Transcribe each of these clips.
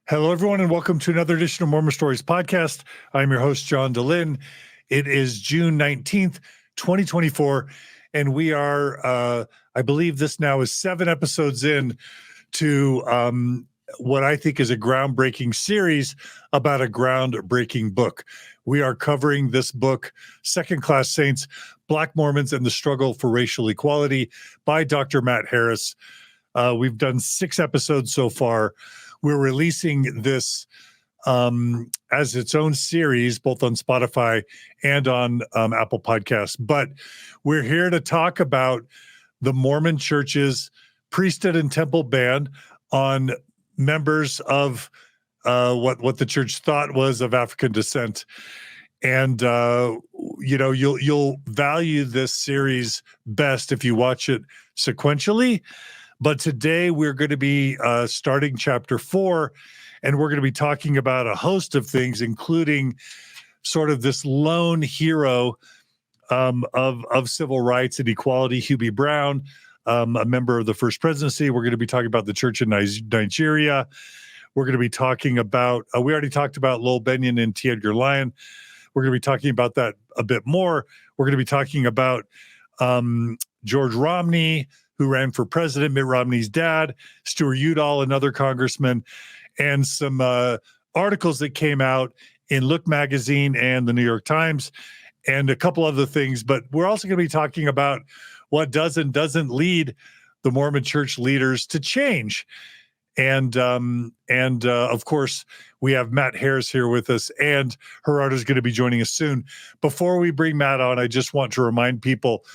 Hello, everyone, and welcome to another edition of Mormon Stories Podcast. I'm your host, John DeLynn. It is June 19th, 2024, and we are, I believe this now is 7 episodes in to what I think is a groundbreaking series about a groundbreaking book. We are covering this book, Second Class Saints, Black Mormons and the Struggle for Racial Equality by Dr. Matt Harris. We've done 6 episodes so far. We're releasing this as its own series, both on Spotify and on Apple Podcasts. But we're here to talk about the Mormon Church's priesthood and temple ban on members of what the church thought was of African descent. And you'll value this series best if you watch it sequentially. But today we're going to be starting chapter 4, and we're going to be talking about a host of things, including sort of this lone hero of civil rights and equality, Hugh B. Brown, a member of the First Presidency. We're going to be talking about the church in Nigeria. We're going to be talking about, we already talked about Lowell Bennion and T. Edgar Lyon. We're going to be talking about that a bit more. We're going to be talking about George Romney, who ran for president, Mitt Romney's dad, Stuart Udall, another congressman, and some articles that came out in Look magazine and the New York Times, and a couple other things. But we're also going to be talking about what does and doesn't lead the Mormon church leaders to change. And of course, we have Matt Harris here with us, and Gerardo is going to be joining us soon. Before we bring Matt on, I just want to remind people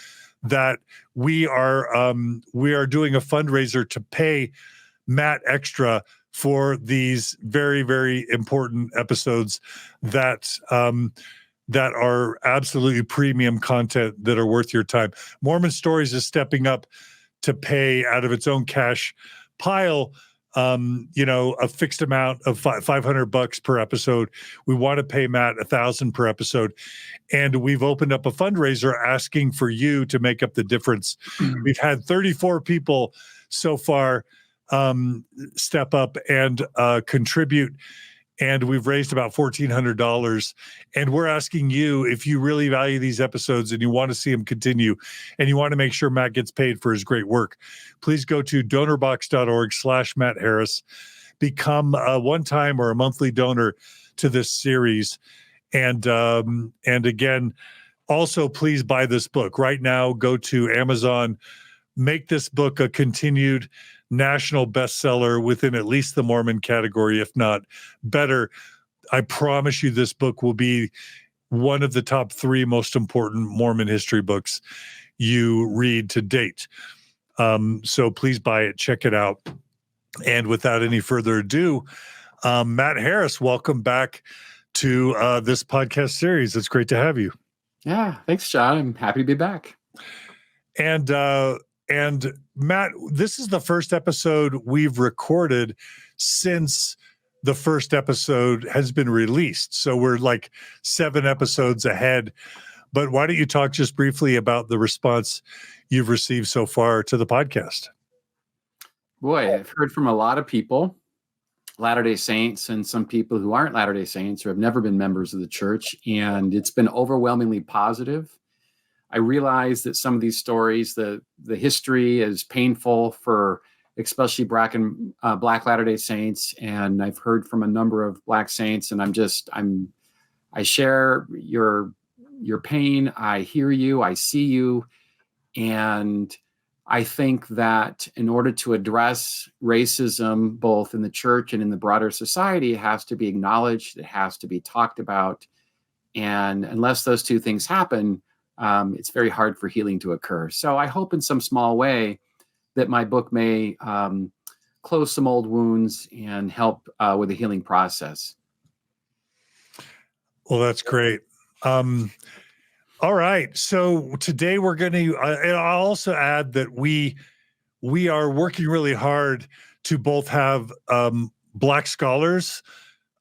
that we are doing a fundraiser to pay Matt extra for these very, very important episodes that are absolutely premium content that are worth your time. Mormon Stories is stepping up to pay out of its own cash pile a fixed amount of $500 per episode. We want to pay Matt $1,000 per episode, and we've opened up a fundraiser asking for you to make up the difference. We've had 34 people so far step up and contribute, and we've raised about $1,400. And we're asking you, if you really value these episodes and you want to see them continue, and you want to make sure Matt gets paid for his great work, please go to donorbox.org/Matt Harris, become a one-time or a monthly donor to this series. And again, also please buy this book right now. Go to Amazon, make this book a continued national bestseller within at least the Mormon category, if not better. I promise you this book will be one of the top 3 most important Mormon history books you read to date. So please buy it, check it out. And without any further ado, Matt Harris, welcome back to this podcast series. It's great to have you. Yeah, thanks, John. I'm happy to be back. And Matt, this is the first episode we've recorded since the first episode has been released. So we're like 7 episodes ahead. But why don't you talk just briefly about the response you've received so far to the podcast? Boy, I've heard from a lot of people, Latter-day Saints, and some people who aren't Latter-day Saints or have never been members of the church, and it's been overwhelmingly positive. I realize that some of these stories, the history is painful for especially Black Latter-day Saints, and I've heard from a number of Black Saints, and I share your pain. I hear you, I see you, and I think that in order to address racism, both in the church and in the broader society, it has to be acknowledged, it has to be talked about, and unless those two things happen, it's very hard for healing to occur. So I hope in some small way that my book may close some old wounds and help with the healing process. Well, that's great. All right. So today we're going to, and I'll also add that we are working really hard to both have Black scholars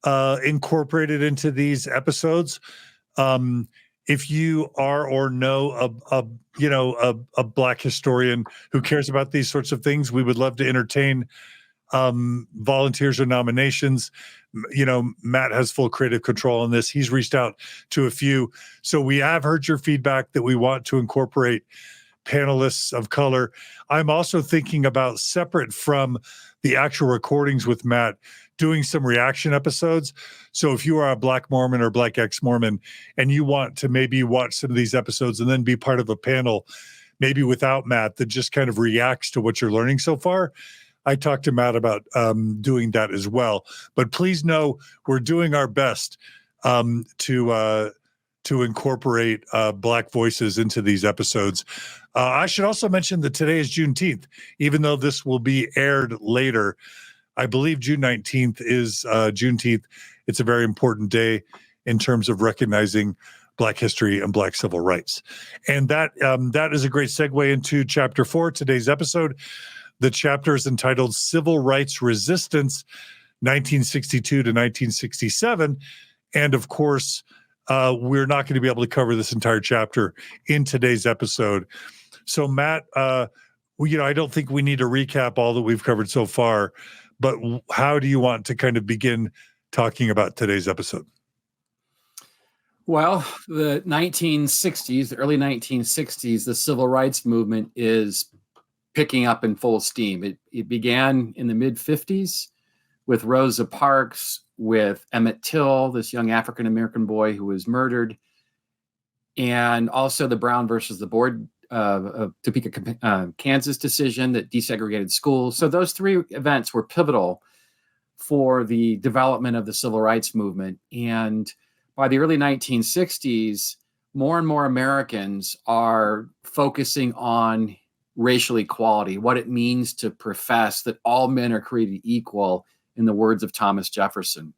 incorporated into these episodes. If you are or know a Black historian who cares about these sorts of things, we would love to entertain volunteers or nominations. Matt has full creative control on this. He's reached out to a few. So we have heard your feedback that we want to incorporate panelists of color. I'm also thinking about, separate from the actual recordings with Matt, doing some reaction episodes. So if you are a Black Mormon or Black ex-Mormon and you want to maybe watch some of these episodes and then be part of a panel, maybe without Matt, that just kind of reacts to what you're learning so far, I talked to Matt about doing that as well. But please know we're doing our best to incorporate Black voices into these episodes. I should also mention that today is Juneteenth, even though this will be aired later. I believe June 19th is Juneteenth. It's a very important day in terms of recognizing Black history and Black civil rights. And that is a great segue into Chapter 4, today's episode. The chapter is entitled Civil Rights Resistance, 1962 to 1967. And of course, we're not going to be able to cover this entire chapter in today's episode. So Matt, I don't think we need to recap all that we've covered so far, but how do you want to kind of begin talking about today's episode? Well, the 1960s, the early 1960s, the civil rights movement is picking up in full steam. It began in the mid-50s with Rosa Parks, with Emmett Till, this young African-American boy who was murdered, and also the Brown versus the Board of Topeka, Kansas decision that desegregated schools. So those three events were pivotal for the development of the civil rights movement. And by the early 1960s, more and more Americans are focusing on racial equality, what it means to profess that all men are created equal, in the words of Thomas Jefferson.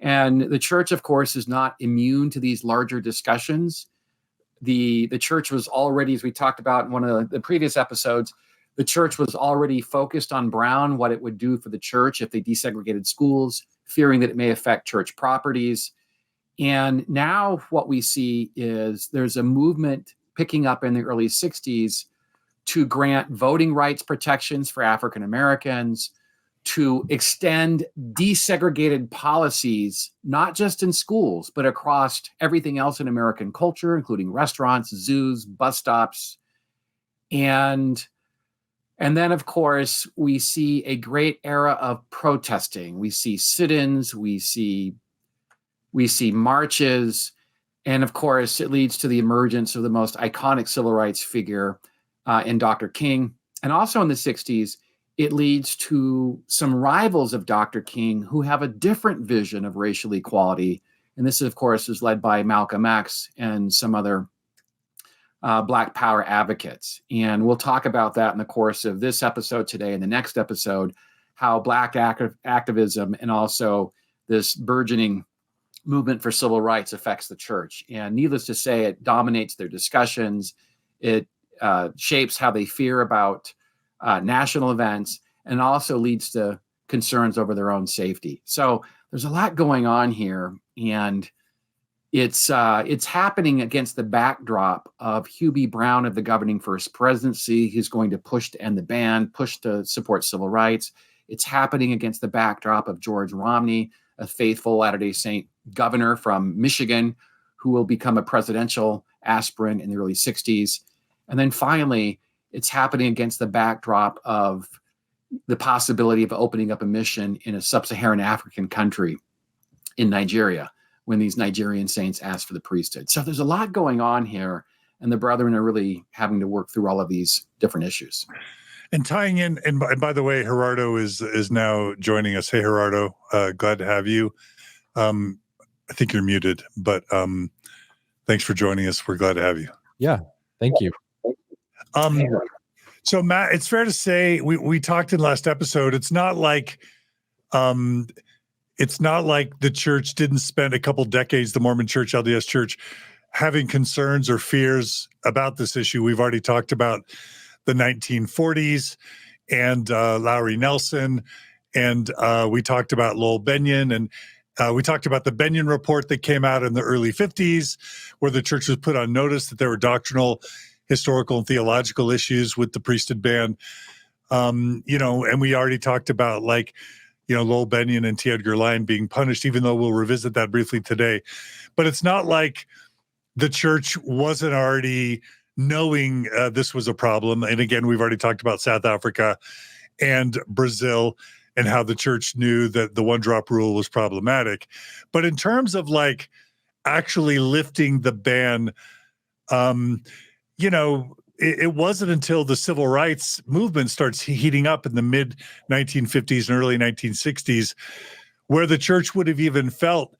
And the church, of course, is not immune to these larger discussions. The church was already, as we talked about in one of the previous episodes, the church was already focused on Brown, what it would do for the church if they desegregated schools, fearing that it may affect church properties. And now what we see is there's a movement picking up in the early 60s to grant voting rights protections for African Americans, to extend desegregated policies, not just in schools, but across everything else in American culture, including restaurants, zoos, bus stops. And then, of course, we see a great era of protesting. We see sit-ins, we see marches, and of course, it leads to the emergence of the most iconic civil rights figure in Dr. King. And also in the 60s, it leads to some rivals of Dr. King who have a different vision of racial equality. And this, of course, is led by Malcolm X and some other Black Power advocates. And we'll talk about that in the course of this episode today and the next episode, how Black activism and also this burgeoning movement for civil rights affects the church. And needless to say, it dominates their discussions. It shapes how they fear about national events, and also leads to concerns over their own safety. So there's a lot going on here, and it's happening against the backdrop of Hugh B. Brown of the governing First Presidency, who's going to push to end the ban, push to support civil rights. It's happening against the backdrop of George Romney, a faithful Latter-day Saint governor from Michigan, who will become a presidential aspirant in the early 60s. And then finally, it's happening against the backdrop of the possibility of opening up a mission in a sub-Saharan African country in Nigeria, when these Nigerian saints asked for the priesthood. So there's a lot going on here, and the brethren are really having to work through all of these different issues. And tying in, and by the way, Gerardo is now joining us. Hey, Gerardo, glad to have you. I think you're muted, but thanks for joining us. We're glad to have you. Yeah, thank you. So Matt, it's fair to say we talked in last episode. It's not like the church didn't spend a couple decades, the Mormon Church, LDS Church, having concerns or fears about this issue. We've already talked about the 1940s and Lowry Nelson, and we talked about Lowell Benyon, and we talked about the Benyon report that came out in the early 50s, where the church was put on notice that there were doctrinal, historical, and theological issues with the priesthood ban. And we already talked about Lowell Bennion and T. Edgar Lyon being punished, even though we'll revisit that briefly today. But it's not like the church wasn't already knowing this was a problem. And again, we've already talked about South Africa and Brazil and how the church knew that the one drop rule was problematic. But in terms of actually lifting the ban, it wasn't until the civil rights movement starts heating up in the mid 1950s and early 1960s where the church would have even felt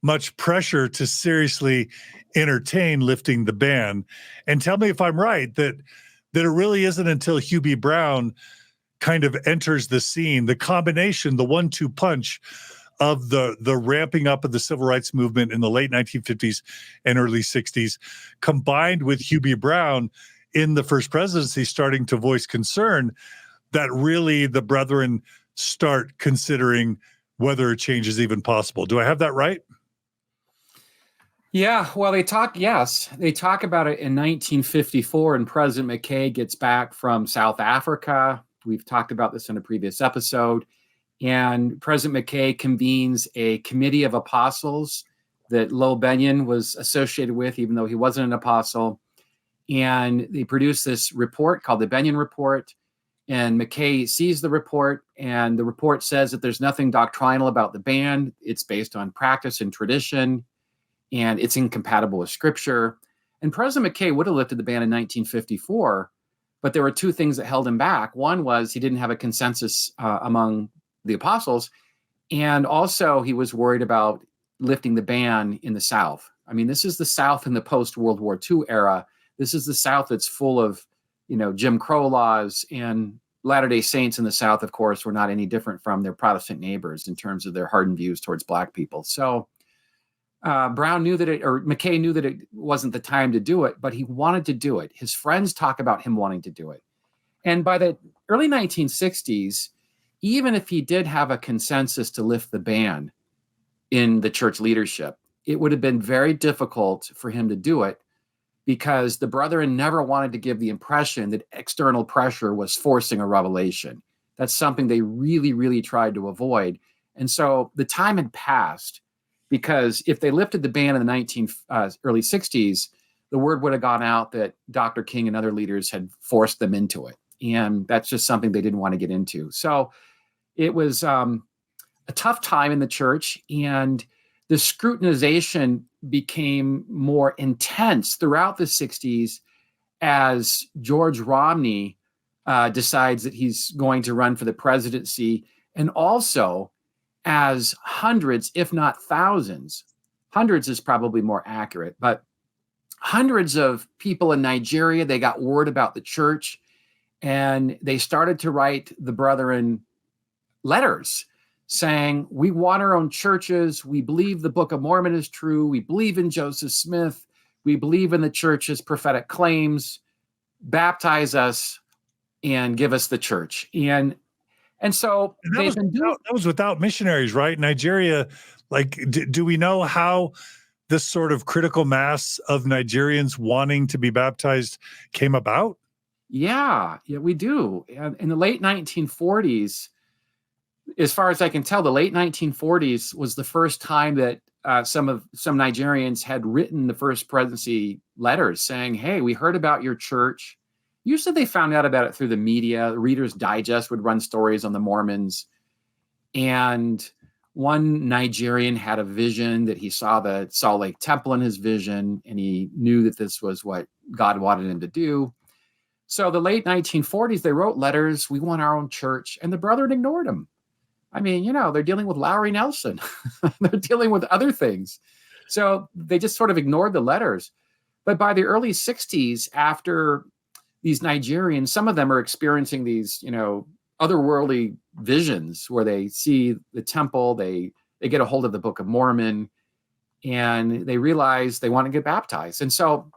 much pressure to seriously entertain lifting the ban. And tell me if I'm right, that it really isn't until Hugh B. Brown kind of enters the scene, the combination, the 1-2 punch of the ramping up of the civil rights movement in the late 1950s and early 60s, combined with Hugh B. Brown in the First Presidency starting to voice concern, that really the brethren start considering whether a change is even possible. Do I have that right? Yeah, well, they talk about it in 1954, and President McKay gets back from South Africa. We've talked about this in a previous episode. And President McKay convenes a committee of apostles that Lowell Bennion was associated with, even though he wasn't an apostle. And they produce this report called the Bennion Report. And McKay sees the report, and the report says that there's nothing doctrinal about the ban. It's based on practice and tradition, and it's incompatible with Scripture. And President McKay would have lifted the ban in 1954, but there were two things that held him back. One was he didn't have a consensus among the apostles, and also he was worried about lifting the ban in the South. I mean, this is the South in the post-World War II era. This is the South that's full of, Jim Crow laws, and Latter-day Saints in the South, of course, were not any different from their Protestant neighbors in terms of their hardened views towards Black people. So McKay knew that it wasn't the time to do it, but he wanted to do it. His friends talk about him wanting to do it. And by the early 1960s, even if he did have a consensus to lift the ban in the church leadership, it would have been very difficult for him to do it because the brethren never wanted to give the impression that external pressure was forcing a revelation. That's something they really, really tried to avoid. And so the time had passed, because if they lifted the ban in the early 60s, the word would have gone out that Dr. King and other leaders had forced them into it. And that's just something they didn't want to get into. So it was a tough time in the church, and the scrutinization became more intense throughout the 60s as George Romney decides that he's going to run for the presidency, and also as hundreds, if not thousands, hundreds is probably more accurate, but hundreds of people in Nigeria, they got word about the church, and they started to write the brethren letters saying, we want our own churches. We believe the Book of Mormon is true. We believe in Joseph Smith. We believe in the church's prophetic claims. Baptize us and give us the church. And so that was without missionaries, right? Nigeria, do we know how this sort of critical mass of Nigerians wanting to be baptized came about? Yeah, we do. In the late 1940s, as far as I can tell, the late 1940s was the first time that some Nigerians had written the First Presidency letters saying, hey, we heard about your church. Usually they found out about it through the media. Reader's Digest would run stories on the Mormons. And one Nigerian had a vision that he saw the Salt Lake Temple in his vision, and he knew that this was what God wanted him to do. So the late 1940s, they wrote letters, we want our own church, and the brethren ignored them. I mean, they're dealing with Lowry Nelson. They're dealing with other things. So they just sort of ignored the letters. But by the early 60s, after these Nigerians, some of them are experiencing these, otherworldly visions where they see the temple, they get a hold of the Book of Mormon, and they realize they want to get baptized. And so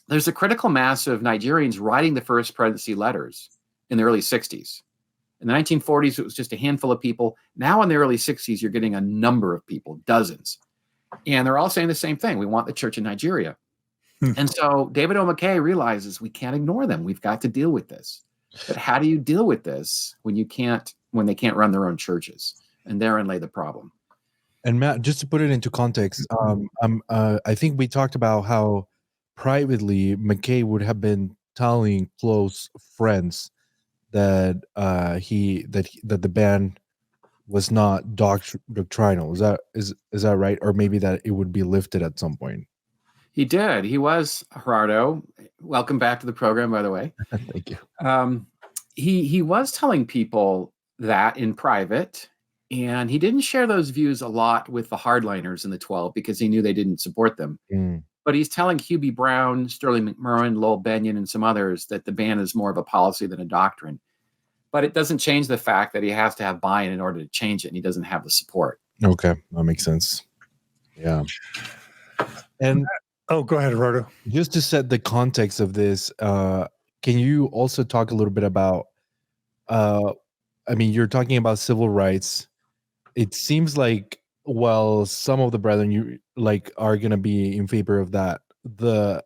there's a critical mass of Nigerians writing the First Presidency letters in the early 60s. In the 1940s, it was just a handful of people. Now in the early 60s, you're getting a number of people, dozens. And they're all saying the same thing. We want the church in Nigeria. And so David O. McKay realizes we can't ignore them. We've got to deal with this. But how do you deal with this when they can't run their own churches? And therein lay the problem. And Matt, just to put it into context, I think we talked about how privately McKay would have been telling close friends that that the ban was not doctrinal. Is that right? Or maybe that it would be lifted at some point. He did. He was, Gerardo. Welcome back to the program, by the way. Thank you. He was telling people that in private, and he didn't share those views a lot with the hardliners in the 12 because he knew they didn't support them. But he's telling Hugh B. Brown, Sterling McMurrin, Lowell Benyon, and some others that the ban is more of a policy than a doctrine. But it doesn't change the fact that he has to have buy-in in order to change it, and he doesn't have the support. Okay, that makes sense. Yeah. And go ahead, Roberto. Just to set the context of this, can you also talk a little bit about, you're talking about civil rights. It seems like, well, some of the brethren are going to be in favor of that. The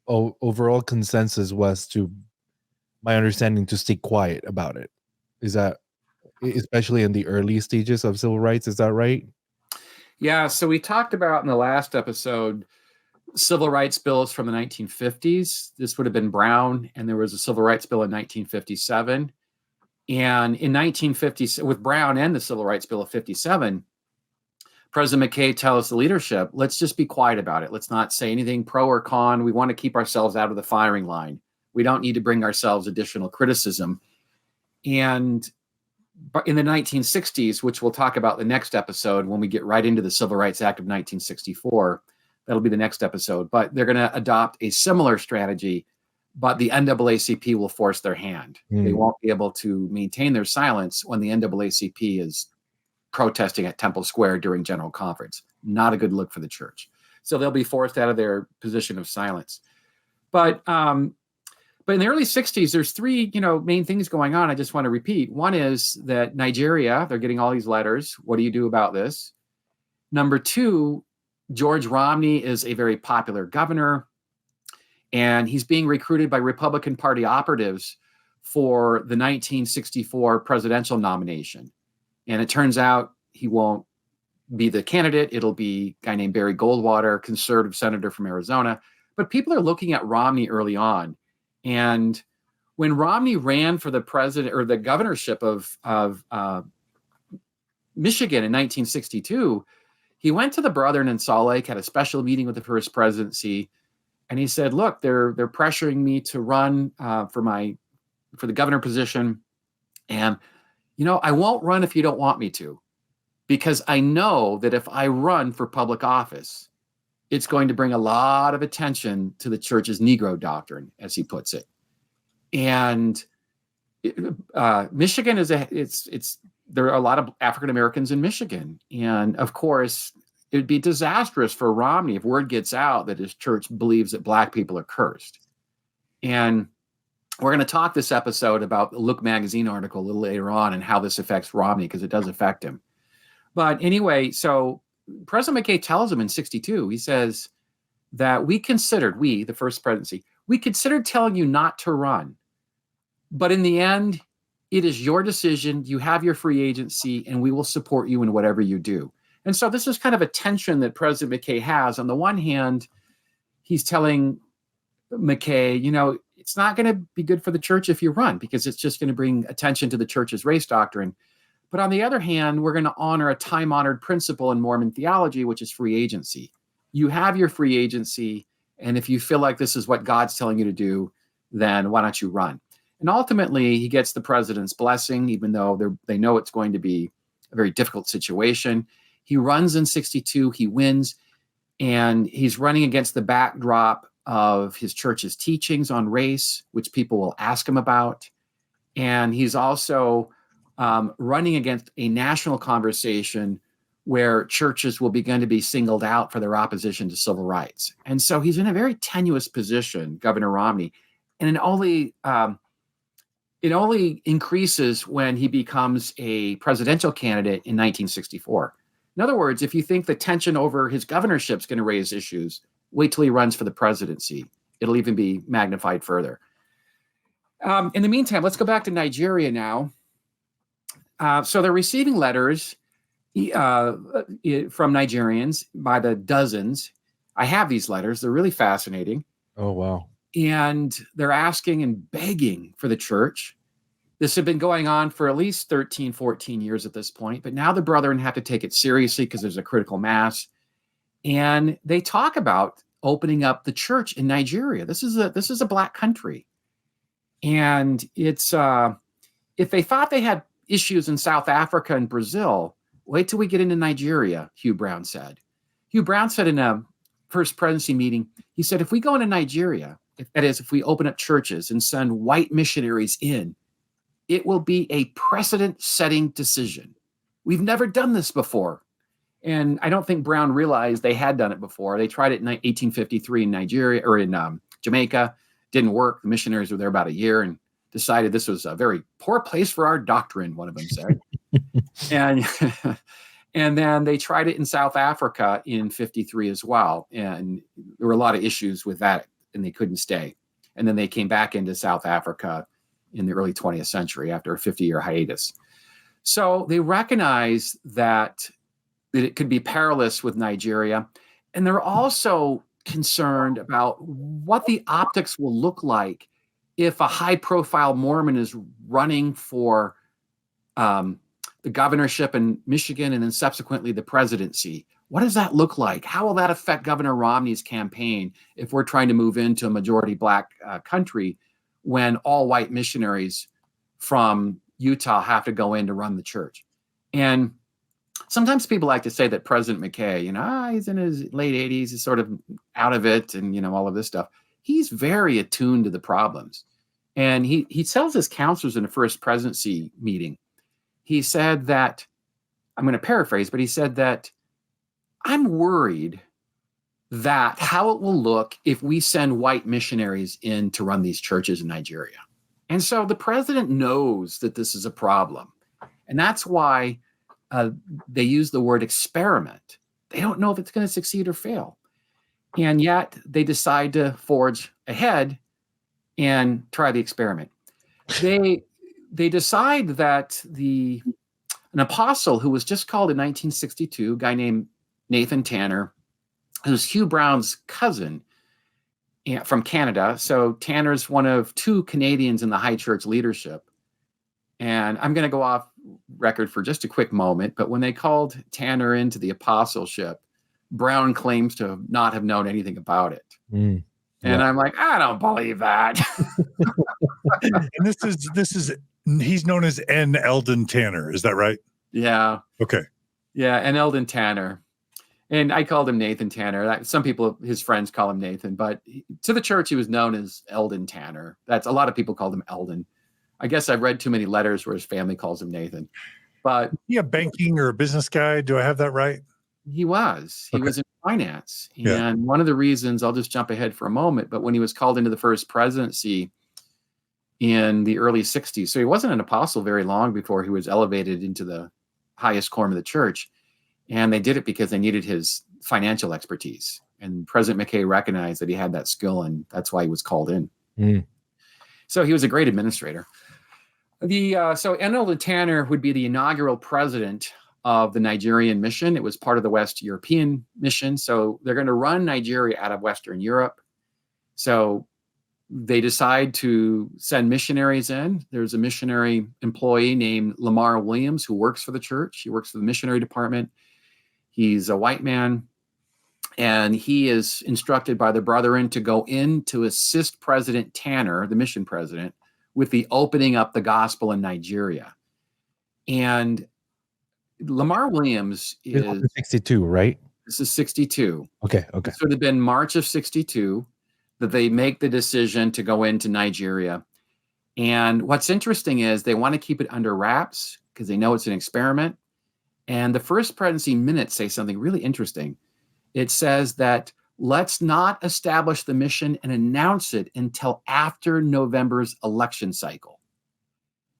overall consensus was, to my understanding, to stay quiet about it. Is that, especially in the early stages of civil rights, is that right? Yeah, so we talked about in the last episode civil rights bills from the 1950s. This would have been Brown, and there was a civil rights bill in 1957. And in 1950, with Brown and the Civil Rights Bill of 57, President McKay tells the leadership, let's just be quiet about it. Let's not say anything pro or con. We want to keep ourselves out of the firing line. We don't need to bring ourselves additional criticism. And in the 1960s, which we'll talk about the next episode when we get right into the Civil Rights Act of 1964, that'll be the next episode. But they're going to adopt a similar strategy, but the NAACP will force their hand. They won't be able to maintain their silence when the NAACP is protesting at Temple Square during General Conference. Not a good look for the church. So they'll be forced out of their position of silence. But in the early 60s, there's three main things going on. I just want to repeat. One is that Nigeria, they're getting all these letters. What do you do about this? Number two, George Romney is a very popular governor, and he's being recruited by Republican Party operatives for the 1964 presidential nomination. And it turns out he won't be the candidate. It'll be a guy named Barry Goldwater, conservative senator from Arizona. But people are looking at Romney early on. And when Romney ran for the president or the governorship of Michigan in 1962, he went to the Brethren in Salt Lake, had a special meeting with the First Presidency, and he said, look, they're pressuring me to run for the governor position. And, I won't run if you don't want me to, because I know that if I run for public office, it's going to bring a lot of attention to the church's Negro doctrine, as he puts it. And Michigan there are a lot of African Americans in Michigan. And of course, it would be disastrous for Romney if word gets out that his church believes that Black people are cursed. And we're going to talk this episode about the Look magazine article a little later on and how this affects Romney, because it does affect him. But anyway, so President McKay tells him in 62, he says that the First Presidency, we considered telling you not to run. But in the end, it is your decision. You have your free agency, and we will support you in whatever you do. And so this is kind of a tension that President McKay has. On the one hand, he's telling McKay, it's not going to be good for the church if you run, because it's just going to bring attention to the church's race doctrine. But on the other hand, we're going to honor a time-honored principle in Mormon theology, which is free agency. You have your free agency, and if you feel like this is what God's telling you to do, then why don't you run? And ultimately, he gets the president's blessing, even though they know it's going to be a very difficult situation. He runs in 62, he wins, and he's running against the backdrop of his church's teachings on race, which people will ask him about. And he's also running against a national conversation where churches will begin to be singled out for their opposition to civil rights. And so he's in a very tenuous position, Governor Romney. And it only increases when he becomes a presidential candidate in 1964. In other words, if you think the tension over his governorship is going to raise issues, wait till he runs for the presidency. It'll even be magnified further. In the meantime, let's go back to Nigeria now. So they're receiving letters from Nigerians by the dozens. I have these letters. They're really fascinating. Oh, wow. And they're asking and begging for the church. This had been going on for at least 13, 14 years at this point. But now the brethren have to take it seriously because there's a critical mass. And they talk about opening up the church in Nigeria. This is a black country. And it's if they thought they had issues in South Africa and Brazil, wait till we get into Nigeria, Hugh Brown said. Hugh Brown said in a First Presidency meeting, he said, if we go into Nigeria, if we open up churches and send white missionaries in, it will be a precedent-setting decision. We've never done this before. And I don't think Brown realized they had done it before. They tried it in 1853 in Nigeria or in Jamaica. Didn't work. The missionaries were there about a year and decided this was a very poor place for our doctrine, one of them said. And then they tried it in South Africa in 53 as well. And there were a lot of issues with that, and they couldn't stay. And then they came back into South Africa in the early 20th century after a 50-year hiatus. So they recognized that it could be perilous with Nigeria. And they're also concerned about what the optics will look like if a high-profile Mormon is running for the governorship in Michigan and then subsequently the presidency. What does that look like? How will that affect Governor Romney's campaign if we're trying to move into a majority black country when all white missionaries from Utah have to go in to run the church? And sometimes people like to say that President McKay, he's in his late 80s, he's sort of out of it and, all of this stuff. He's very attuned to the problems. And he tells his counselors in the First Presidency meeting, he said that, I'm going to paraphrase, but he said that I'm worried that how it will look if we send white missionaries in to run these churches in Nigeria. And so the president knows that this is a problem. And that's why they use the word experiment. They don't know if it's going to succeed or fail. And yet they decide to forge ahead and try the experiment. They decide that an apostle who was just called in 1962, a guy named Nathan Tanner, who's Hugh Brown's cousin from Canada. So Tanner's one of two Canadians in the high church leadership. And I'm going to go off record for just a quick moment, but when they called Tanner into the apostleship, Brown claims to not have known anything about it. And I'm like, I don't believe that. And he's known as N. Eldon Tanner. Is that right? Yeah. Okay. Yeah. And Eldon Tanner. And I called him Nathan Tanner. Some people, his friends, call him Nathan, but to the church, he was known as Eldon Tanner. A lot of people called him Eldon. I guess I've read too many letters where his family calls him Nathan. But is he a banking or a business guy? Do I have that right? He was. He was in finance. Yeah. And one of the reasons, I'll just jump ahead for a moment, but when he was called into the First Presidency in the early 60s, so he wasn't an apostle very long before he was elevated into the highest quorum of the church. And they did it because they needed his financial expertise. And President McKay recognized that he had that skill, and that's why he was called in. So he was a great administrator. So Eldon Tanner would be the inaugural president of the Nigerian mission. It was part of the West European mission. So they're going to run Nigeria out of Western Europe. So they decide to send missionaries in. There's a missionary employee named Lamar Williams who works for the church. He works for the missionary department. He's a white man. And he is instructed by the brethren to go in to assist President Tanner, the mission president, with the opening up the gospel in Nigeria. And Lamar Williams is 62, right? This is 62. Okay. This would have been March of 62 that they make the decision to go into Nigeria. And what's interesting is they want to keep it under wraps because they know it's an experiment. And the First Presidency minutes say something really interesting. It says that let's not establish the mission and announce it until after November's election cycle.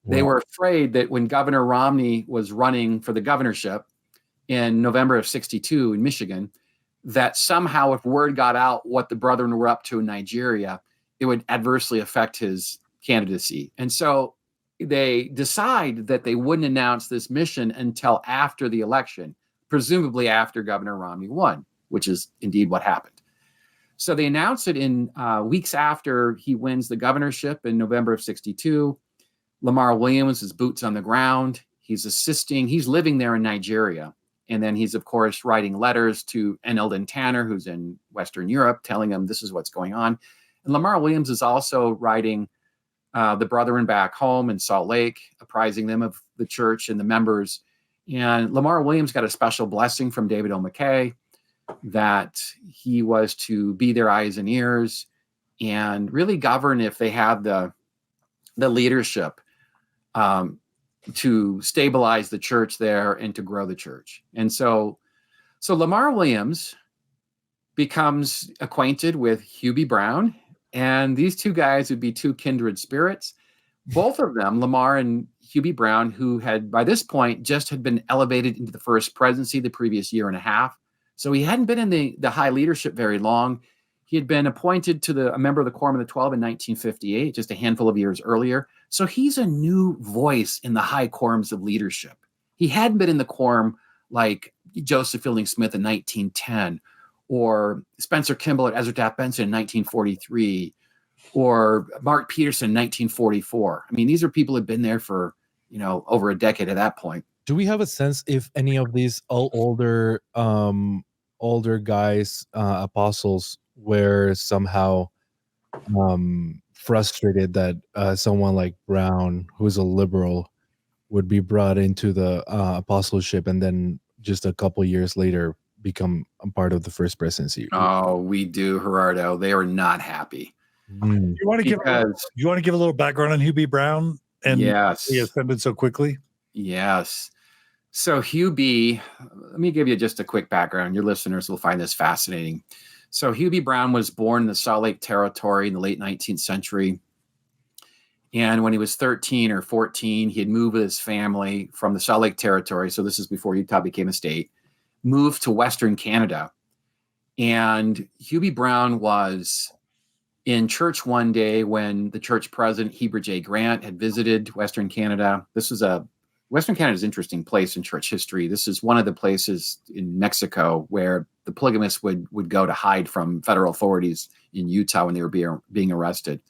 Wow. They were afraid that when Governor Romney was running for the governorship in November of 62 in Michigan, that somehow if word got out what the brethren were up to in Nigeria, it would adversely affect his candidacy. And so they decide that they wouldn't announce this mission until after the election, presumably after Governor Romney won, which is indeed what happened. So they announce it in weeks after he wins the governorship in November of 62. Lamar Williams is boots on the ground. He's living there in Nigeria. And then he's, of course, writing letters to Eldon Tanner, who's in Western Europe, telling him this is what's going on. And Lamar Williams is also writing the brethren back home in Salt Lake, apprising them of the church and the members. And Lamar Williams got a special blessing from David O. McKay that he was to be their eyes and ears and really govern if they had the leadership to stabilize the church there and to grow the church. And so Lamar Williams becomes acquainted with Hugh B. Brown, and these two guys would be two kindred spirits. Both of them, Lamar and Hugh B. Brown, who had by this point just had been elevated into the First Presidency the previous year and a half. So he hadn't been in the high leadership very long. He had been appointed to a member of the Quorum of the 12 in 1958, just a handful of years earlier. So he's a new voice in the high quorums of leadership. He hadn't been in the quorum like Joseph Fielding Smith in 1910, or Spencer Kimball at Ezra Taft Benson in 1943, or Mark Peterson in 1944. I mean, these are people who had been there for, over a decade at that point. Do we have a sense if any of these older guys, apostles, were somehow frustrated that someone like Brown, who's a liberal, would be brought into the apostleship and then just a couple years later become a part of the First Presidency? Oh, we do, Gerardo. They are not happy. You want to give a little background on Hugh B. Brown and yes, he ascended so quickly? Yes. So Hugh B, let me give you just a quick background. Your listeners will find this fascinating. So Hugh B. Brown was born in the Salt Lake Territory in the late 19th century. And when he was 13 or 14, he had moved with his family from the Salt Lake Territory. So this is before Utah became a state, moved to Western Canada. And Hugh B. Brown was in church one day when the church president, Heber J. Grant, had visited Western Canada. Western Canada is an interesting place in church history. This is one of the places in Mexico where the polygamists would go to hide from federal authorities in Utah when they were being arrested.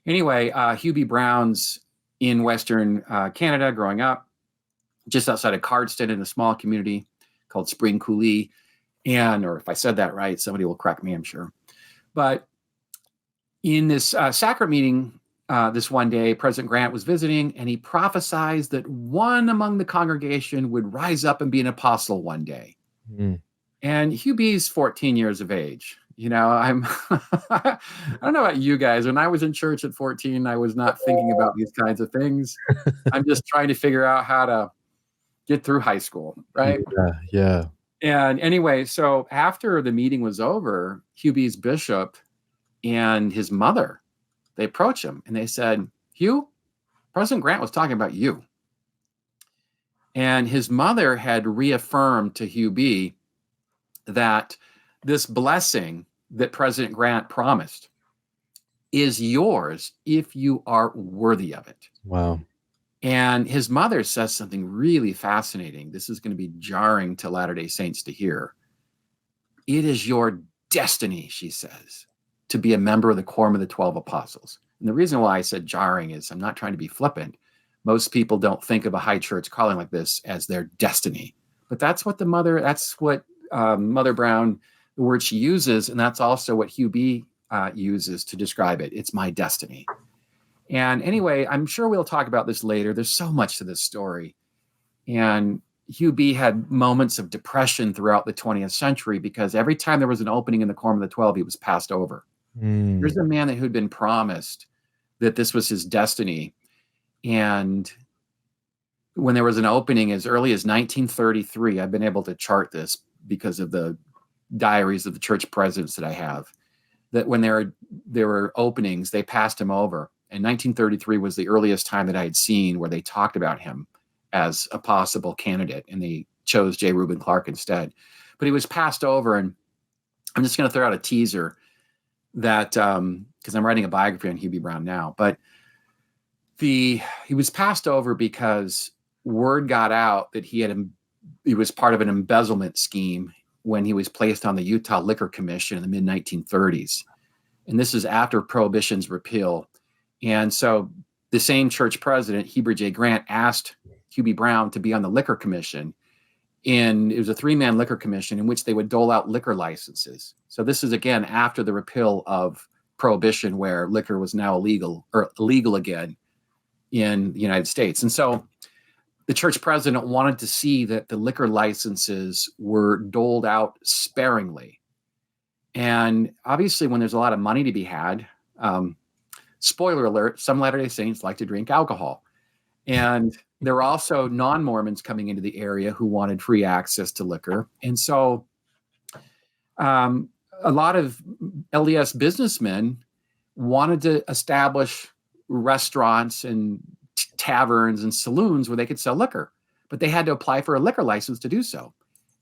Anyway, Hugh B. Brown's in Western Canada growing up, just outside of Cardston in a small community called Spring Coulee. Or if I said that right, somebody will correct me, I'm sure. But in this sacrament meeting, this one day, President Grant was visiting, and he prophesied that one among the congregation would rise up and be an apostle one day. Mm. And Hugh B's 14 years of age. I don't know about you guys. When I was in church at 14, I was not thinking about these kinds of things. I'm just trying to figure out how to get through high school, right? Yeah. And anyway, so after the meeting was over, Hugh B's bishop and his mother, they approached him and they said, Hugh, President Grant was talking about you. And his mother had reaffirmed to Hugh B that this blessing that President Grant promised is yours if you are worthy of it. Wow. And his mother says something really fascinating. This is going to be jarring to Latter-day Saints to hear. It is your destiny, she says, to be a member of the Quorum of the 12 Apostles. And the reason why I said jarring is I'm not trying to be flippant. Most people don't think of a high church calling like this as their destiny. But that's what Mother Brown, the word she uses, and that's also what Hugh B uses to describe it. It's my destiny. And anyway, I'm sure we'll talk about this later. There's so much to this story. And Hugh B had moments of depression throughout the 20th century because every time there was an opening in the Quorum of the 12, he was passed over. Here's a man who'd been promised that this was his destiny. And when there was an opening as early as 1933, I've been able to chart this because of the diaries of the church presidents that I have, that when there were openings, they passed him over. And 1933 was the earliest time that I had seen where they talked about him as a possible candidate, and they chose J. Reuben Clark instead. But he was passed over, and I'm just going to throw out a teaser that, because I'm writing a biography on Hugh B. Brown now, but he was passed over because word got out that he was part of an embezzlement scheme when he was placed on the Utah Liquor Commission in the mid 1930s. And this is after Prohibition's repeal. And so the same church president, Heber J. Grant, asked Hugh B. Brown to be on the Liquor Commission. And it was a 3-man liquor commission in which they would dole out liquor licenses. So this is, again, after the repeal of Prohibition, where liquor was now illegal again in the United States. And so the church president wanted to see that the liquor licenses were doled out sparingly. And obviously, when there's a lot of money to be had, spoiler alert, some Latter-day Saints like to drink alcohol. And there were also non-Mormons coming into the area who wanted free access to liquor. And so a lot of LDS businessmen wanted to establish restaurants and taverns and saloons where they could sell liquor, but they had to apply for a liquor license to do so.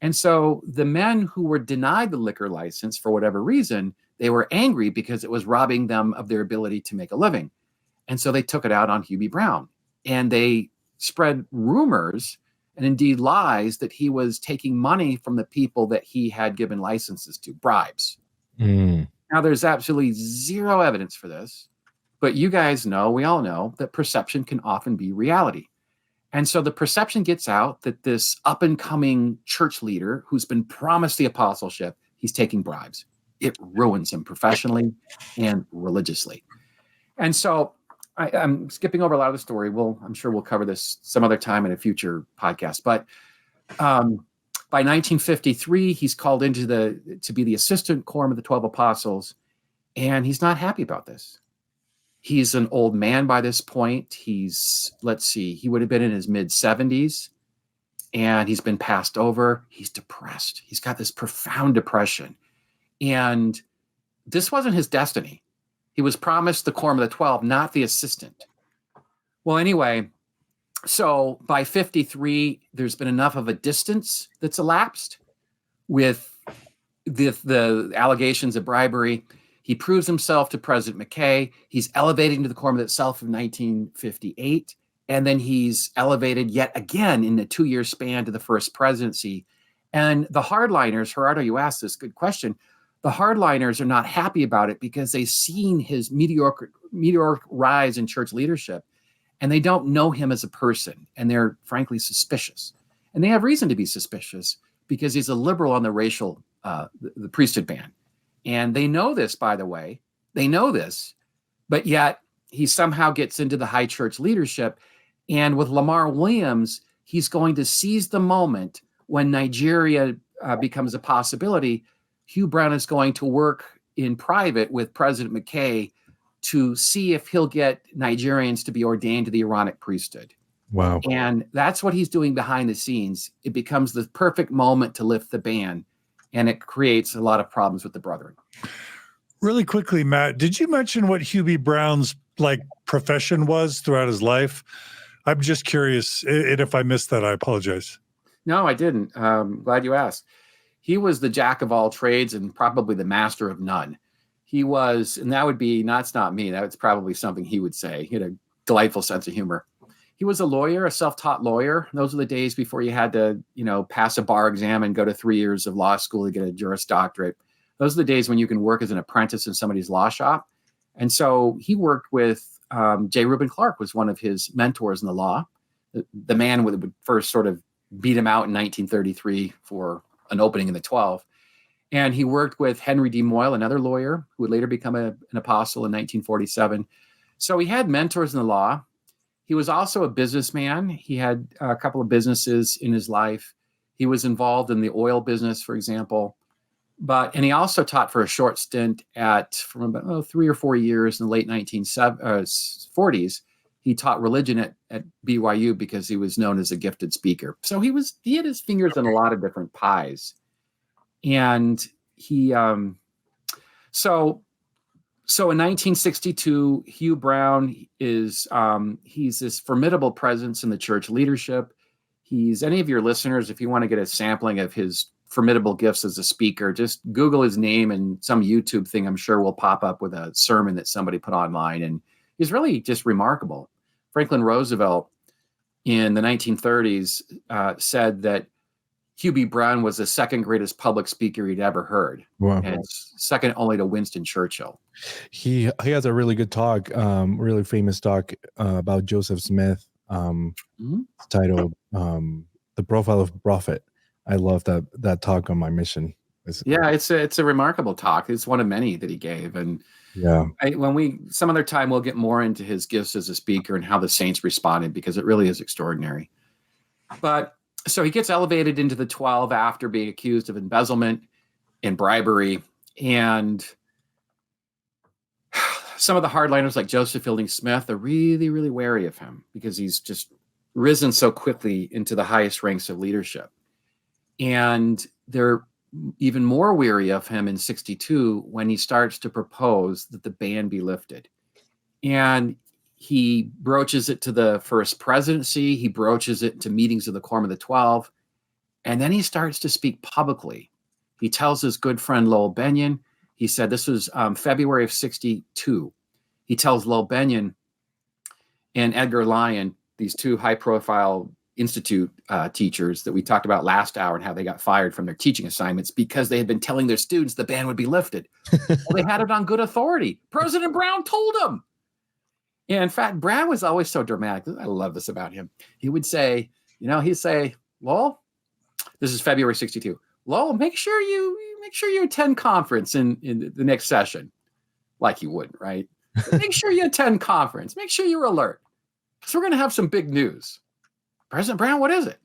And so the men who were denied the liquor license for whatever reason, they were angry because it was robbing them of their ability to make a living. And so they took it out on Hugh B. Brown, and they spread rumors and indeed lies that he was taking money from the people that he had given licenses to, bribes. Now, there's absolutely zero evidence for this, but you guys know, we all know, that perception can often be reality. And so the perception gets out that this up-and-coming church leader who's been promised the apostleship, he's taking bribes. It ruins him professionally and religiously. And so I'm skipping over a lot of the story. I'm sure we'll cover this some other time in a future podcast. But by 1953, he's called to be the assistant quorum of the 12 apostles, and he's not happy about this. He's an old man by this point. He would have been in his mid 70s, and he's been passed over. He's depressed. He's got this profound depression, and this wasn't his destiny. He was promised the quorum of the 12, not the assistant. Well, anyway, so by 53, there's been enough of a distance that's elapsed with the allegations of bribery. He proves himself to President McKay. He's elevated into the quorum itself in 1958. And then he's elevated yet again in a 2-year span to the First Presidency. And the hardliners, Gerardo, you asked this good question. The hardliners are not happy about it because they've seen his meteoric rise in church leadership, and they don't know him as a person, and they're frankly suspicious. And they have reason to be suspicious because he's a liberal on the racial, the priesthood ban. And they know this, by the way. They know this, but yet he somehow gets into the high church leadership. And with Lamar Williams, he's going to seize the moment when Nigeria becomes a possibility. Hugh Brown is going to work in private with President McKay to see if he'll get Nigerians to be ordained to the Aaronic priesthood. Wow. And that's what he's doing behind the scenes. It becomes the perfect moment to lift the ban, and it creates a lot of problems with the brethren. Really quickly, Matt, did you mention what Hugh B. Brown's profession was throughout his life? I'm just curious, and if I missed that, I apologize. No, I didn't. Glad you asked. He was the jack of all trades and probably the master of none. He was, and that would be, that's not me, that's probably something he would say. He had a delightful sense of humor. He was a lawyer, a self-taught lawyer. Those were the days before you had to, pass a bar exam and go to 3 years of law school to get a Juris Doctorate. Those are the days when you can work as an apprentice in somebody's law shop. And so he worked with J. Reuben Clark, was one of his mentors in the law. The man would first sort of beat him out in 1933 for an opening in the 12. And he worked with Henry D. Moyle, another lawyer who would later become an apostle in 1947. So he had mentors in the law. He was also a businessman. He had a couple of businesses in his life. He was involved in the oil business, for example. And he also taught for a short stint from about 3 or 4 years in the late 1940s. He taught religion at BYU because he was known as a gifted speaker. So he had his fingers in a lot of different pies. And he, so in 1962, Hugh Brown he's this formidable presence in the church leadership. Any of your listeners, if you want to get a sampling of his formidable gifts as a speaker, just Google his name, and some YouTube thing I'm sure will pop up with a sermon that somebody put online. And he's really just remarkable. Franklin Roosevelt in the 1930s said that Hugh B. Brown was the second greatest public speaker he'd ever heard. Wow. And it's second only to Winston Churchill. He has a really good talk, really famous talk about Joseph Smith, titled "The Profile of a Prophet." I love that talk on my mission. It's a remarkable talk. It's one of many that he gave, and some other time we'll get more into his gifts as a speaker and how the saints responded, because it really is extraordinary. But so he gets elevated into the 12 after being accused of embezzlement and bribery, and some of the hardliners like Joseph Fielding Smith are really, really wary of him because he's just risen so quickly into the highest ranks of leadership. And they're even more weary of him in 62 when he starts to propose that the ban be lifted. And he broaches it to the First Presidency. He broaches it to meetings of the Quorum of the 12. And then he starts to speak publicly. He tells his good friend Lowell Benyon, he said, this was February of 62. He tells Lowell Benyon and Edgar Lyon, these two high-profile Institute teachers that we talked about last hour, and how they got fired from their teaching assignments because they had been telling their students the ban would be lifted. Well, they had it on good authority. President Brown told them. And in fact, Brown was always so dramatic. I love this about him. He would say, he'd say, Lowell, this is February 62. Lowell, make sure you attend conference in the next session. Like you wouldn't, right? Make sure you attend conference. Make sure you're alert, because we're going to have some big news. President Brown, what is it?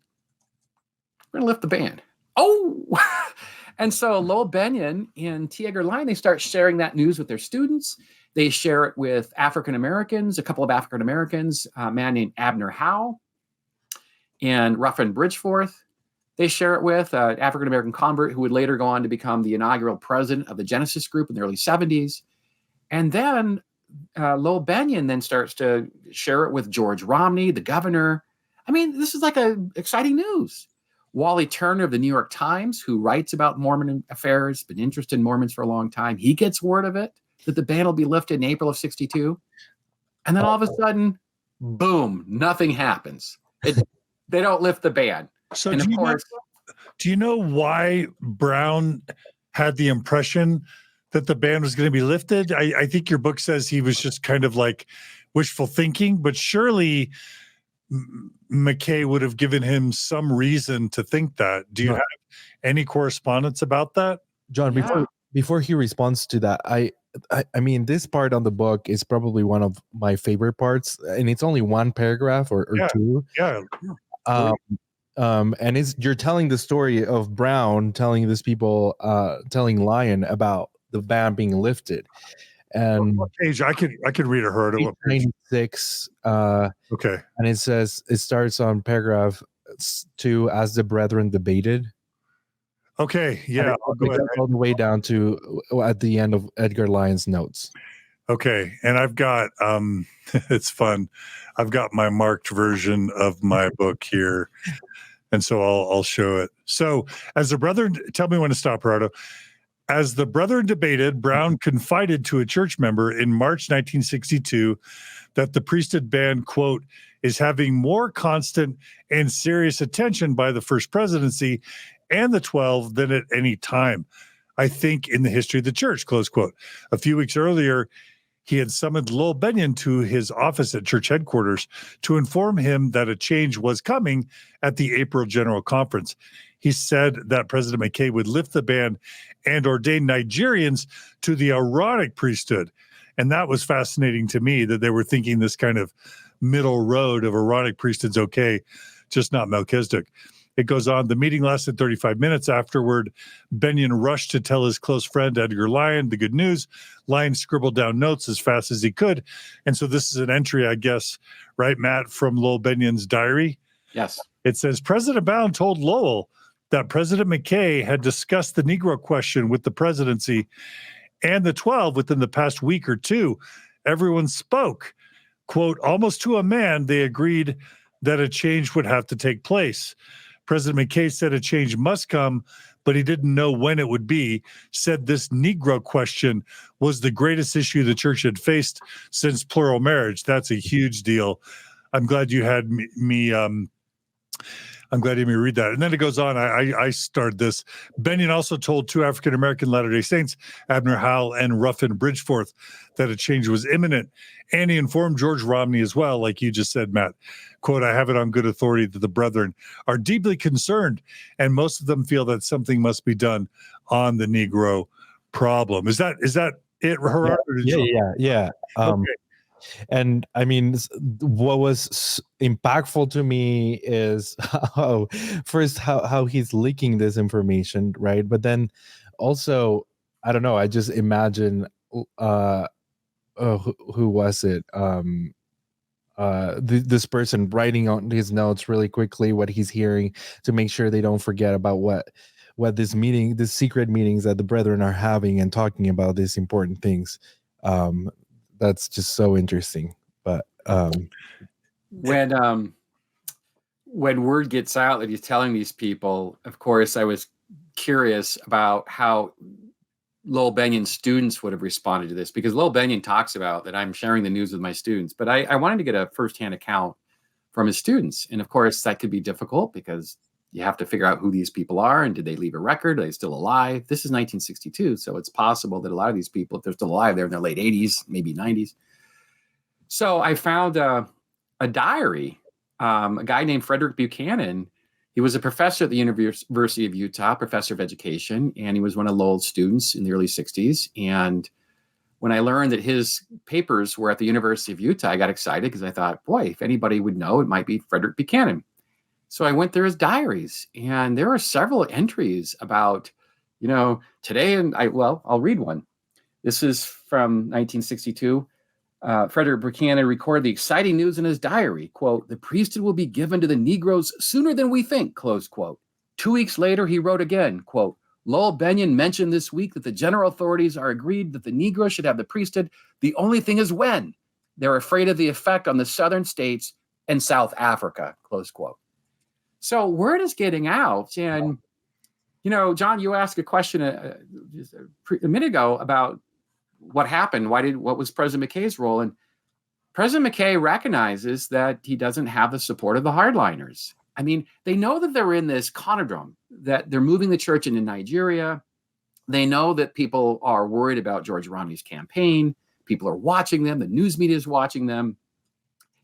We're going to lift the ban. Oh! And so Lowell Benyon and T. Edgar Lyon, they start sharing that news with their students. They share it with African Americans, a couple of African Americans, a man named Abner Howe and Ruffin Bridgeforth. They share it with an African American convert who would later go on to become the inaugural president of the Genesis Group in the early 70s. And then Lowell Benyon then starts to share it with George Romney, the governor. I mean, this is like exciting news. Wally Turner of the New York Times, who writes about Mormon affairs, been interested in Mormons for a long time, he gets word of it, that the ban will be lifted in April of 62. And then all of a sudden, boom, nothing happens. They don't lift the ban. So and do you know why Brown had the impression that the ban was going to be lifted? I think your book says he was just kind of like wishful thinking, but surely McKay would have given him some reason to think that. Do you have any correspondence about that? John, before he responds to that, I mean, this part on the book is probably one of my favorite parts, and it's only one paragraph or two. Yeah. And you're telling the story of Brown telling these people, telling Lyon about the ban being lifted. And what page? I could read or heard it. 96. Okay. And it says, it starts on paragraph 2, as the brethren debated. Okay. Yeah. I'll go ahead. All the way down to at the end of Edgar Lyon's notes. Okay. And I've got, it's fun. I've got my marked version of my book here. And so I'll show it. So as the brethren, tell me when to stop, Gerardo. As the brethren debated, Brown confided to a church member in March 1962 that the priesthood ban, quote, is having more constant and serious attention by the First Presidency and the 12 than at any time, I think, in the history of the church, close quote. A few weeks earlier, he had summoned Lowell Benyon to his office at church headquarters to inform him that a change was coming at the April General Conference. He said that President McKay would lift the ban and ordain Nigerians to the Aaronic priesthood. And that was fascinating to me, that they were thinking this kind of middle road of Aaronic priesthood's okay, just not Melchizedek. It goes on. The meeting lasted 35 minutes. Afterward, Benyon rushed to tell his close friend Edgar Lyon the good news. Lyon scribbled down notes as fast as he could. And so this is an entry, I guess, right, Matt, from Lowell Benyon's diary? Yes. It says, President Brown told Lowell that President McKay had discussed the Negro question with the presidency and the 12 within the past week or two. Everyone spoke. Quote, almost to a man, they agreed that a change would have to take place. President McKay said a change must come, but he didn't know when it would be, said this Negro question was the greatest issue the church had faced since plural marriage. That's a huge deal. I'm glad you had me I'm glad you made me read that. And then it goes on. I started this. Benyon also told two African-American Latter-day Saints, Abner Howell and Ruffin Bridgeforth, that a change was imminent. And he informed George Romney as well, like you just said, Matt. Quote, I have it on good authority that the brethren are deeply concerned, and most of them feel that something must be done on the Negro problem. Is that it, Gerard? Yeah. Okay. And I mean, what was impactful to me is how he's leaking this information, right? But then also, I don't know, I just imagine who was it? This person writing on his notes really quickly what he's hearing to make sure they don't forget about what this secret meetings that the brethren are having and talking about these important things. That's just so interesting. But when word gets out that he's telling these people, of course, I was curious about how Lowell Benyon's students would have responded to this, because Lowell Benyon talks about that I'm sharing the news with my students, but I wanted to get a firsthand account from his students. And of course, that could be difficult because you have to figure out who these people are and did they leave a record? Are they still alive? This is 1962, so it's possible that a lot of these people, if they're still alive, they're in their late 80s, maybe 90s. So I found a diary, a guy named Frederick Buchanan. He was a professor at the University of Utah, professor of education, and he was one of Lowell's students in the early 60s. And when I learned that his papers were at the University of Utah, I got excited because I thought, boy, if anybody would know, it might be Frederick Buchanan. So I went through his diaries, and there are several entries about, today, and I'll read one. This is from 1962. Frederick Buchanan recorded the exciting news in his diary, quote, the priesthood will be given to the Negroes sooner than we think, close quote. 2 weeks later, he wrote again, quote, Lowell Benyon mentioned this week that the general authorities are agreed that the Negroes should have the priesthood. The only thing is when. They're afraid of the effect on the southern states and South Africa, close quote. So word is getting out. And, John, you asked a question a minute ago about what happened. What was President McKay's role? And President McKay recognizes that he doesn't have the support of the hardliners. I mean, they know that they're in this conundrum, that they're moving the church into Nigeria. They know that people are worried about George Romney's campaign. People are watching them. The news media is watching them.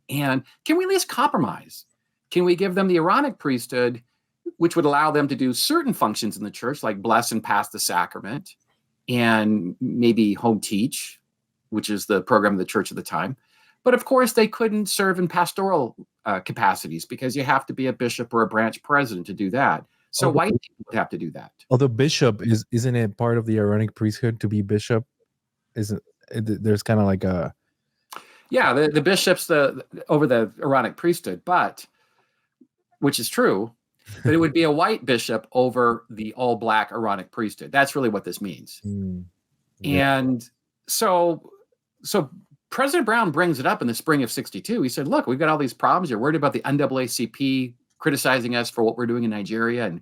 And can we at least compromise? Can we give them the Aaronic priesthood, which would allow them to do certain functions in the church, like bless and pass the sacrament, and maybe home teach, which is the program of the church at the time. But of course, they couldn't serve in pastoral capacities because you have to be a bishop or a branch president to do that. So white people would have to do that. Although bishop isn't it part of the Aaronic priesthood to be bishop? Isn't there's kind of like a the bishops over the Aaronic priesthood, but which is true. But it would be a white bishop over the all-black Aaronic priesthood. That's really what this means. And so President Brown brings it up in the spring of 62. He said, look, we've got all these problems. You're worried about the NAACP criticizing us for what we're doing in Nigeria and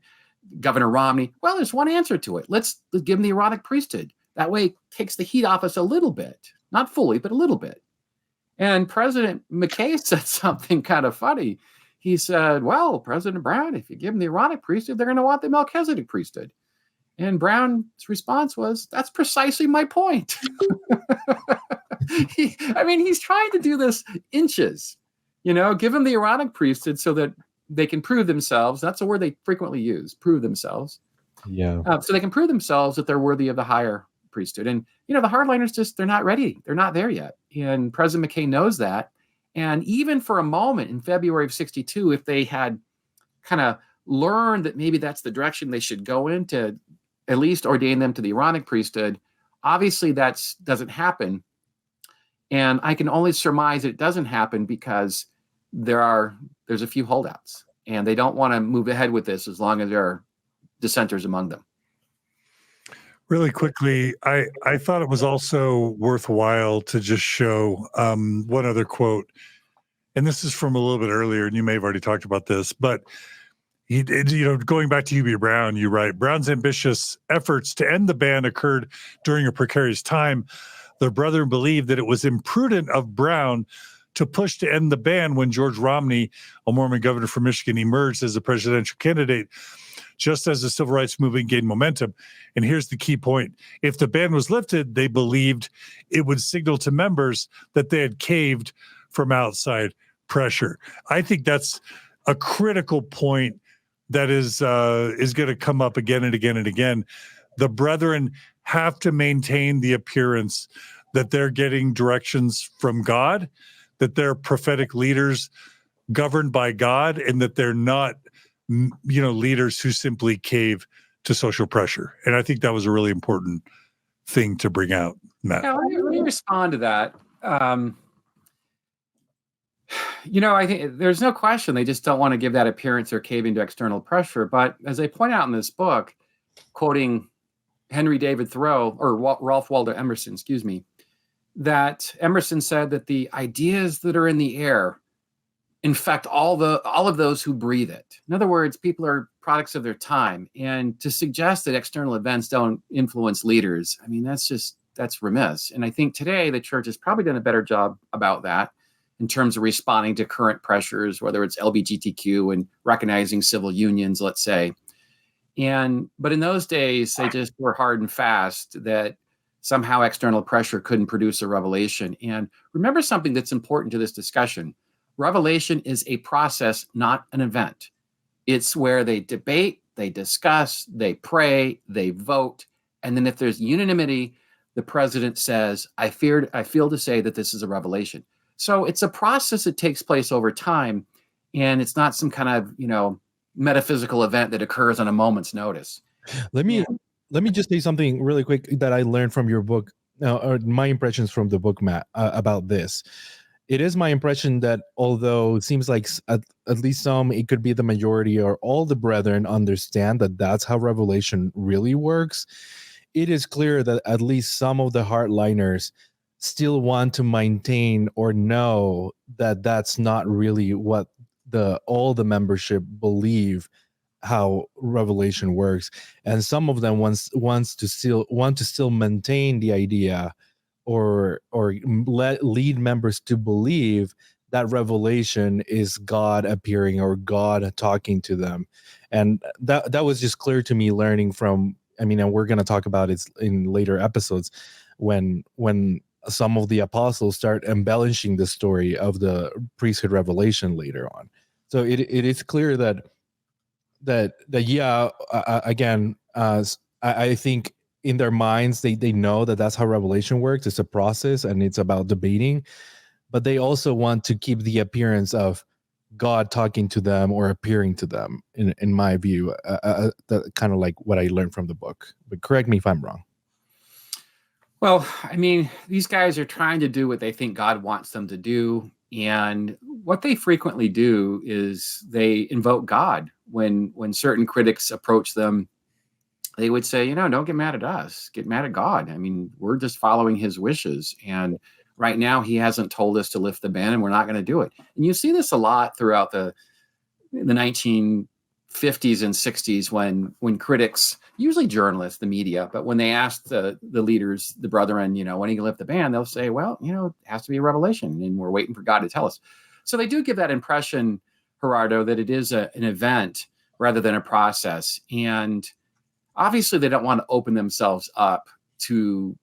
Governor Romney. Well, there's one answer to it. Let's give him the Aaronic priesthood. That way it takes the heat off us a little bit. Not fully, but a little bit. And President McKay said something kind of funny. He said, well, President Brown, if you give them the Aaronic priesthood, they're going to want the Melchizedek priesthood. And Brown's response was, that's precisely my point. He's trying to do this inches, give them the Aaronic priesthood so that they can prove themselves. That's a word they frequently use, prove themselves. Yeah. So they can prove themselves that they're worthy of the higher priesthood. And, the hardliners they're not ready. They're not there yet. And President McKay knows that. And even for a moment in February of 62, if they had kind of learned that maybe that's the direction they should go in to at least ordain them to the Aaronic priesthood, obviously that doesn't happen. And I can only surmise that it doesn't happen because there's a few holdouts, and they don't want to move ahead with this as long as there are dissenters among them. Really quickly, I thought it was also worthwhile to just show one other quote, and this is from a little bit earlier, and you may have already talked about this, but going back to Hugh B. Brown, you write, Brown's ambitious efforts to end the ban occurred during a precarious time. The brethren believed that it was imprudent of Brown to push to end the ban when George Romney, a Mormon governor from Michigan, emerged as a presidential candidate, just as the civil rights movement gained momentum. And here's the key point. If the ban was lifted, they believed it would signal to members that they had caved from outside pressure. I think that's a critical point that is going to come up again and again and again. The brethren have to maintain the appearance that they're getting directions from God, that they're prophetic leaders governed by God, and that they're not, leaders who simply cave to social pressure. And I think that was a really important thing to bring out, Matt. Yeah, let me respond to that. I think there's no question they just don't want to give that appearance or caving to external pressure. But as I point out in this book, quoting Henry David Thoreau, or Ralph Waldo Emerson, that Emerson said that the ideas that are in the air infect all of those who breathe it. In other words, people are products of their time. And to suggest that external events don't influence leaders, I mean, that's remiss. And I think today the church has probably done a better job about that in terms of responding to current pressures, whether it's LGBTQ and recognizing civil unions, let's say. But in those days, they just were hard and fast that somehow external pressure couldn't produce a revelation. And remember something that's important to this discussion. Revelation is a process, not an event. It's where they debate, they discuss, they pray, they vote. And then if there's unanimity, the president says, I feel to say that this is a revelation. So it's a process that takes place over time. And it's not some kind of, metaphysical event that occurs on a moment's notice. Let me just say something really quick that I learned from your book, or my impressions from the book, Matt, about this. It is my impression that although it seems like at least some, it could be the majority or all the brethren understand that that's how revelation really works. It is clear that at least some of the hardliners still want to maintain or know that that's not really what all the membership believe how revelation works, and some of them want to still maintain the idea or lead members to believe that revelation is God appearing or God talking to them. And that was just clear to me learning from, and we're going to talk about it in later episodes when some of the apostles start embellishing the story of the priesthood revelation later on. So it is clear that I think in their minds they know that that's how revelation works. It's a process and it's about debating, but they also want to keep the appearance of God talking to them or appearing to them. In my view, that kind of like what I learned from the book. But correct me if I'm wrong. Well, these guys are trying to do what they think God wants them to do. And what they frequently do is they invoke God. When certain critics approach them, they would say, don't get mad at us, get mad at God. We're just following his wishes. And right now he hasn't told us to lift the ban and we're not going to do it. And you see this a lot throughout the 1950s and 60s when critics, usually journalists, the media, but when they ask the leaders, the brethren, when are you going to lift the ban? They'll say, well, it has to be a revelation and we're waiting for God to tell us. So they do give that impression, Gerardo, that it is an event rather than a process. And obviously they don't want to open themselves up to,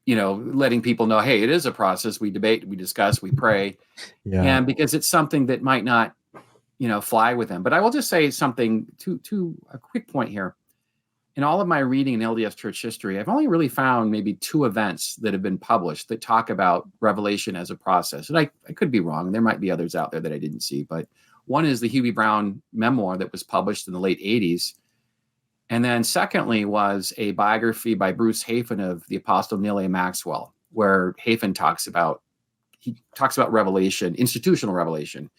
letting people know, hey, it is a process. We debate, we discuss, we pray. Yeah. And because it's something that might not, fly with them. But I will just say something to a quick point here. In all of my reading in LDS church history, I've only really found maybe 2 events that have been published that talk about revelation as a process. And I could be wrong. There might be others out there that I didn't see. But one is the Hugh B memoir that was published in the late 80s. And then secondly was a biography by Bruce Hafen of the Apostle Neal A. Maxwell, where Hafen talks about revelation, institutional revelation,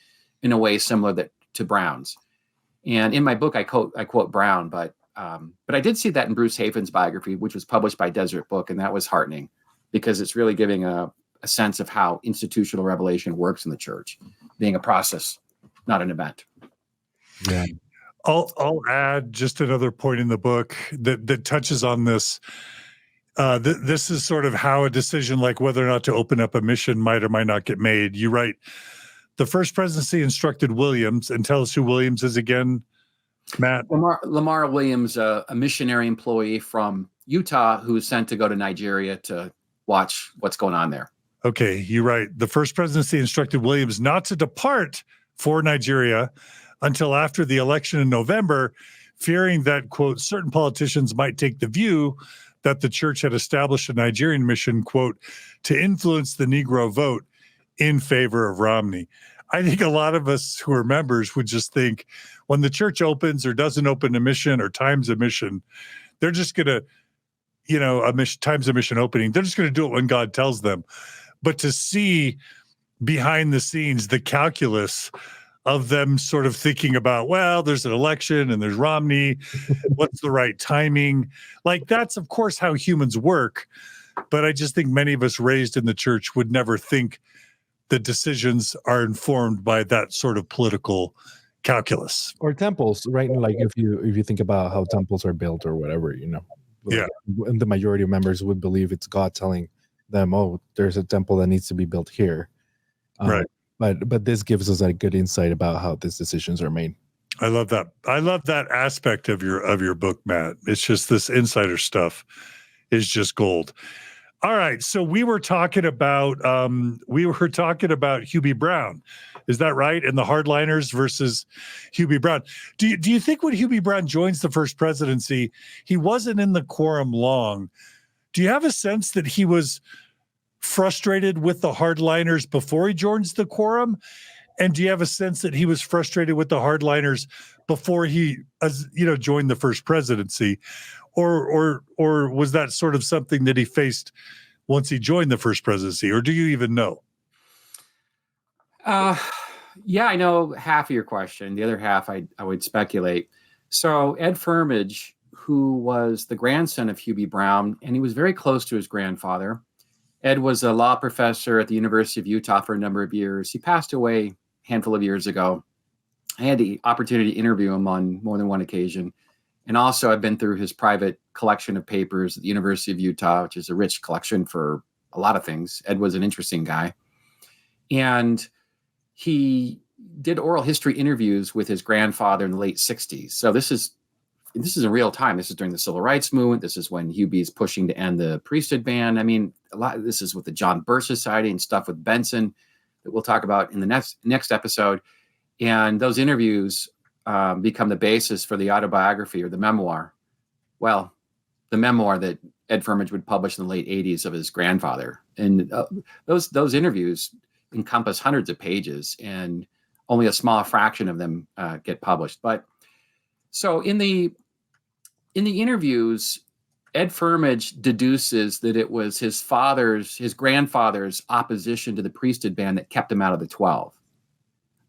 in a way similar to Brown's. And in my book, I quote Brown, but I did see that in Bruce Hafen's biography, which was published by Desert Book, and that was heartening because it's really giving a sense of how institutional revelation works in the church, being a process, not an event. Yeah. I'll add just another point in the book that touches on this. this is sort of how a decision like whether or not to open up a mission might or might not get made. You write, the First Presidency instructed Williams, and tell us who Williams is again, Matt. Lamar Williams, a missionary employee from Utah who was sent to go to Nigeria to watch what's going on there. Okay, you write, the First Presidency instructed Williams not to depart for Nigeria until after the election in November, fearing that, quote, certain politicians might take the view that the church had established a Nigerian mission, quote, to influence the Negro vote in favor of Romney. I think a lot of us who are members would just think when the church opens or doesn't open a mission or times a mission, they're just going to, times a mission opening, they're just going to do it when God tells them. But to see behind the scenes the calculus of them sort of thinking about, well, there's an election and there's Romney, what's the right timing? Like, that's, of course, how humans work. But I just think many of us raised in the church would never think that decisions are informed by that sort of political calculus. Or temples, right? Like if you think about how temples are built or whatever, Yeah. And the majority of members would believe it's God telling them, oh, there's a temple that needs to be built here. Right. But this gives us a good insight about how these decisions are made. I love that. I love that aspect of your book, Matt. It's just this insider stuff is just gold. All right, so we were talking about Hugh B. Brown, is that right? And the hardliners versus Hugh B. Brown. Do you think when Hugh B. Brown joins the First Presidency, he wasn't in the Quorum long? Do you have a sense that he was frustrated with the hardliners before he joins the Quorum? And do you have a sense that he was frustrated with the hardliners before he, joined the First Presidency? Or was that sort of something that he faced once he joined the First Presidency? Or do you even know? Yeah, I know half of your question. The other half, I would speculate. So Ed Firmage, who was the grandson of Hugh B. Brown, and he was very close to his grandfather. Ed was a law professor at the University of Utah for a number of years. He passed away a handful of years ago. I had the opportunity to interview him on more than one occasion. And also, I've been through his private collection of papers at the University of Utah, which is a rich collection for a lot of things. Ed was an interesting guy. And he did oral history interviews with his grandfather in the late 60s. So this is in real time. This is during the Civil Rights Movement. This is when Hugh B is pushing to end the priesthood ban. I mean, a lot of this is with the Birch Society and stuff with Benson that we'll talk about in the next episode. And those interviews become the basis for the autobiography or the memoir. Well, the memoir that Ed Firmage would publish in the late 80s of his grandfather. And those interviews encompass hundreds of pages, and only a small fraction of them get published. But so in the interviews, Ed Firmage deduces that it was his grandfather's opposition to the priesthood ban that kept him out of the 12.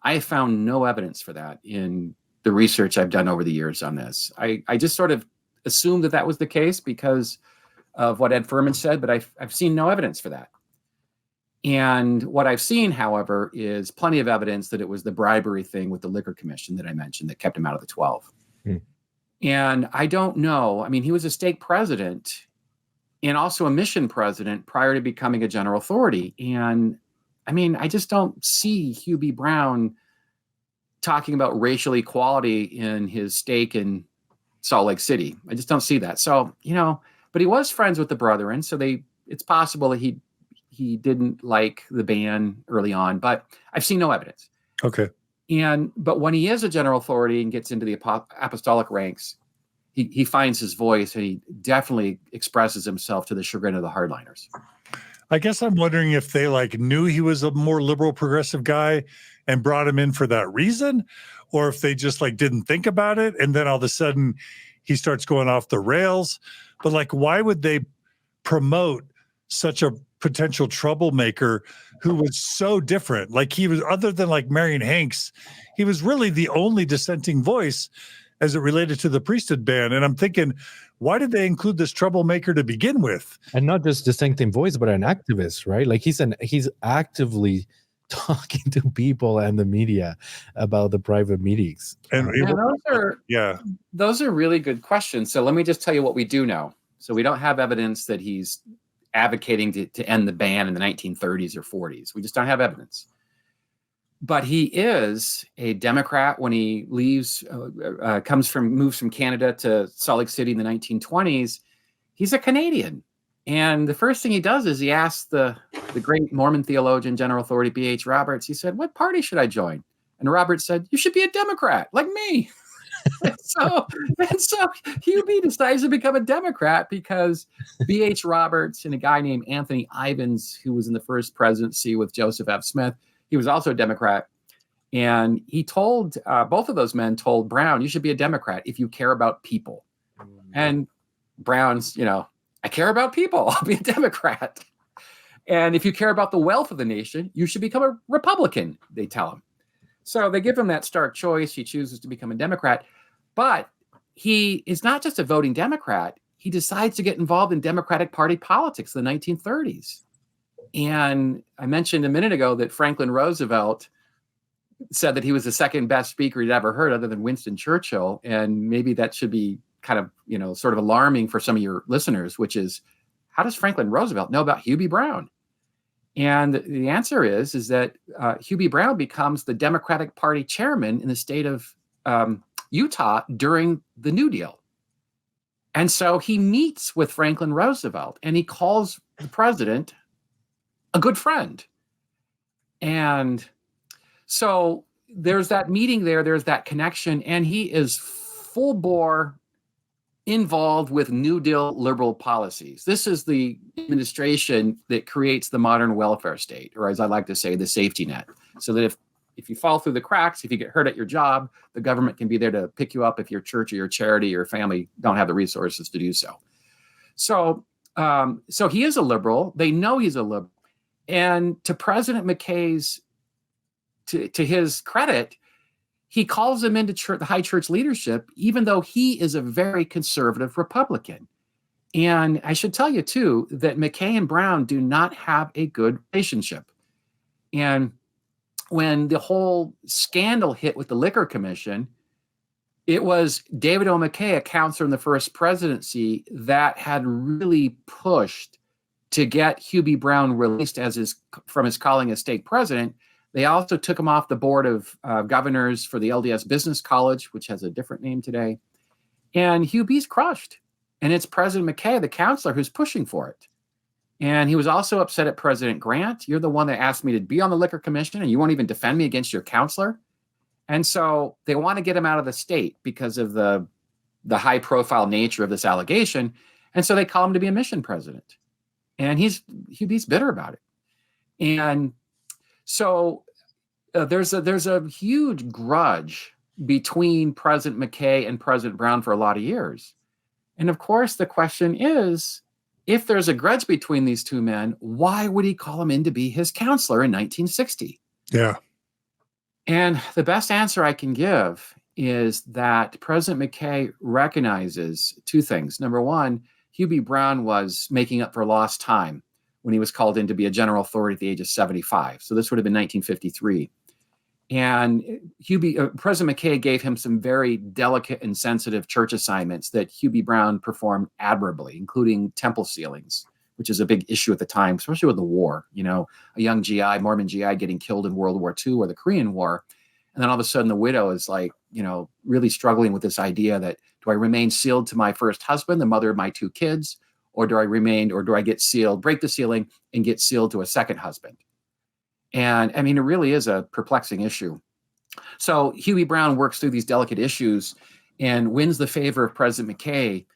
I have found no evidence for that in the research I've done over the years on this. I just sort of assumed that was the case because of what Ed Firmage said, but I've seen no evidence for that. And what I've seen, however, is plenty of evidence that it was the bribery thing with the Liquor Commission that I mentioned that kept him out of the 12. And I don't know. I mean, he was a stake president and also a mission president prior to becoming a general authority. And I mean, I just don't see Hugh B. Brown talking about racial equality in his stake in Salt Lake City. I just don't see that. So, but he was friends with the Brethren. So it's possible that he didn't like the ban early on, but I've seen no evidence. Okay. But when he is a general authority and gets into the apostolic ranks, he finds his voice and he definitely expresses himself to the chagrin of the hardliners. I guess I'm wondering if they knew he was a more liberal progressive guy and brought him in for that reason, or if they just didn't think about it. And then all of a sudden he starts going off the rails. But why would they promote such a potential troublemaker who was so different? He was, other than Marion Hanks, he was really the only dissenting voice as it related to the priesthood ban. And I'm thinking, why did they include this troublemaker to begin with? And not just dissenting voice, but an activist, right? He's actively talking to people and the media about the private meetings. And those are really good questions. So let me just tell you what we do know. So we don't have evidence that he's advocating to end the ban in the 1930s or 40s. We just don't have evidence. But he is a Democrat when he leaves, moves from Canada to Salt Lake City in the 1920s. He's a Canadian. And the first thing he does is he asks the great Mormon theologian, General Authority B.H. Roberts, he said, "What party should I join?" And Roberts said, "You should be a Democrat, like me." So Hugh B decides to become a Democrat because B.H. Roberts and a guy named Anthony Ivins, who was in the First Presidency with Joseph F. Smith, he was also a Democrat. And he told, both of those men told Brown, "You should be a Democrat if you care about people." And Brown's, "I care about people. I'll be a Democrat. And if you care about the wealth of the nation, you should become a Republican," they tell him. So they give him that stark choice. He chooses to become a Democrat. But he is not just a voting Democrat. He decides to get involved in Democratic Party politics in the 1930s. And I mentioned a minute ago that Franklin Roosevelt said that he was the second best speaker he'd ever heard other than Winston Churchill. And maybe that should be kind of, sort of alarming for some of your listeners, which is, how does Franklin Roosevelt know about Hugh B. Brown? And the answer is that Hugh B. Brown becomes the Democratic Party chairman in the state of Utah during the New Deal. And so he meets with Franklin Roosevelt and he calls the president a good friend. And so there's that meeting there's that connection, and he is full bore involved with New Deal liberal policies. This is the administration that creates the modern welfare state, or as I like to say, the safety net, so that if you fall through the cracks, if you get hurt at your job, the government can be there to pick you up if your church or your charity or your family don't have the resources to do so. So he is a liberal. They know he's a liberal. And to President McKay's, to his credit, he calls him into the high church leadership, even though he is a very conservative Republican. And I should tell you, too, that McKay and Brown do not have a good relationship. And when the whole scandal hit with the Liquor Commission, it was David O. McKay, a counselor in the First Presidency, that had really pushed to get Hugh B. Brown released from his calling as stake president. They also took him off the board of governors for the LDS Business College, which has a different name today. And Hugh B's crushed. And it's President McKay, the counselor, who's pushing for it. And he was also upset at President Grant. "You're the one that asked me to be on the Liquor Commission, and you won't even defend me against your counselor." And so they want to get him out of the state because of the high-profile nature of this allegation. And so they call him to be a mission president. And Hugh B's bitter about it. And so there's a huge grudge between President McKay and President Brown for a lot of years. And of course, the question is, if there's a grudge between these two men, why would he call him in to be his counselor in 1960? Yeah. And the best answer I can give is that President McKay recognizes two things. Number one, Hugh B. Brown was making up for lost time when he was called in to be a general authority at the age of 75. So this would have been 1953. And President McKay gave him some very delicate and sensitive church assignments that Hugh B. Brown performed admirably, including temple ceilings, which is a big issue at the time, especially with the war. A young GI, Mormon GI, getting killed in World War II or the Korean War. And then all of a sudden the widow is like, really struggling with this idea that, do I remain sealed to my first husband, the mother of my two kids, or do I get sealed, break the sealing and get sealed to a second husband? And I mean, it really is a perplexing issue. So Hugh B. Brown works through these delicate issues and wins the favor of President McKay.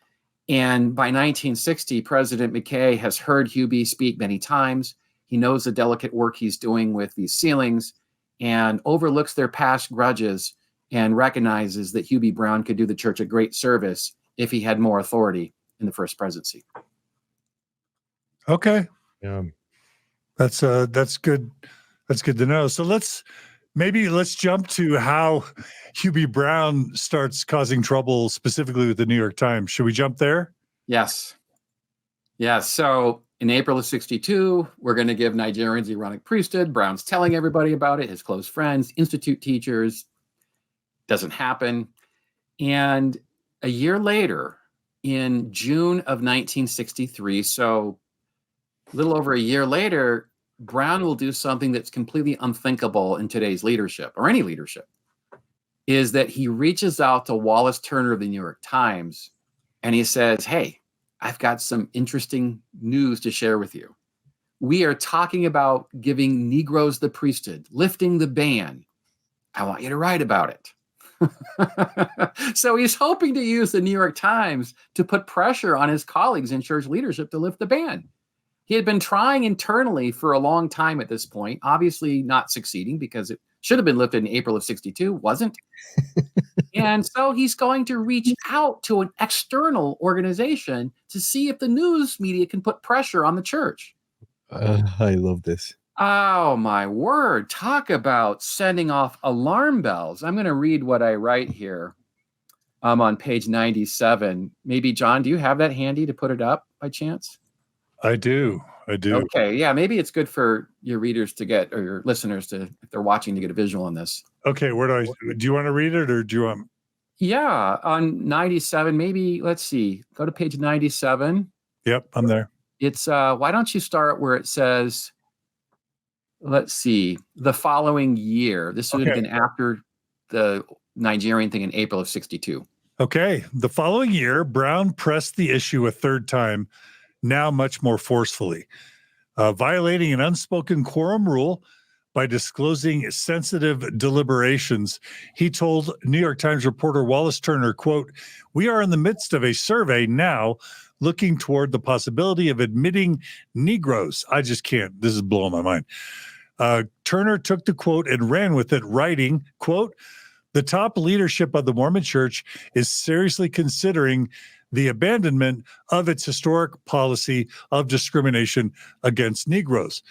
And by 1960, President McKay has heard Hugh B. speak many times. He knows the delicate work he's doing with these sealings and overlooks their past grudges and recognizes that Hugh B. Brown could do the church a great service if he had more authority in the First Presidency. Okay. Yeah. That's good. That's good to know. So let's jump to how Hugh B. Brown starts causing trouble specifically with the New York Times. Should we jump there? Yes. So in April of 1962, we're going to give Nigerians the Aaronic priesthood. Brown's telling everybody about it, his close friends, institute teachers. Doesn't happen. And a year later, in June of 1963, so a little over a year later, Brown will do something that's completely unthinkable in today's leadership, or any leadership, is that he reaches out to Wallace Turner of the New York Times and he says, hey, I've got some interesting news to share with you. We are talking about giving Negroes the priesthood, lifting the ban. I want you to write about it. So he's hoping to use the New York Times to put pressure on his colleagues in church leadership to lift the ban. He had been trying internally for a long time at this point, obviously not succeeding because it should have been lifted in April of 62, wasn't. And so he's going to reach out to an external organization to see if the news media can put pressure on the church. I love this. Oh, my word. Talk about sending off alarm bells. I'm going to read what I write here. I'm on page 97. Maybe, John, do you have that handy to put it up by chance? I do. Okay. Yeah. Maybe it's good for your readers to get, or your listeners to, if they're watching, to get a visual on this. Okay. Do you want to read it or do you want? Yeah. On 97, maybe, let's see, go to page 97. Yep. I'm there. It's, why don't you start where it says, let's see, the following year. This would have been after the Nigerian thing in April of 62. Okay. The following year, Brown pressed the issue a third time, now much more forcefully, violating an unspoken quorum rule by disclosing sensitive deliberations. He told New York Times reporter Wallace Turner, quote, "We are in the midst of a survey now looking toward the possibility of admitting Negroes." I just can't. This is blowing my mind. Turner took the quote and ran with it, writing, quote, "The top leadership of the Mormon Church is seriously considering the abandonment of its historic policy of discrimination against Negroes."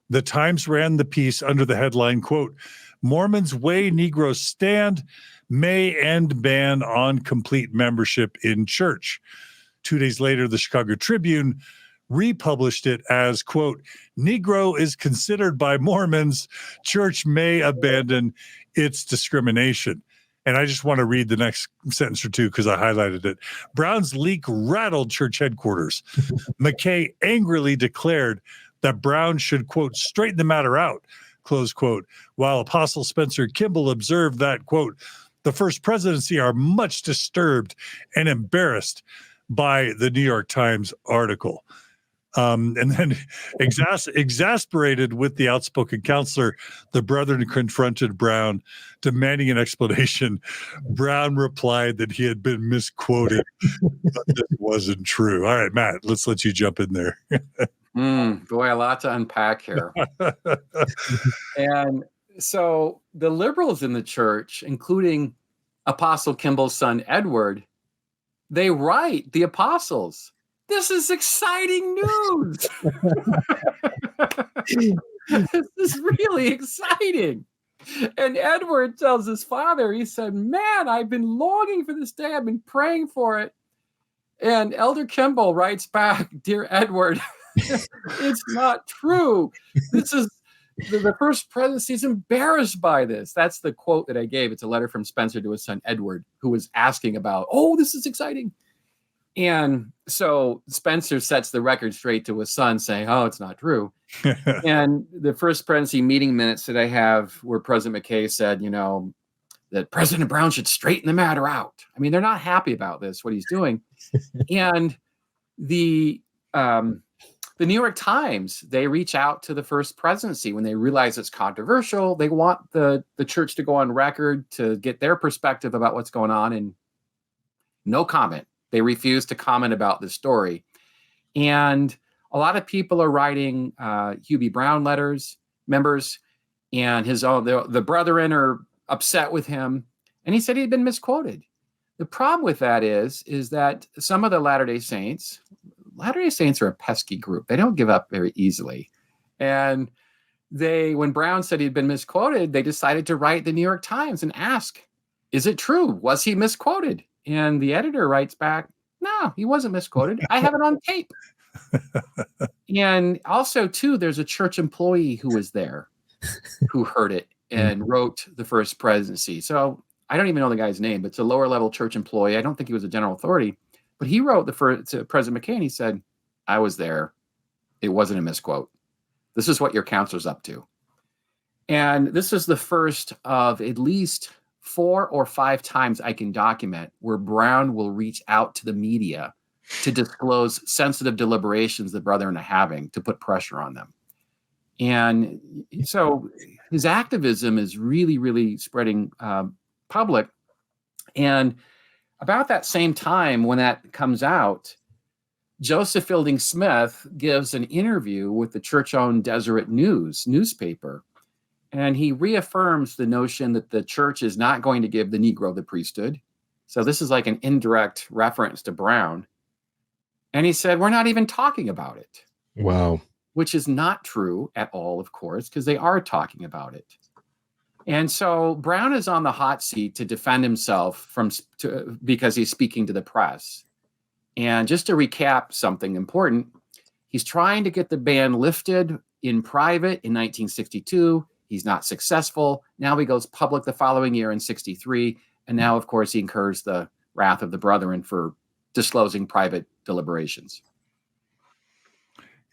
The Times ran the piece under the headline, quote, "Mormons weigh Negroes stand, may end ban on complete membership in church." 2 days later, the Chicago Tribune republished it as, quote, "Negro is considered by Mormons, church may abandon its discrimination." And I just want to read the next sentence or two because I highlighted it. Brown's leak rattled church headquarters. McKay angrily declared that Brown should, quote, "straighten the matter out," close quote, while Apostle Spencer Kimball observed that, quote, "the First Presidency are much disturbed and embarrassed by the New York Times article." And then exasperated with the outspoken counselor, the brethren confronted Brown, demanding an explanation. Brown replied that he had been misquoted, but this wasn't true. All right, Matt, let's let you jump in there. Boy, a lot to unpack here. And so the liberals in the church, including Apostle Kimball's son, Edward, they write the apostles, "This is exciting news." This is really exciting. And Edward tells his father, he said, "Man, I've been longing for this day. I've been praying for it." And Elder Kimball writes back, "Dear Edward, it's not true. This is the First Presidency is embarrassed by this." That's the quote that I gave. It's a letter from Spencer to his son, Edward, who was asking about, "Oh, this is exciting." And so Spencer sets the record straight to his son saying, "Oh, it's not true." And the First Presidency meeting minutes that I have where President McKay said, that President Brown should straighten the matter out. I mean, they're not happy about this, what he's doing. And the New York Times, they reach out to the First Presidency when they realize it's controversial. They want the church to go on record to get their perspective about what's going on, and no comment. They refuse to comment about this story. And a lot of people are writing Hugh B. Brown members, and the brethren are upset with him. And he said he'd been misquoted. The problem with that is that some of the Latter-day Saints are a pesky group. They don't give up very easily. And when Brown said he'd been misquoted, they decided to write the New York Times and ask, "Is it true? Was he misquoted?" And the editor writes back, "No, he wasn't misquoted. I have it on tape." And also, too, there's a church employee who was there who heard it and wrote the First Presidency. So I don't even know the guy's name, but it's a lower level church employee. I don't think he was a general authority. But he wrote to President McKay, and he said, I was there. It wasn't a misquote. This is what your counselor's up to. And this is the first of at least 4 or 5 times I can document where Brown will reach out to the media to disclose sensitive deliberations the brethren are having to put pressure on them. And so his activism is really, really spreading public. And about that same time when that comes out, Joseph Fielding Smith gives an interview with the church-owned Deseret News newspaper, and he reaffirms the notion that the church is not going to give the Negro the priesthood. So this is like an indirect reference to Brown. And he said, we're not even talking about it. Wow. Which is not true at all, of course, because they are talking about it. And so Brown is on the hot seat to defend himself because he's speaking to the press. And just to recap something important, he's trying to get the ban lifted in private in 1962. He's not successful. Now he goes public the following year in 63. And now, of course, he incurs the wrath of the brethren for disclosing private deliberations.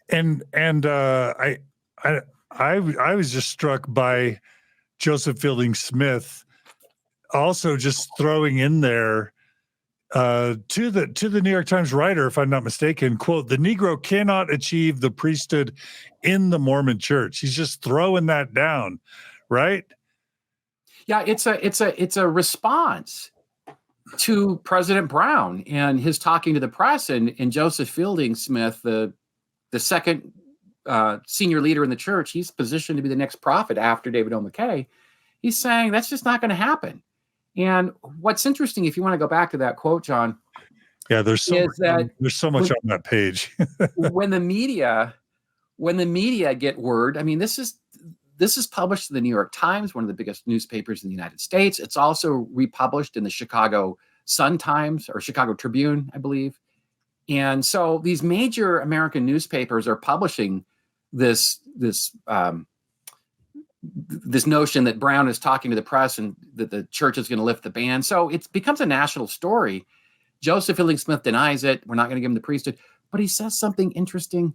And I was just struck by Joseph Fielding Smith also just throwing in there to the New York Times writer, if I'm not mistaken, quote, the Negro cannot achieve the priesthood in the Mormon church. He's just throwing that down, right? Yeah, it's a response to President Brown and his talking to the press, and Joseph Fielding Smith, the second senior leader in the church, he's positioned to be the next prophet after David O. McKay. He's saying that's just not going to happen. And what's interesting, if you want to go back to that quote, John, there's so much on that page. when the media get word, I mean, this is published in the New York Times, one of the biggest newspapers in the United States. It's also republished in the Chicago Sun-Times or Chicago Tribune, I believe. And so these major American newspapers are publishing this notion that Brown is talking to the press and that the church is going to lift the ban. So it becomes a national story. Joseph Fielding Smith denies it. We're not going to give him the priesthood. But he says something interesting.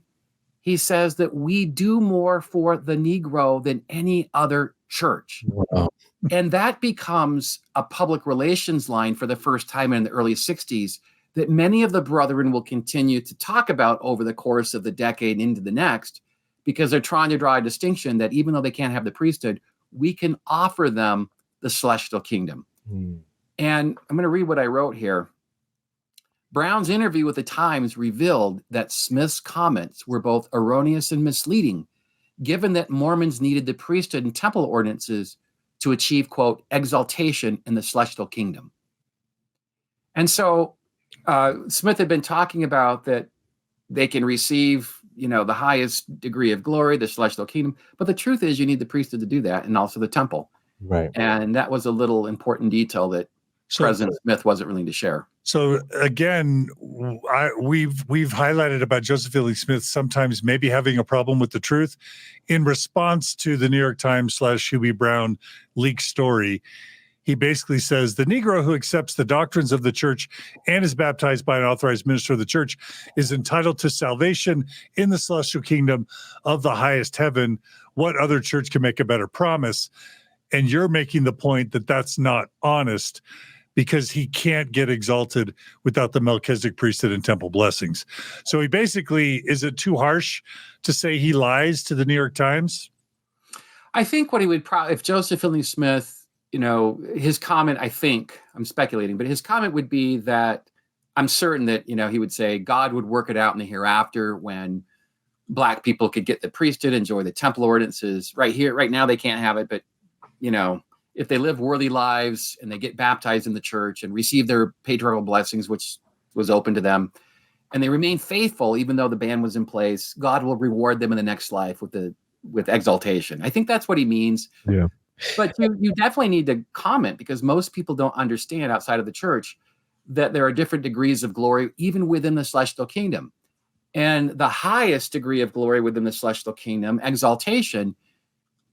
He says that we do more for the Negro than any other church. Wow. And that becomes a public relations line for the first time in the early 60s that many of the brethren will continue to talk about over the course of the decade into the next, because they're trying to draw a distinction that even though they can't have the priesthood, we can offer them the celestial kingdom. And I'm going to read what I wrote here. Brown's interview with the Times revealed that Smith's comments were both erroneous and misleading, given that Mormons needed the priesthood and temple ordinances to achieve, quote, exaltation in the celestial kingdom. And so Smith had been talking about that they can receive, the highest degree of glory, the celestial kingdom. But the truth is you need the priesthood to do that, and also the temple. Right. And that was a little important detail that President Smith wasn't willing to share. So again, we've highlighted about Joseph Fielding Smith sometimes maybe having a problem with the truth. In response to the New York Times / Hugh B. Brown leak story, he basically says the Negro who accepts the doctrines of the church and is baptized by an authorized minister of the church is entitled to salvation in the celestial kingdom of the highest heaven. What other church can make a better promise? And you're making the point that that's not honest, because he can't get exalted without the Melchizedek priesthood and temple blessings. So he basically, is it too harsh to say he lies to the New York Times? I think what he would probably, if Joseph Fielding Smith, his comment, I think, I'm speculating, but his comment would be that I'm certain that, he would say God would work it out in the hereafter when Black people could get the priesthood, enjoy the temple ordinances. Right now they can't have it, but, if they live worthy lives and they get baptized in the church and receive their patriarchal blessings, which was open to them, and they remain faithful, even though the ban was in place, God will reward them in the next life with exaltation. I think that's what he means. Yeah. But you definitely need to comment, because most people don't understand outside of the church that there are different degrees of glory, even within the celestial kingdom. And the highest degree of glory within the celestial kingdom, exaltation,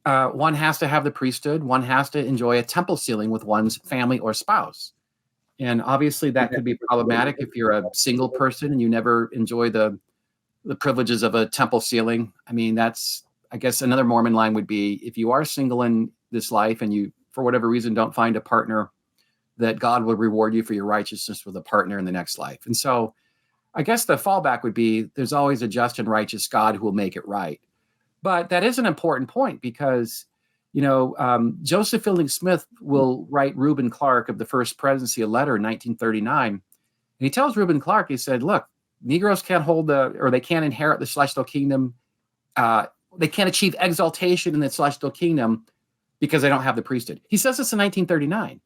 one has to have the priesthood, one has to enjoy a temple ceiling with one's family or spouse. And obviously that could be problematic if you're a single person and you never enjoy the privileges of a temple ceiling. I mean, I guess another Mormon line would be, if you are single in this life and you, for whatever reason, don't find a partner, that God will reward you for your righteousness with a partner in the next life. And so I guess the fallback would be, there's always a just and righteous God who will make it right. But that is an important point because, Joseph Fielding Smith will write Reuben Clark of the First Presidency a letter in 1939. And he tells Reuben Clark, he said, look, Negroes can't they can't inherit the celestial kingdom. They can't achieve exaltation in the celestial kingdom because they don't have the priesthood. He says this in 1939.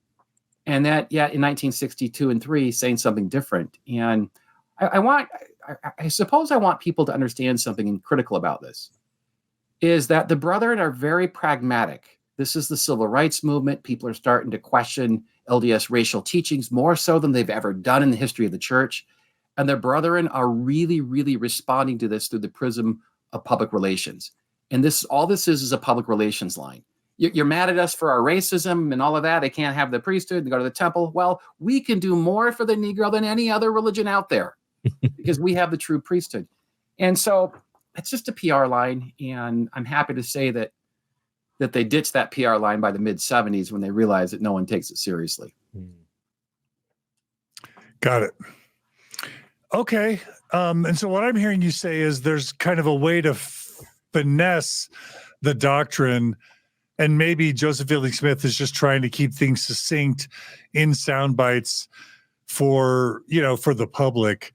And that, yet in 1962 and 3, saying something different. And I suppose I want people to understand something critical about this, is that the Brethren are very pragmatic. This is the civil rights movement. People are starting to question LDS racial teachings more so than they've ever done in the history of the church. And the Brethren are really, really responding to this through the prism of public relations. And all this is a public relations line. You're mad at us for our racism and all of that. They can't have the priesthood and go to the temple. Well, we can do more for the Negro than any other religion out there because we have the true priesthood. And so it's just a PR line. And I'm happy to say that they ditched that PR line by the mid-70s when they realized that no one takes it seriously. Got it. Okay. And so what I'm hearing you say is there's kind of a way to finesse the doctrine. And maybe Joseph Fielding Smith is just trying to keep things succinct in sound bites for the public.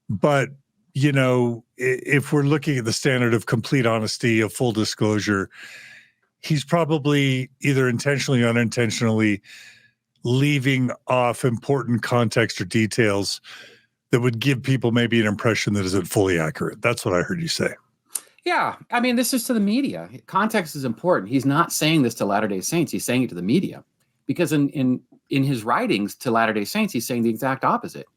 But, if we're looking at the standard of complete honesty, of full disclosure, he's probably either intentionally or unintentionally leaving off important context or details that would give people maybe an impression that isn't fully accurate. That's what I heard you say. Yeah, I mean, this is to the media. Context is important. He's not saying this to Latter-day Saints. He's saying it to the media, because in his writings to Latter-day Saints, he's saying the exact opposite.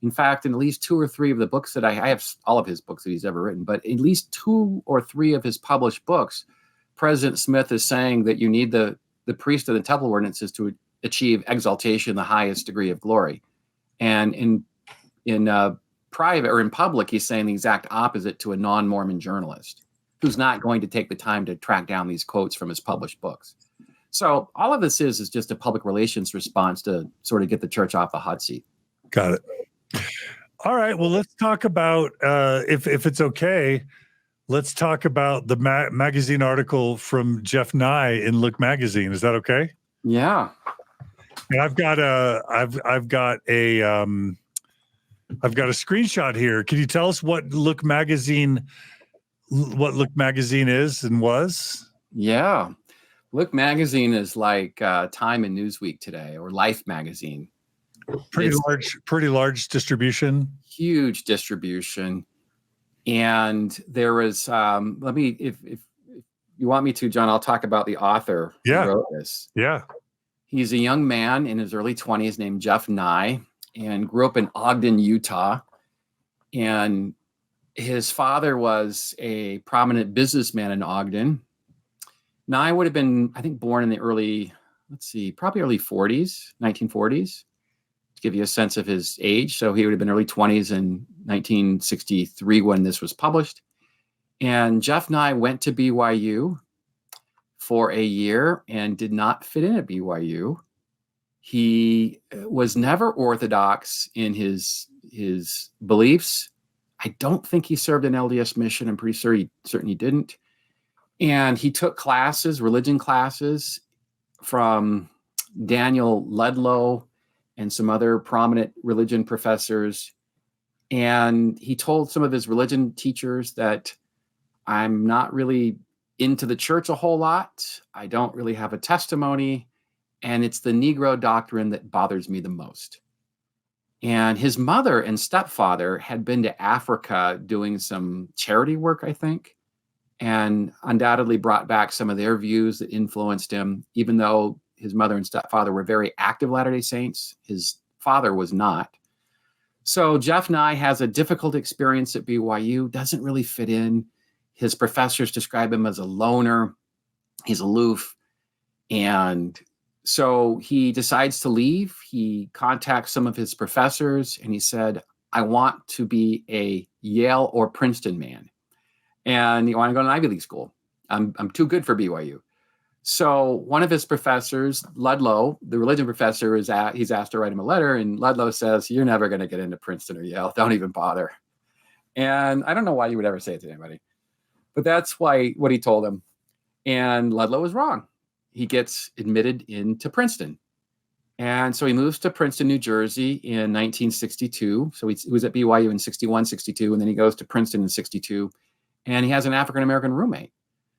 In fact, in at least 2 or 3 of the books that I have, all of his books that he's ever written, but at least 2 or 3 of his published books, President Smith is saying that you need the priesthood and temple ordinances to achieve exaltation, the highest degree of glory. And in private or in public, he's saying the exact opposite to a non-Mormon journalist who's not going to take the time to track down these quotes from his published books. So all of this is just a public relations response to sort of get the church off the hot seat. Got it. All right. Well, let's talk about, if it's okay, let's talk about the magazine article from Jeff Nye in Look Magazine. Is that okay? Yeah. And I've got a screenshot here. Can you tell us what Look Magazine is and was? Yeah. Look Magazine is like Time and Newsweek today, or Life Magazine. Pretty large distribution. Huge distribution. And there was, if you want me to, John, I'll talk about the author who wrote this. Yeah. He's a young man in his early 20s named Jeff Nye, and grew up in Ogden, Utah. And his father was a prominent businessman in Ogden. Nye would have been, I think, born in the probably early 40s, 1940s, to give you a sense of his age. So he would have been early 20s in 1963 when this was published. And Jeff Nye went to BYU for a year and did not fit in at BYU. He was never orthodox in his beliefs. I don't think he served an LDS mission. I'm pretty certain he didn't. And he took classes, religion classes, from Daniel Ludlow and some other prominent religion professors. And he told some of his religion teachers that I'm not really into the church a whole lot. I don't really have a testimony. And it's the Negro doctrine that bothers me the most. And his mother and stepfather had been to Africa doing some charity work, I think, and undoubtedly brought back some of their views that influenced him, even though his mother and stepfather were very active Latter-day Saints. His father was not. So Jeff Nye has a difficult experience at BYU, doesn't really fit in. His professors describe him as a loner. He's aloof. And So he decides to leave. He contacts some of his professors and he said, I want to be a Yale or Princeton man. And you want to go to an Ivy League school. I'm too good for BYU. So one of his professors, Ludlow, the religion professor, he's asked to write him a letter. And Ludlow says, you're never going to get into Princeton or Yale. Don't even bother. And I don't know why you would ever say it to anybody, but that's what he told him. And Ludlow was wrong. He gets admitted into Princeton. And so he moves to Princeton, New Jersey in 1962. So he was at BYU in 61, 62, and then he goes to Princeton in 62. And he has an African-American roommate.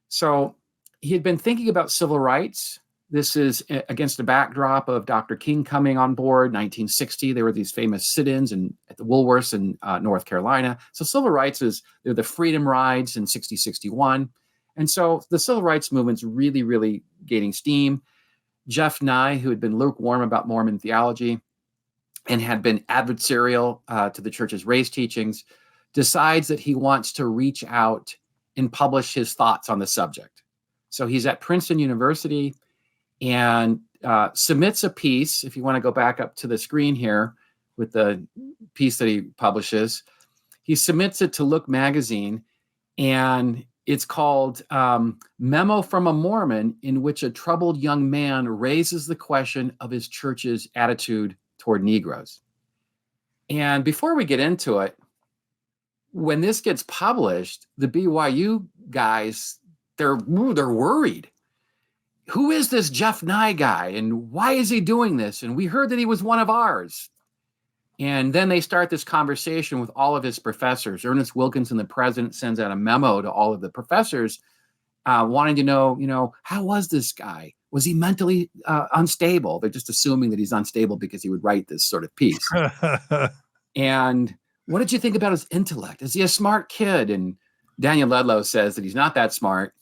So he had been thinking about civil rights. This is against the backdrop of Dr. King coming on board, 1960. There were these famous sit-ins at the Woolworths in North Carolina. So civil rights they're the freedom rides in 60, 61. And so the civil rights movement's really, really gaining steam. Jeff Nye, who had been lukewarm about Mormon theology and had been adversarial to the church's race teachings, decides that he wants to reach out and publish his thoughts on the subject. So he's at Princeton University and submits a piece, if you want to go back up to the screen here with the piece that he publishes. He submits it to Look magazine, and it's called Memo from a Mormon, in which a troubled young man raises the question of his church's attitude toward Negroes. And before we get into it, when this gets published, the BYU guys, they're worried. Who is this Jeff Nye guy, and why is he doing this? And we heard that he was one of ours. And then they start this conversation with all of his professors. Ernest Wilkinson, the president, sends out a memo to all of the professors wanting to know, how was this guy? Was he mentally unstable? They're just assuming that he's unstable because he would write this sort of piece. And what did you think about his intellect? Is he a smart kid? And Daniel Ludlow says that he's not that smart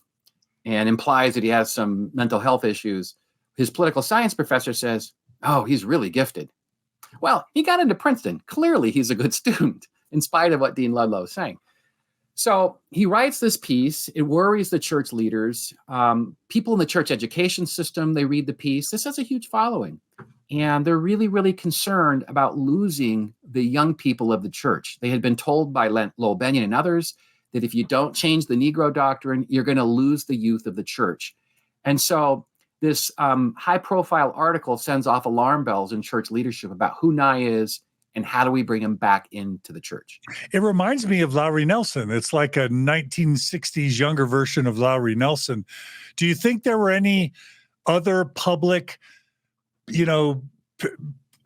and implies that he has some mental health issues. His political science professor says, oh, he's really gifted. Well, he got into Princeton. Clearly, he's a good student, in spite of what Dean Ludlow is saying. So he writes this piece. It worries the church leaders. People in the church education system, they read the piece. This has a huge following. And they're really, really concerned about losing the young people of the church. They had been told by Lowell Bennion and others that if you don't change the Negro doctrine, you're going to lose the youth of the church. And so this high-profile article sends off alarm bells in church leadership about who Nye is and how do we bring him back into the church. It reminds me of Lowry Nelson. It's like a 1960s younger version of Lowry Nelson. Do you think there were any other public,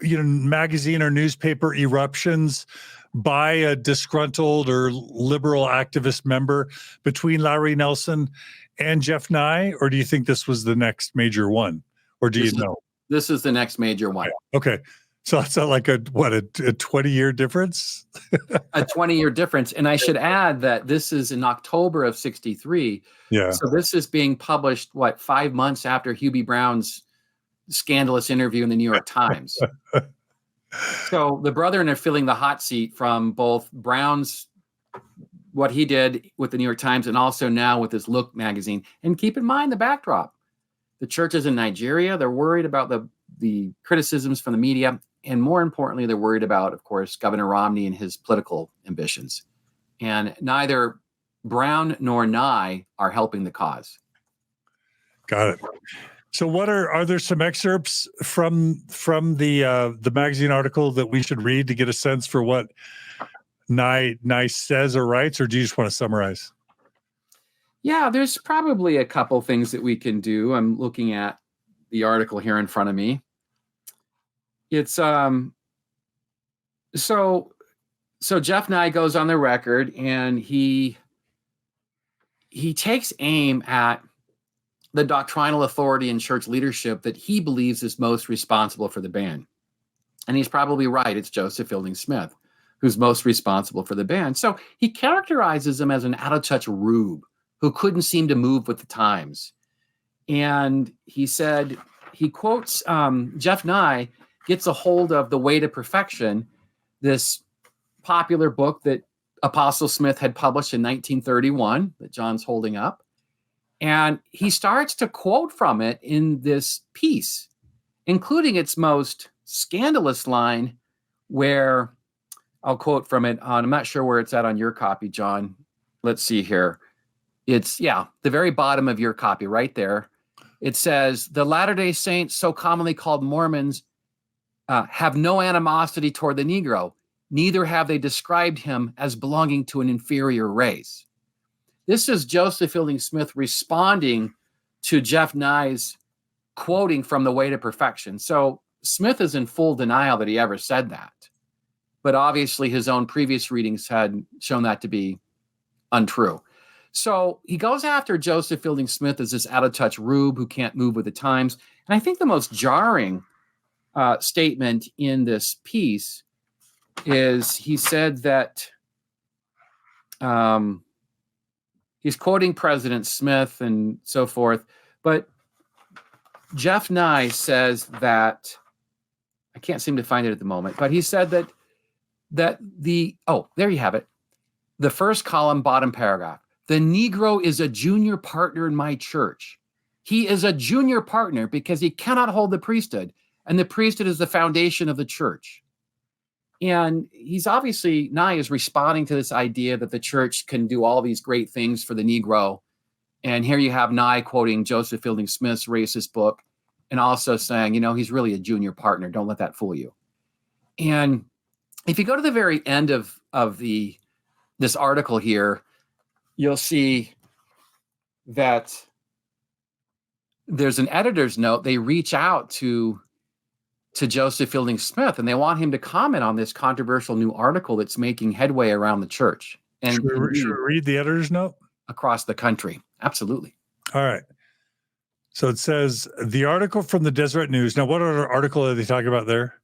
magazine or newspaper eruptions by a disgruntled or liberal activist member between Lowry Nelson and Jeff Nye, or do you think this was the next major one, or do you know? This is the next major one. Okay. So it's not like a 20-year difference? A 20-year difference. And I should add that this is in October of 63. Yeah. So this is being published, 5 months after Hugh B. Brown's scandalous interview in the New York Times. So the brethren are feeling the hot seat from both Brown's, what he did with the New York Times, and also now with this Look magazine. And keep in mind the backdrop. The churches in Nigeria, they're worried about the criticisms from the media. And more importantly, they're worried about, of course, Governor Romney and his political ambitions. And neither Brown nor Nye are helping the cause. Got it. So are there some excerpts from the magazine article that we should read to get a sense for what Nye says or writes, or do you just want to summarize? Yeah, there's probably a couple things that we can do. I'm looking at the article here in front of me. It's so Jeff Nye goes on the record and he takes aim at the doctrinal authority in church leadership that he believes is most responsible for the ban. And he's probably right. It's Joseph Fielding Smith who's most responsible for the ban. So he characterizes him as an out-of-touch rube who couldn't seem to move with the times. And he said, he quotes Jeff Nye gets a hold of The Way to Perfection, this popular book that Apostle Smith had published in 1931 that John's holding up. And he starts to quote from it in this piece. including its most scandalous line where I'll quote from it. I'm not sure where it's at on your copy, John. Let's see here. It's, the very bottom of your copy right there. It says, the Latter-day Saints, so commonly called Mormons, have no animosity toward the Negro. Neither have they described him as belonging to an inferior race. This is Joseph Fielding Smith responding to Jeff Nye's quoting from The Way to Perfection. So Smith is in full denial that he ever said that. But obviously his own previous readings had shown that to be untrue. So he goes after Joseph Fielding Smith as this out-of-touch rube who can't move with the times. And I think the most jarring statement in this piece is he said that he's quoting President Smith and so forth, but Jeff Nye says that, I can't seem to find it at the moment, but he said that there you have it. The first column, bottom paragraph. The Negro is a junior partner in my church. He is a junior partner because he cannot hold the priesthood, and the priesthood is the foundation of the church. And he's obviously, Nye is responding to this idea that the church can do all these great things for the Negro. And here you have Nye quoting Joseph Fielding Smith's racist book and also saying, he's really a junior partner. Don't let that fool you. And if you go to the very end of this article here, you'll see that there's an editor's note. They reach out to Joseph Fielding Smith, and they want him to comment on this controversial new article that's making headway around the church. And should we read the editor's note? Across the country. Absolutely. All right. So it says, the article from the Deseret News. Now, what article are they talking about there?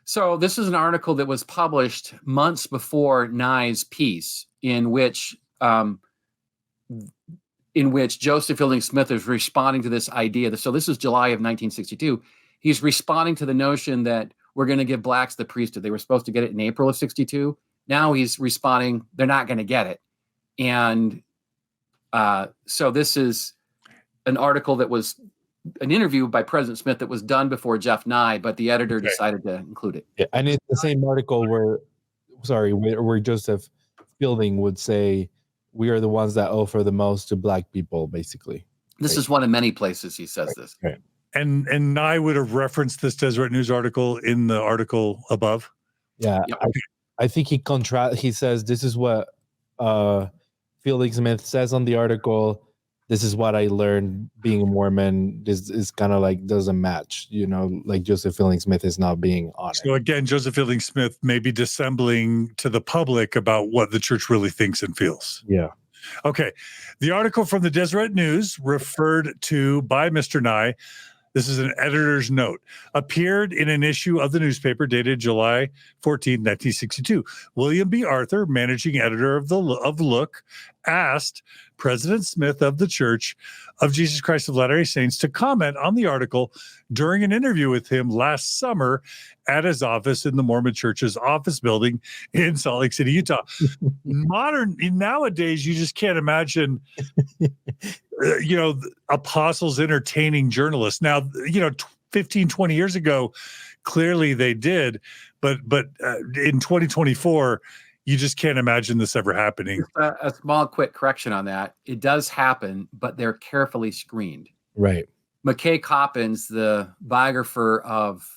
So this is an article that was published months before Nye's piece, in which Joseph Fielding Smith is responding to this idea. So this is July of 1962. He's responding to the notion that we're going to give blacks the priesthood. They were supposed to get it in April of 62. Now he's responding, they're not going to get it. And so this is an article that was an interview by President Smith that was done before Jeff Nye, but the editor decided to include it. Yeah, and it's the same article where Joseph Fielding would say, we are the ones that offer the most to black people, basically. This is one of many places he says this. Right. And Nye would have referenced this Deseret News article in the article above. Yeah, Yep. I think he says, this is what Fielding Smith says on the article. This is what I learned being a Mormon. This is kind of like doesn't match, like Joseph Fielding Smith is not being honest. So again, Joseph Fielding Smith may be dissembling to the public about what the church really thinks and feels. Yeah. Okay. The article from the Deseret News referred to by Mr. Nye, this is an editor's note, appeared in an issue of the newspaper dated July 14, 1962. William B. Arthur, managing editor of Look, asked President Smith of the Church of Jesus Christ of Latter-day Saints to comment on the article during an interview with him last summer at his office in the Mormon Church's office building in Salt Lake City, Utah. Nowadays, you just can't imagine, apostles entertaining journalists. Now, 15, 20 years ago, clearly they did, but in 2024, you just can't imagine this ever happening. A small, quick correction on that. It does happen, but they're carefully screened. Right. McKay Coppins, the biographer of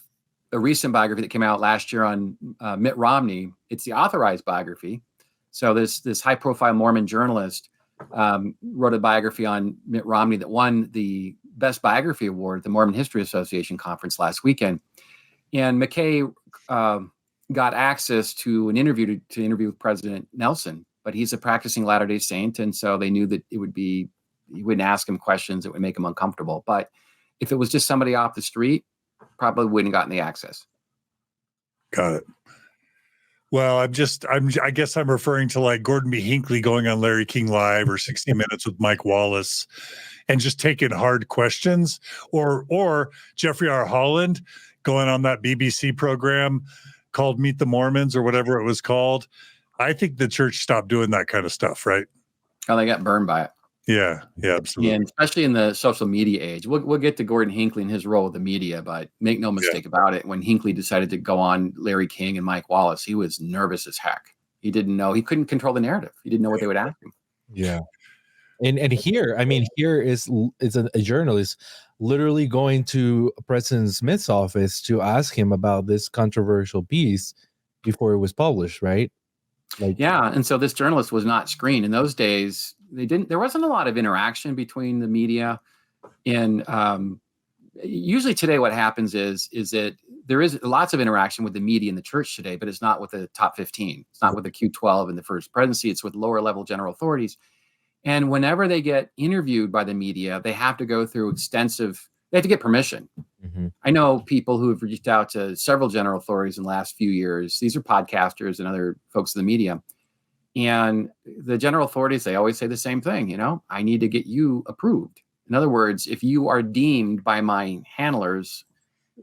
a recent biography that came out last year on Mitt Romney, it's the authorized biography. So this high-profile Mormon journalist wrote a biography on Mitt Romney that won the Best Biography Award at the Mormon History Association conference last weekend. And McKay got access to an interview to interview with President Nelson, but he's a practicing Latter-day Saint, and so they knew that he wouldn't ask him questions that would make him uncomfortable. But if it was just somebody off the street, probably wouldn't have gotten the access. Got it. Well, I guess I'm referring to like Gordon B. Hinckley going on Larry King Live or 60 Minutes with Mike Wallace and just taking hard questions, or Jeffrey R. Holland going on that BBC program called Meet the Mormons or whatever it was called. I think the church stopped doing that kind of stuff, right? Oh, they got burned by it. Yeah, absolutely. And especially in the social media age. We'll get to Gordon Hinckley and his role with the media, but make no mistake about it, when Hinckley decided to go on Larry King and Mike Wallace, he was nervous as heck. He didn't know. He couldn't control the narrative. He didn't know what they would ask him. Yeah. And here, I mean, here is a journalist literally going to President Smith's office to ask him about this controversial piece before it was published, right? Like, yeah, and so this journalist was not screened. In those days, there wasn't a lot of interaction between the media. And usually today what happens is that there is lots of interaction with the media in the church today, but it's not with the top 15. It's not with the Q12 and the First Presidency. It's with lower level general authorities. And whenever they get interviewed by the media, they have to go through they have to get permission. mm-hmm. I know people who have reached out to several general authorities in the last few years. These are podcasters and other folks in the media. And the general authorities, they always say the same thing, I need to get you approved. In other words, if you are deemed by my handlers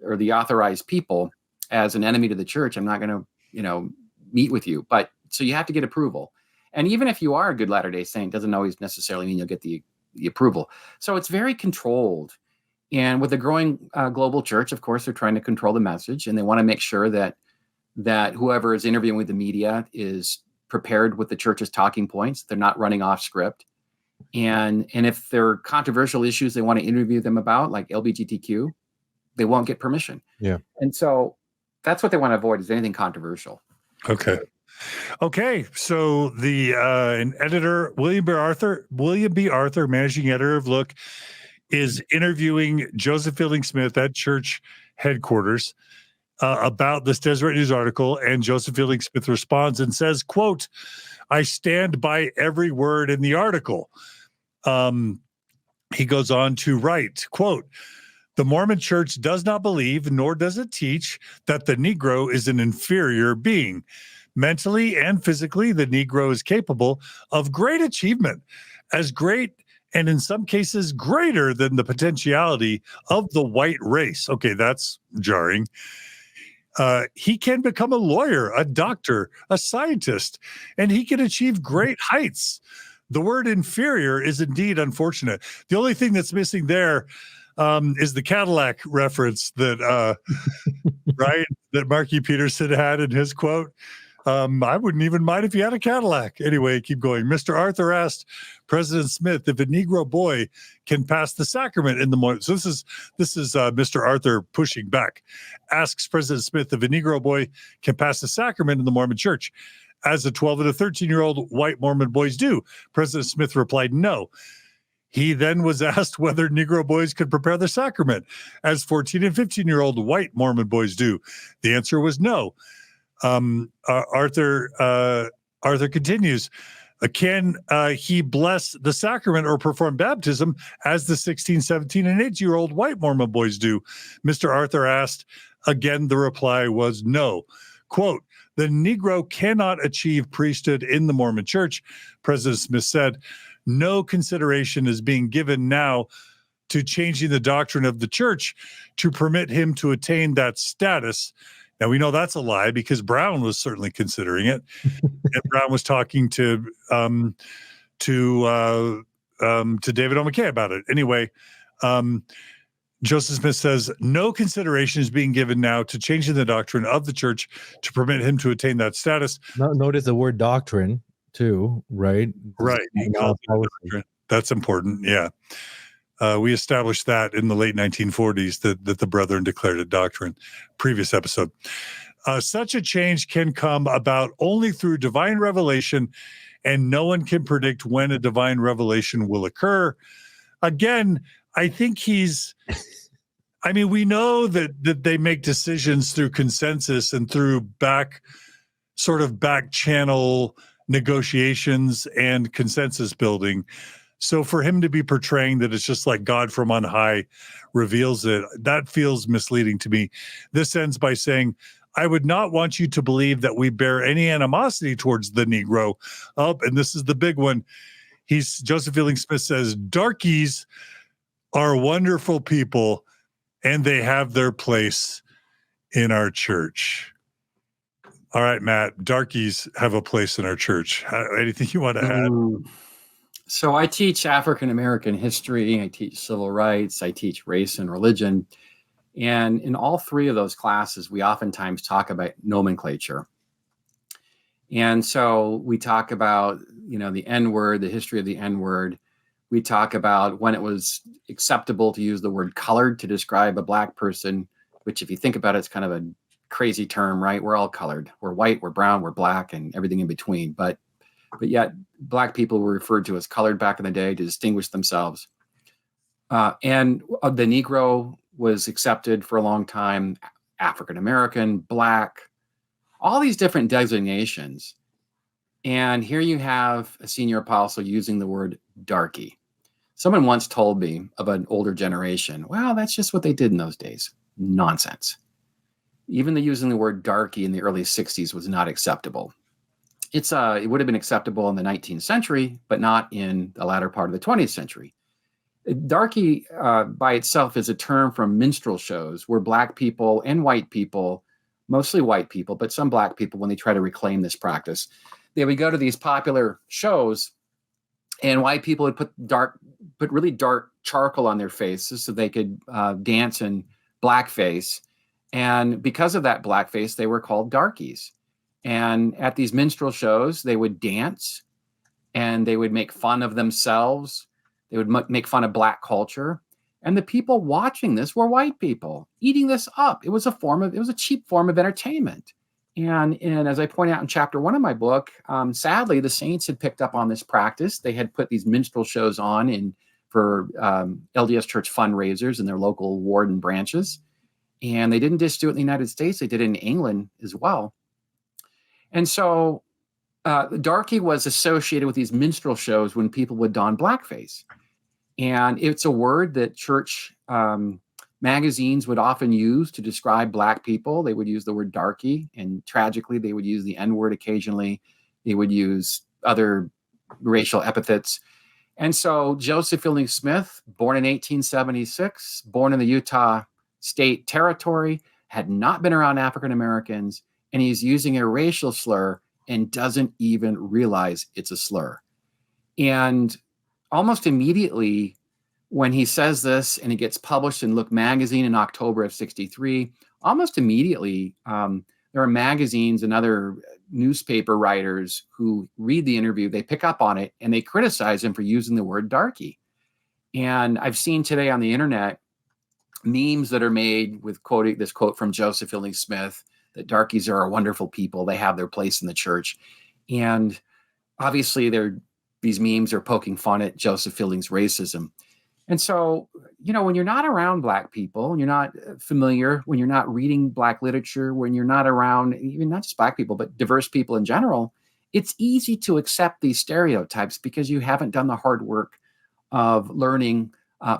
or the authorized people as an enemy to the church, I'm not going to, meet with you. But so you have to get approval. And even if you are a good Latter-day Saint, doesn't always necessarily mean you'll get the approval. So it's very controlled. And with the growing global church, of course, they're trying to control the message, and they want to make sure that whoever is interviewing with the media is prepared with the church's talking points. They're not running off script. And if there are controversial issues they want to interview them about, like LGBTQ, they won't get permission. Yeah. And so that's what they want to avoid, is anything controversial. Okay. So an editor, William B. Arthur, managing editor of Look, is interviewing Joseph Fielding Smith at church headquarters about this Deseret News article, and Joseph Fielding Smith responds and says, quote, "I stand by every word in the article." He goes on to write, quote, "The Mormon Church does not believe, nor does it teach, that the Negro is an inferior being. Mentally and physically, the Negro is capable of great achievement, as great and in some cases greater than the potentiality of the white race." Okay, that's jarring. He can become a lawyer, a doctor, a scientist, and he can achieve great heights. The word inferior is indeed unfortunate. The only thing that's missing there is the Cadillac reference that right, that Marky Peterson had in his quote. I wouldn't even mind if you had a Cadillac. Anyway, keep going. Mr. Arthur asked President Smith if a Negro boy can pass the sacrament in the morning. So this is Mr. Arthur pushing back. Asks President Smith if a Negro boy can pass the sacrament in the Mormon Church, as a 12 and a 13-year-old white Mormon boys do. President Smith replied, no. He then was asked whether Negro boys could prepare the sacrament, as 14 and 15-year-old white Mormon boys do. The answer was no. Arthur continues, can he bless the sacrament or perform baptism as the 16, 17, and 8-year-old white Mormon boys do? Mr. Arthur asked. Again, the reply was no. Quote, the Negro cannot achieve priesthood in the Mormon Church. President Smith said, no consideration is being given now to changing the doctrine of the church to permit him to attain that status. Now, we know that's a lie because Brown was certainly considering it. And Brown was talking to David O. McKay about it. Anyway, Joseph Smith says, no consideration is being given now to changing the doctrine of the church to permit him to attain that status. Notice the word doctrine, too, right? Right. He calls it doctrine. That's important, yeah. We established that in the late 1940s that the Brethren declared it doctrine. Previous episode. Such a change can come about only through divine revelation, and no one can predict when a divine revelation will occur. Again, I think we know that they make decisions through consensus and through back channel negotiations and consensus building. So for him to be portraying that it's just like God from on high reveals it, that feels misleading to me. This ends by saying, I would not want you to believe that we bear any animosity towards the Negro. And this is the big one. Joseph Fielding Smith says, darkies are wonderful people and they have their place in our church. All right, Matt, darkies have a place in our church. Anything you want to add? So I teach African American history, I teach civil rights, I teach race and religion. And in all three of those classes, we oftentimes talk about nomenclature. And so we talk about, the N word, the history of the N word. We talk about when it was acceptable to use the word colored to describe a Black person, which if you think about it, it's kind of a crazy term, right? We're all colored. We're white, we're brown, we're Black, and everything in between. But yet Black people were referred to as colored back in the day to distinguish themselves. And the Negro was accepted for a long time, African American, Black, all these different designations. And here you have a senior apostle using the word darkie. Someone once told me of an older generation, well, that's just what they did in those days. Nonsense. Even using the word darkie in the early 60s was not acceptable. It would have been acceptable in the 19th century, but not in the latter part of the 20th century. Darkie by itself is a term from minstrel shows where Black people and white people, mostly white people, but some Black people, when they try to reclaim this practice, they would go to these popular shows and white people would put really dark charcoal on their faces so they could dance in blackface. And because of that blackface, they were called darkies. And at these minstrel shows, they would dance and they would make fun of themselves. They would make fun of Black culture. And the people watching this were white people eating this up. It was a cheap form of entertainment. And as I point out in chapter 1 of my book, sadly, the saints had picked up on this practice. They had put these minstrel shows on for LDS church fundraisers in their local ward and branches. And they didn't just do it in the United States. They did it in England as well. And so darkie was associated with these minstrel shows when people would don blackface. And it's a word that church magazines would often use to describe Black people. They would use the word darkie, and tragically, they would use the N word occasionally. They would use other racial epithets. And so Joseph Fielding Smith, born in 1876, born in the Utah State Territory, had not been around African Americans, and he's using a racial slur and doesn't even realize it's a slur. And almost immediately, when he says this and it gets published in Look magazine in October of 63, almost immediately, there are magazines and other newspaper writers who read the interview, they pick up on it, and they criticize him for using the word darkie. And I've seen today on the internet memes that are made with quoting this quote from Joseph Fielding Smith, that darkies are a wonderful people. They have their place in the church. And obviously these memes are poking fun at Joseph Fielding's racism. And so, when you're not around Black people, when you're not familiar, when you're not reading Black literature, when you're not around even not just Black people, but diverse people in general, it's easy to accept these stereotypes because you haven't done the hard work of learning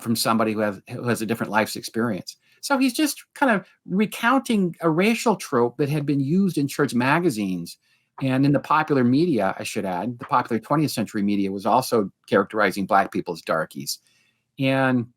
from somebody who has a different life's experience. So he's just kind of recounting a racial trope that had been used in church magazines and in the popular media, I should add. The popular 20th century media was also characterizing Black people as darkies. And,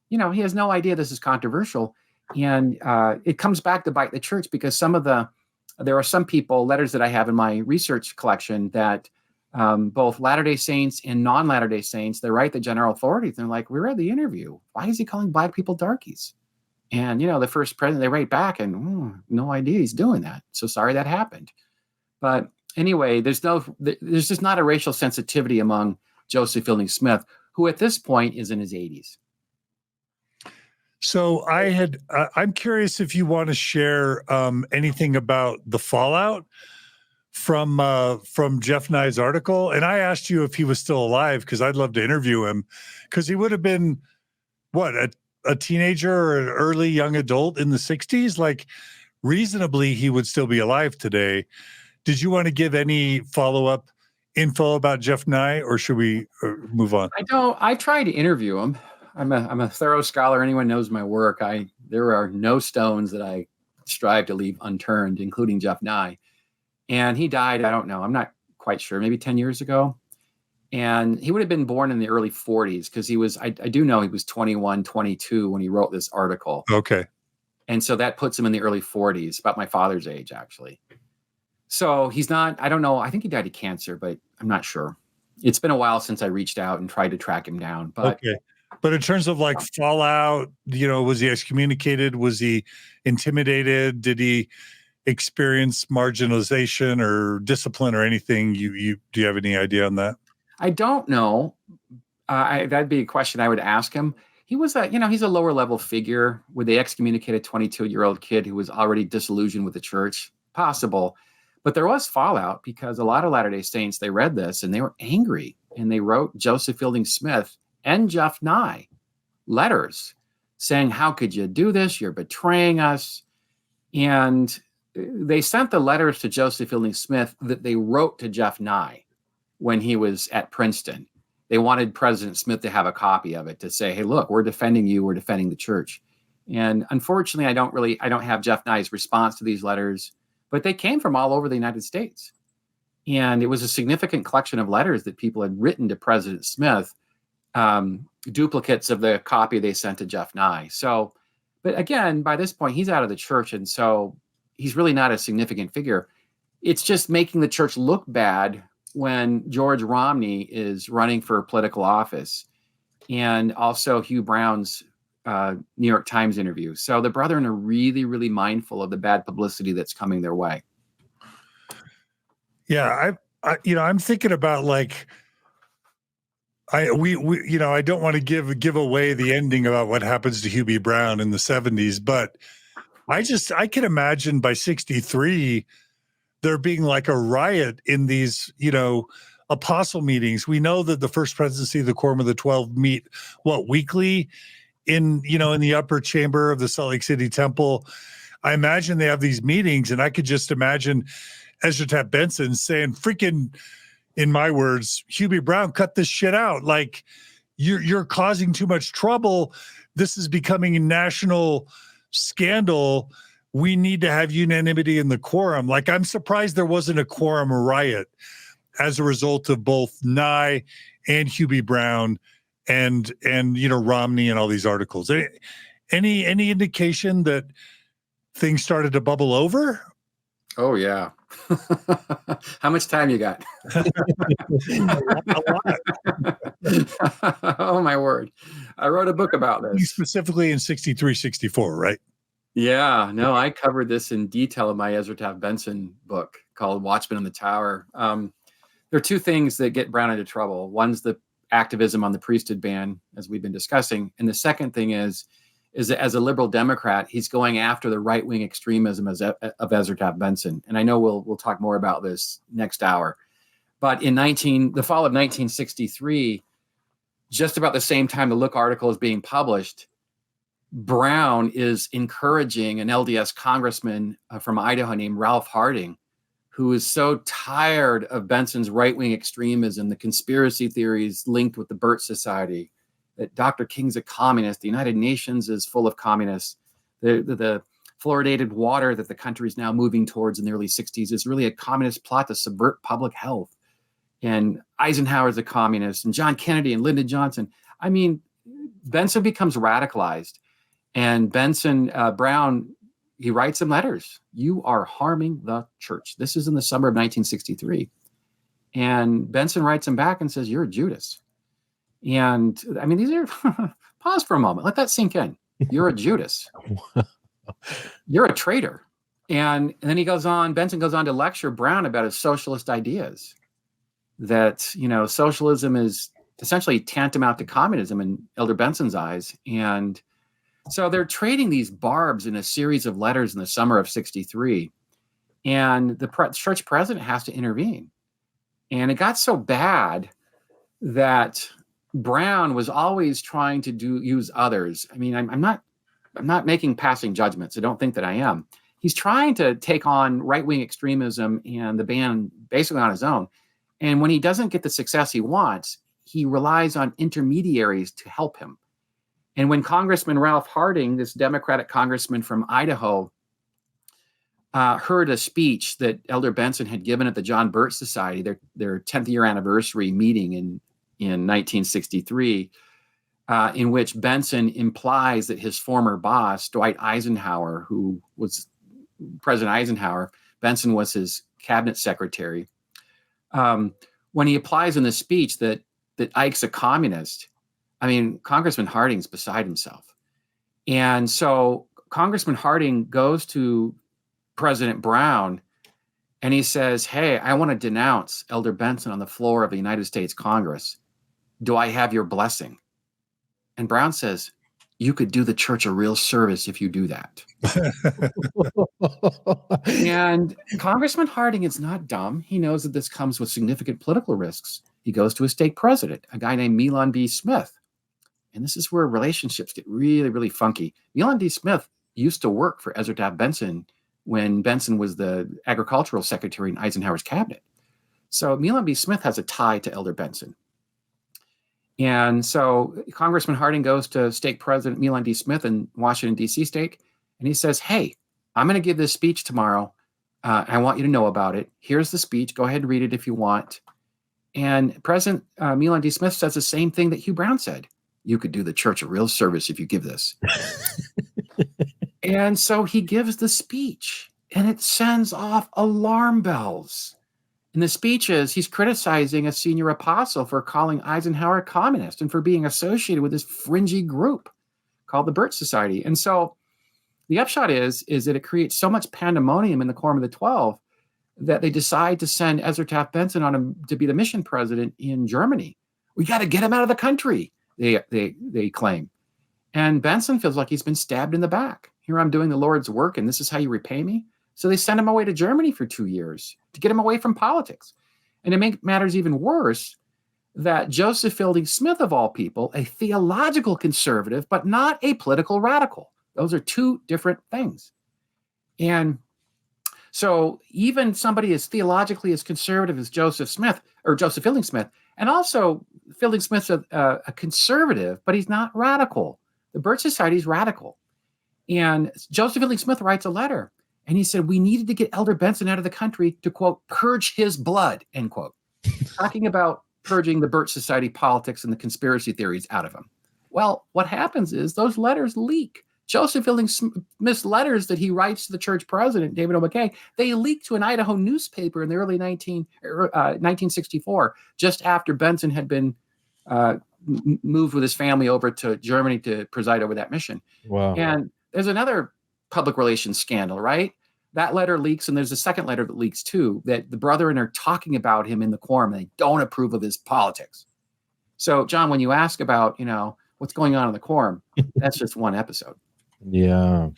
he has no idea this is controversial. And it comes back to bite the church because there are some people, letters that I have in my research collection that both Latter-day Saints and non-Latter-day Saints, they write the general authorities. They're like, we read the interview. Why is he calling Black people darkies? And, the first president, they write back and no idea he's doing that. So sorry that happened. But anyway, there's just not a racial sensitivity among Joseph Fielding Smith, who at this point is in his 80s. So I'm curious if you want to share anything about the fallout from Jeff Nye's article. And I asked you if he was still alive because I'd love to interview him, because he would have been a teenager or an early young adult in the 60s. Like, reasonably, he would still be alive today. Did you want to give any follow-up info about Jeff Nye, or should we move on? I tried to interview him. I'm a thorough scholar. Anyone knows my work. There are no stones that I strive to leave unturned, including Jeff Nye. And he died, I don't know, I'm not quite sure, maybe 10 years ago. And he would have been born in the early 40s because I do know he was 21, 22 when he wrote this article. Okay. And so that puts him in the early 40s, about my father's age, actually. So he's not, I don't know, I think he died of cancer, but I'm not sure. It's been a while since I reached out and tried to track him down. But okay. But in terms of like fallout, was he excommunicated? Was he intimidated? Did he experience marginalization or discipline or anything? Do you have any idea on that? I don't know. That'd be a question I would ask him. He was he's a lower level figure. Would they excommunicate a 22-year-old kid who was already disillusioned with the church? Possible. But there was fallout because a lot of Latter-day Saints, they read this and they were angry. And they wrote Joseph Fielding Smith and Jeff Nye letters saying, how could you do this? You're betraying us. And they sent the letters to Joseph Fielding Smith that they wrote to Jeff Nye when he was at Princeton. They wanted President Smith to have a copy of it to say, hey, look, we're defending you. We're defending the church. And unfortunately, I don't have Jeff Nye's response to these letters, but they came from all over the United States. And it was a significant collection of letters that people had written to President Smith, duplicates of the copy they sent to Jeff Nye. So, but again, by this point, he's out of the church. And so he's really not a significant figure. It's just making the church look bad when George Romney is running for political office, and also Hugh Brown's New York Times interview. So the brethren are really, really mindful of the bad publicity that's coming their way. Yeah, I'm thinking about like, I don't want to give away the ending about what happens to Hugh B. Brown in the 70s, but I can imagine by 63 there being like a riot in these, apostle meetings. We know that the First Presidency, the Quorum of the 12 meet weekly in the upper chamber of the Salt Lake City Temple. I imagine they have these meetings, and I could just imagine Ezra Taft Benson saying, freaking, in my words, Hugh B. Brown, cut this shit out. Like, you're causing too much trouble. This is becoming a national scandal. We need to have unanimity in the quorum. Like, I'm surprised there wasn't a quorum riot as a result of both Nye and Hugh B. Brown and Romney and all these articles. Any indication that things started to bubble over? Oh, yeah. How much time you got? A lot. Oh, my word. I wrote a book about this. Specifically in 63, 64, right? Yeah, no, I covered this in detail in my Ezra Taft Benson book called Watchmen on the Tower. There are two things that get Brown into trouble. One's the activism on the priesthood ban, as we've been discussing. And the second thing is that as a liberal Democrat, he's going after the right-wing extremism of Ezra Taft Benson. And I know we'll talk more about this next hour. But in the fall of 1963, just about the same time the Look article is being published, Brown is encouraging an LDS congressman from Idaho named Ralph Harding, who is so tired of Benson's right-wing extremism, the conspiracy theories linked with the Birch Society, that Dr. King's a communist, the United Nations is full of communists, the fluoridated water that the country is now moving towards in the early 60s is really a communist plot to subvert public health. And Eisenhower's a communist, and John Kennedy and Lyndon Johnson. I mean, Benson becomes radicalized. And Brown, he writes him letters. You are harming the church. This is in the summer of 1963. And Benson writes him back and says, you're a Judas. And I mean, these are, pause for a moment. Let that sink in. You're a Judas. You're a traitor. And then Benson goes on to lecture Brown about his socialist ideas. That, socialism is essentially tantamount to communism in Elder Benson's eyes. And so they're trading these barbs in a series of letters in the summer of 63. And the church president has to intervene. And it got so bad that Brown was always trying to use others. I mean, I'm not making passing judgments. I don't think that I am. He's trying to take on right-wing extremism and the ban basically on his own. And when he doesn't get the success he wants, he relies on intermediaries to help him. And when Congressman Ralph Harding, this Democratic congressman from Idaho, heard a speech that Elder Benson had given at the John Birch Society, their 10th year anniversary meeting in 1963, in which Benson implies that his former boss, Dwight Eisenhower, who was President Eisenhower, Benson was his cabinet secretary, when he applies in the speech that Ike's a communist, I mean, Congressman Harding's beside himself. And so Congressman Harding goes to President Brown and he says, hey, I want to denounce Elder Benson on the floor of the United States Congress. Do I have your blessing? And Brown says, you could do the church a real service if you do that. And Congressman Harding is not dumb. He knows that this comes with significant political risks. He goes to a stake president, a guy named Milan B. Smith. And this is where relationships get really, really funky. Milan D. Smith used to work for Ezra Taft Benson when Benson was the agricultural secretary in Eisenhower's cabinet. So Milan B. Smith has a tie to Elder Benson. And so Congressman Harding goes to stake President Milan D. Smith in Washington, D.C. stake, and he says, hey, I'm going to give this speech tomorrow. I want you to know about it. Here's the speech. Go ahead and read it if you want. And President Milan D. Smith says the same thing that Hugh Brown said. You could do the church a real service if you give this. And so he gives the speech, and it sends off alarm bells. In the speeches, he's criticizing a senior apostle for calling Eisenhower a communist and for being associated with this fringy group called the Birch Society. And so the upshot is that it creates so much pandemonium in the Quorum of the 12 that they decide to send Ezra Taft Benson to be the mission president in Germany. We got to get him out of the country, they claim. And Benson feels like he's been stabbed in the back. Here I'm doing the Lord's work, and this is how you repay me? So they send him away to Germany for 2 years to get him away from politics. And to make matters even worse, that Joseph Fielding Smith, of all people, a theological conservative, but not a political radical. Those are two different things. And so even somebody as theologically as conservative as Joseph Fielding Smith, and also Fielding Smith's a conservative, but he's not radical. The Birch Society is radical. And Joseph Fielding Smith writes a letter, and he said, we needed to get Elder Benson out of the country to, quote, purge his blood, end quote. Talking about purging the Birch Society politics and the conspiracy theories out of him. Well, what happens is those letters leak. Joseph Fielding Smith's letters that he writes to the church president, David O. McKay, they leaked to an Idaho newspaper in the early 1964, just after Benson had been moved with his family over to Germany to preside over that mission. Wow. And there's another public relations scandal, right? That letter leaks, and there's a second letter that leaks too, that the brethren are talking about him in the quorum. They don't approve of his politics. So, John, when you ask about, what's going on in the quorum, that's just one episode. Yeah.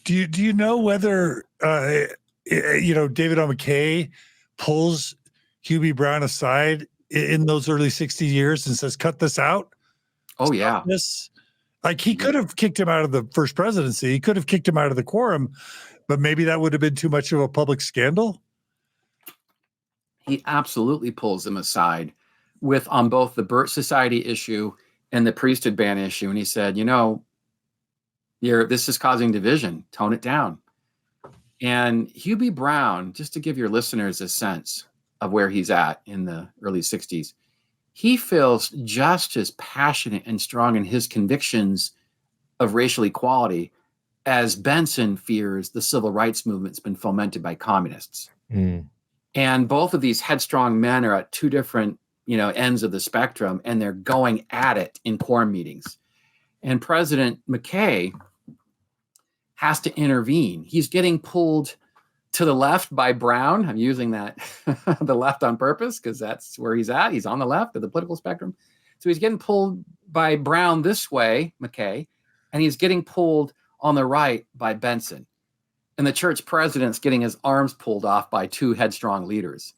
Do you know whether David O. McKay pulls Hugh B. Brown aside in those early 60 years and says, cut this out? Oh, yeah. This? Like, he could have kicked him out of the First Presidency. He could have kicked him out of the quorum, but maybe that would have been too much of a public scandal. He absolutely pulls them aside on both the Birch Society issue and the priesthood ban issue. And he said, this is causing division. Tone it down. And Hugh B. Brown, just to give your listeners a sense of where he's at in the early 60s, he feels just as passionate and strong in his convictions of racial equality as Benson fears the civil rights movement's been fomented by communists. Mm. And both of these headstrong men are at two different, ends of the spectrum, and they're going at it in quorum meetings. And President McKay has to intervene. He's getting pulled to the left by Brown. I'm using that, the left on purpose, because that's where he's at. He's on the left of the political spectrum. So he's getting pulled by Brown this way, McKay, and he's getting pulled on the right by Benson. And the church president's getting his arms pulled off by two headstrong leaders.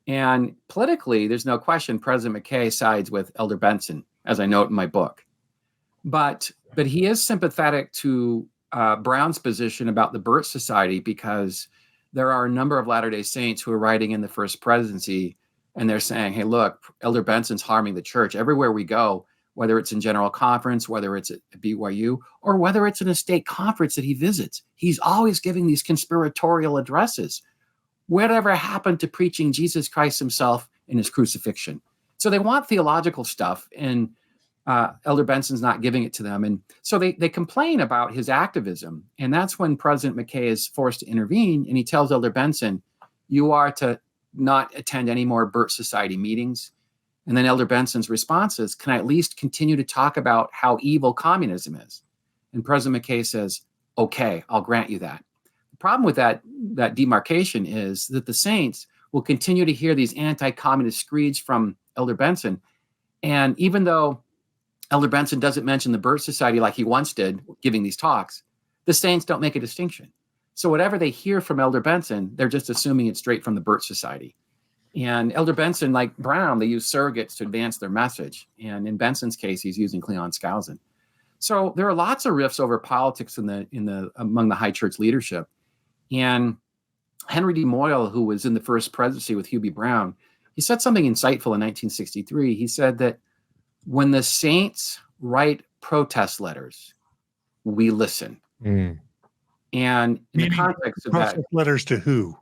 And politically, there's no question President McKay sides with Elder Benson, as I note in my book. But he is sympathetic to Brown's position about the Birch Society, because there are a number of Latter-day Saints who are writing in the First Presidency, and they're saying, hey, look, Elder Benson's harming the church. Everywhere we go, whether it's in General Conference, whether it's at BYU, or whether it's in a state conference that he visits, he's always giving these conspiratorial addresses. Whatever happened to preaching Jesus Christ himself in his crucifixion? So they want theological stuff, and Elder Benson's not giving it to them. And so they complain about his activism. And that's when President McKay is forced to intervene, and he tells Elder Benson, you are to not attend any more Birch Society meetings? And then Elder Benson's response is, can I at least continue to talk about how evil communism is? And President McKay says, okay, I'll grant you that. The problem with that demarcation is that the saints will continue to hear these anti-communist screeds from Elder Benson. And even though Elder Benson doesn't mention the Birch Society like he once did, giving these talks, the saints don't make a distinction. So whatever they hear from Elder Benson, they're just assuming it's straight from the Birch Society. And Elder Benson, like Brown, they use surrogates to advance their message. And in Benson's case, he's using Cleon Skousen. So there are lots of rifts over politics among the high church leadership. And Henry D. Moyle, who was in the First Presidency with Hugh B. Brown, he said something insightful in 1963. He said that when the saints write protest letters, we listen. And in the context of that, letters to who?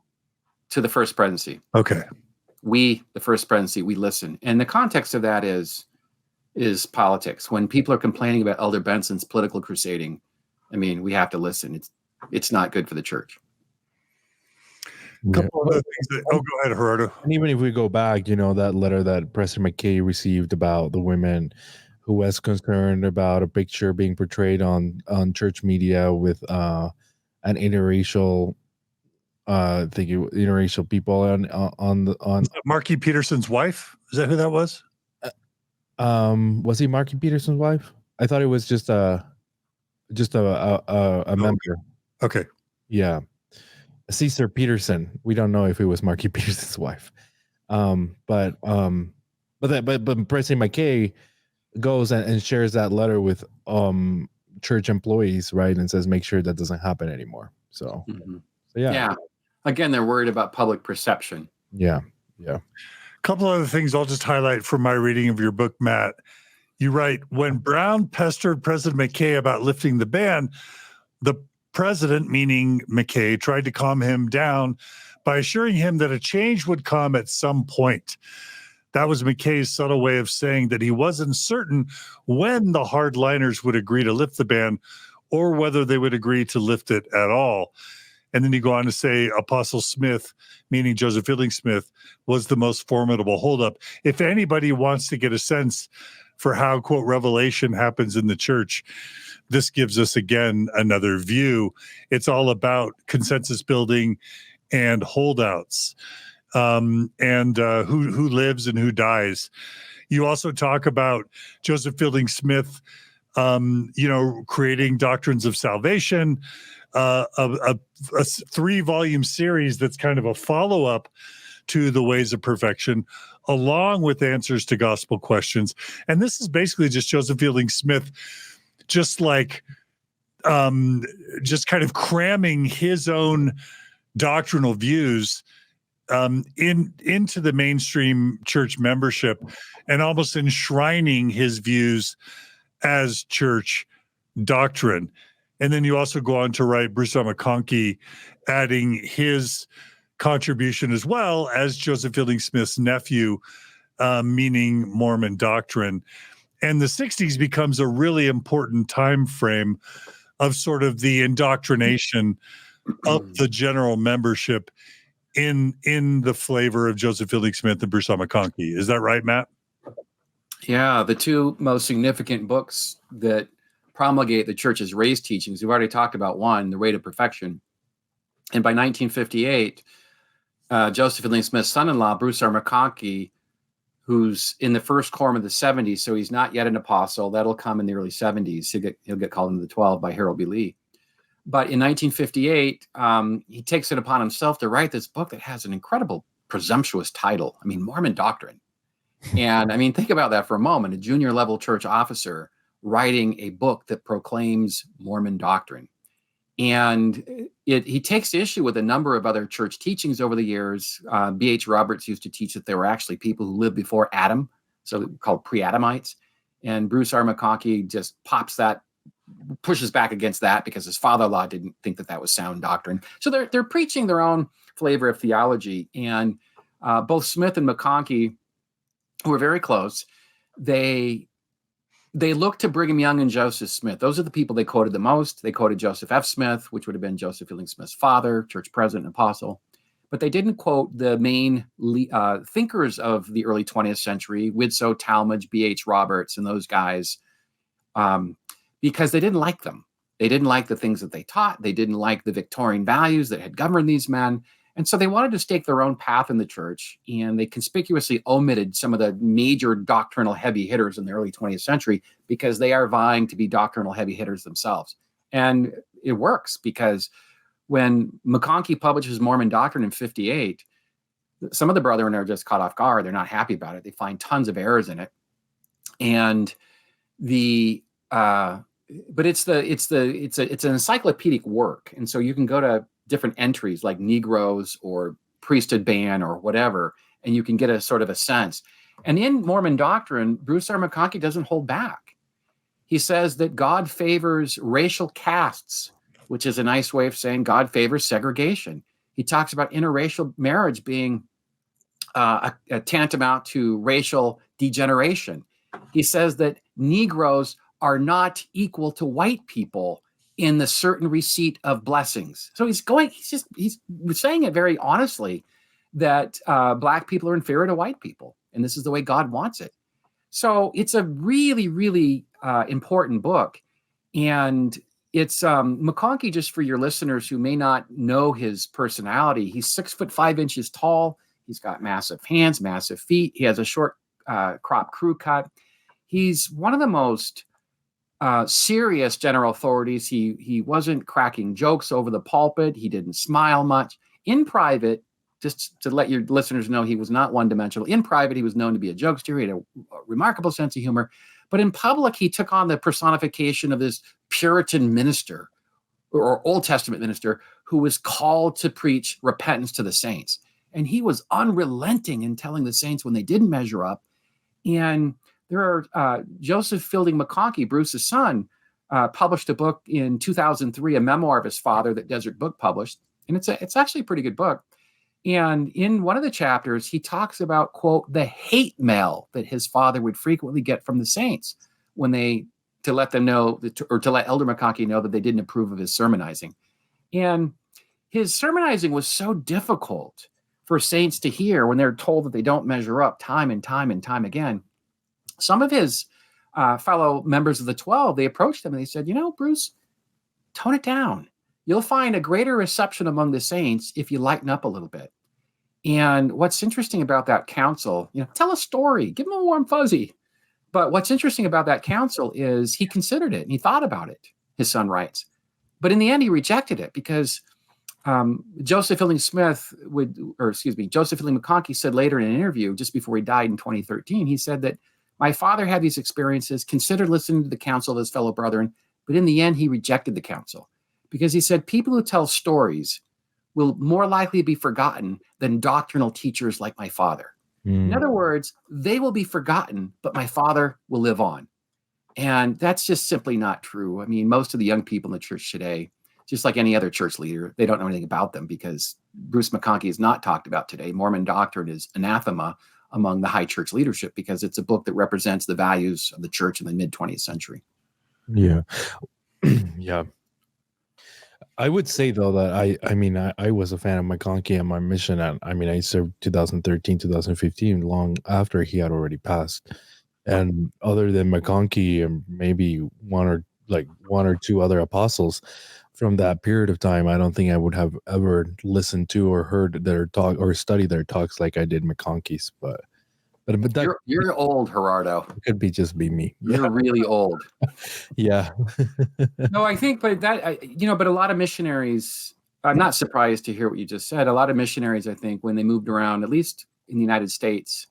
To the First Presidency. Okay. We, the First Presidency, we listen. And the context of that is politics. When people are complaining about Elder Benson's political crusading, I mean, we have to listen. It's not good for the church. A couple of other things go ahead, Gerardo. And even if we go back, that letter that President McKay received about the women who was concerned about a picture being portrayed on church media with an interracial interracial people on Is that Marky Peterson's wife? Is that who that was? Was he Marky Peterson's wife? I thought it was just a member. Okay. Yeah. Caesar Peterson. We don't know if it was Marky Peterson's wife. But President McKay goes and shares that letter with church employees, right? And says, make sure that doesn't happen anymore. So, yeah. Again, they're worried about public perception. Yeah. A couple other things I'll just highlight from my reading of your book, Matt. You write, when Brown pestered President McKay about lifting the ban, the president, meaning McKay, tried to calm him down by assuring him that a change would come at some point. That was McKay's subtle way of saying that he wasn't certain when the hardliners would agree to lift the ban or whether they would agree to lift it at all. And then you go on to say Apostle Smith, meaning Joseph Fielding Smith, was the most formidable holdup. If anybody wants to get a sense for how, quote, revelation happens in the church, this gives us, again, another view. It's all about consensus building and holdouts, and who lives and who dies. You also talk about Joseph Fielding Smith, creating doctrines of salvation, a 3-volume series that's kind of a follow-up to the Ways of Perfection, along with answers to gospel questions. And this is basically just Joseph Fielding Smith, just kind of cramming his own doctrinal views into the mainstream church membership and almost enshrining his views as church doctrine. And then you also go on to write Bruce R. McConkie, adding his contribution as well as Joseph Fielding Smith's nephew, meaning Mormon doctrine. And the 60s becomes a really important time frame of sort of the indoctrination of the general membership in the flavor of Joseph Fielding Smith and Bruce R. McConkie. Is that right, Matt? Yeah, the two most significant books that promulgate the church's race teachings. We've already talked about one, The Rate of Perfection. And by 1958, Joseph Fielding Smith's son-in-law, Bruce R. McConkie, who's in the first quorum of the 70s, so he's not yet an apostle. That'll come in the early 70s. He'll get called into the 12 by Harold B. Lee. But in 1958, he takes it upon himself to write this book that has an incredible presumptuous title. I mean, Mormon Doctrine. And I mean, think about that for a moment. A junior level church officer writing a book that proclaims Mormon doctrine. And he takes issue with a number of other church teachings over the years. B.H. Roberts used to teach that there were actually people who lived before Adam, so called pre-Adamites. And Bruce R. McConkie just pushes back against that because his father-in-law didn't think that was sound doctrine. So they're preaching their own flavor of theology. And both Smith and McConkie, who are very close, they looked to Brigham Young and Joseph Smith. Those are the people they quoted the most. They quoted Joseph F. Smith, which would have been Joseph Fielding Smith's father, church president and apostle. but they didn't quote the main thinkers of the early 20th century, Widsoe, Talmage, B.H. Roberts, and those guys, because they didn't like them. They didn't like the things that they taught. They didn't like the Victorian values that had governed these men. And so they wanted to stake their own path in the church, and they conspicuously omitted some of the major doctrinal heavy hitters in the early 20th century because they are vying to be doctrinal heavy hitters themselves. And it works, because when McConkie publishes Mormon Doctrine in 58, some of the brethren are just caught off guard. They're not happy about it. They find tons of errors in it. And but it's an encyclopedic work. And so you can go to different entries like Negroes or Priesthood ban or whatever, and you can get a sort of a sense. And in Mormon Doctrine, Bruce R. McConkie doesn't hold back. He says that God favors racial castes, which is a nice way of saying God favors segregation. He talks about interracial marriage being a tantamount to racial degeneration. He says that Negroes are not equal to white people in the certain receipt of blessings. So he's saying it very honestly that black people are inferior to white people, and this is the way God wants it. So it's a really, really important book, and it's McConkie. Just for your listeners who may not know his personality, he's 6'5" tall. He's got massive hands, massive feet. He has a short crop crew cut. He's one of the most serious general authorities. He wasn't cracking jokes over the pulpit. He didn't smile much. In private, just to let your listeners know, he was not one-dimensional. In private, he was known to be a jokester. He had a remarkable sense of humor. But in public, he took on the personification of this Puritan minister or Old Testament minister who was called to preach repentance to the saints. And he was unrelenting in telling the saints when they didn't measure up. And there are Joseph Fielding McConkie, Bruce's son, published a book in 2003, a memoir of his father that Desert Book published. And it's actually a pretty good book. And in one of the chapters, he talks about, quote, the hate mail that his father would frequently get from the saints to let them know, or to let Elder McConkie know that they didn't approve of his sermonizing. And his sermonizing was so difficult for saints to hear when they're told that they don't measure up time and time and time again. Some of his fellow members of the 12, they approached him and they said, Bruce, tone it down. You'll find a greater reception among the saints if you lighten up a little bit. And what's interesting about that council, tell a story, give him a warm fuzzy. But what's interesting about that council is he considered it and he thought about it, his son writes. But in the end, he rejected it because Joseph Fielding McConkie said later in an interview, just before he died in 2013, he said that my father had these experiences, considered listening to the counsel of his fellow brethren, but in the end, he rejected the counsel because he said people who tell stories will more likely be forgotten than doctrinal teachers like my father. In other words, they will be forgotten, but my father will live on. And that's just simply not true. I mean, most of the young people in the church today, just like any other church leader, they don't know anything about them because Bruce McConkie is not talked about today. Mormon Doctrine is anathema among the high church leadership because it's a book that represents the values of the church in the mid-20th century. Yeah. Yeah. I would say, though, that I was a fan of McConkie and my mission. I served 2013, 2015, long after he had already passed. And other than McConkie and maybe one or two other apostles from that period of time, I don't think I would have ever listened to or heard their talk or studied their talks like I did McConkie's. But that you're old, Gerardo. Could be me. You're really old. Yeah. No, I think, but a lot of missionaries, I'm not surprised to hear what you just said. A lot of missionaries, I think, when they moved around, at least in the United States,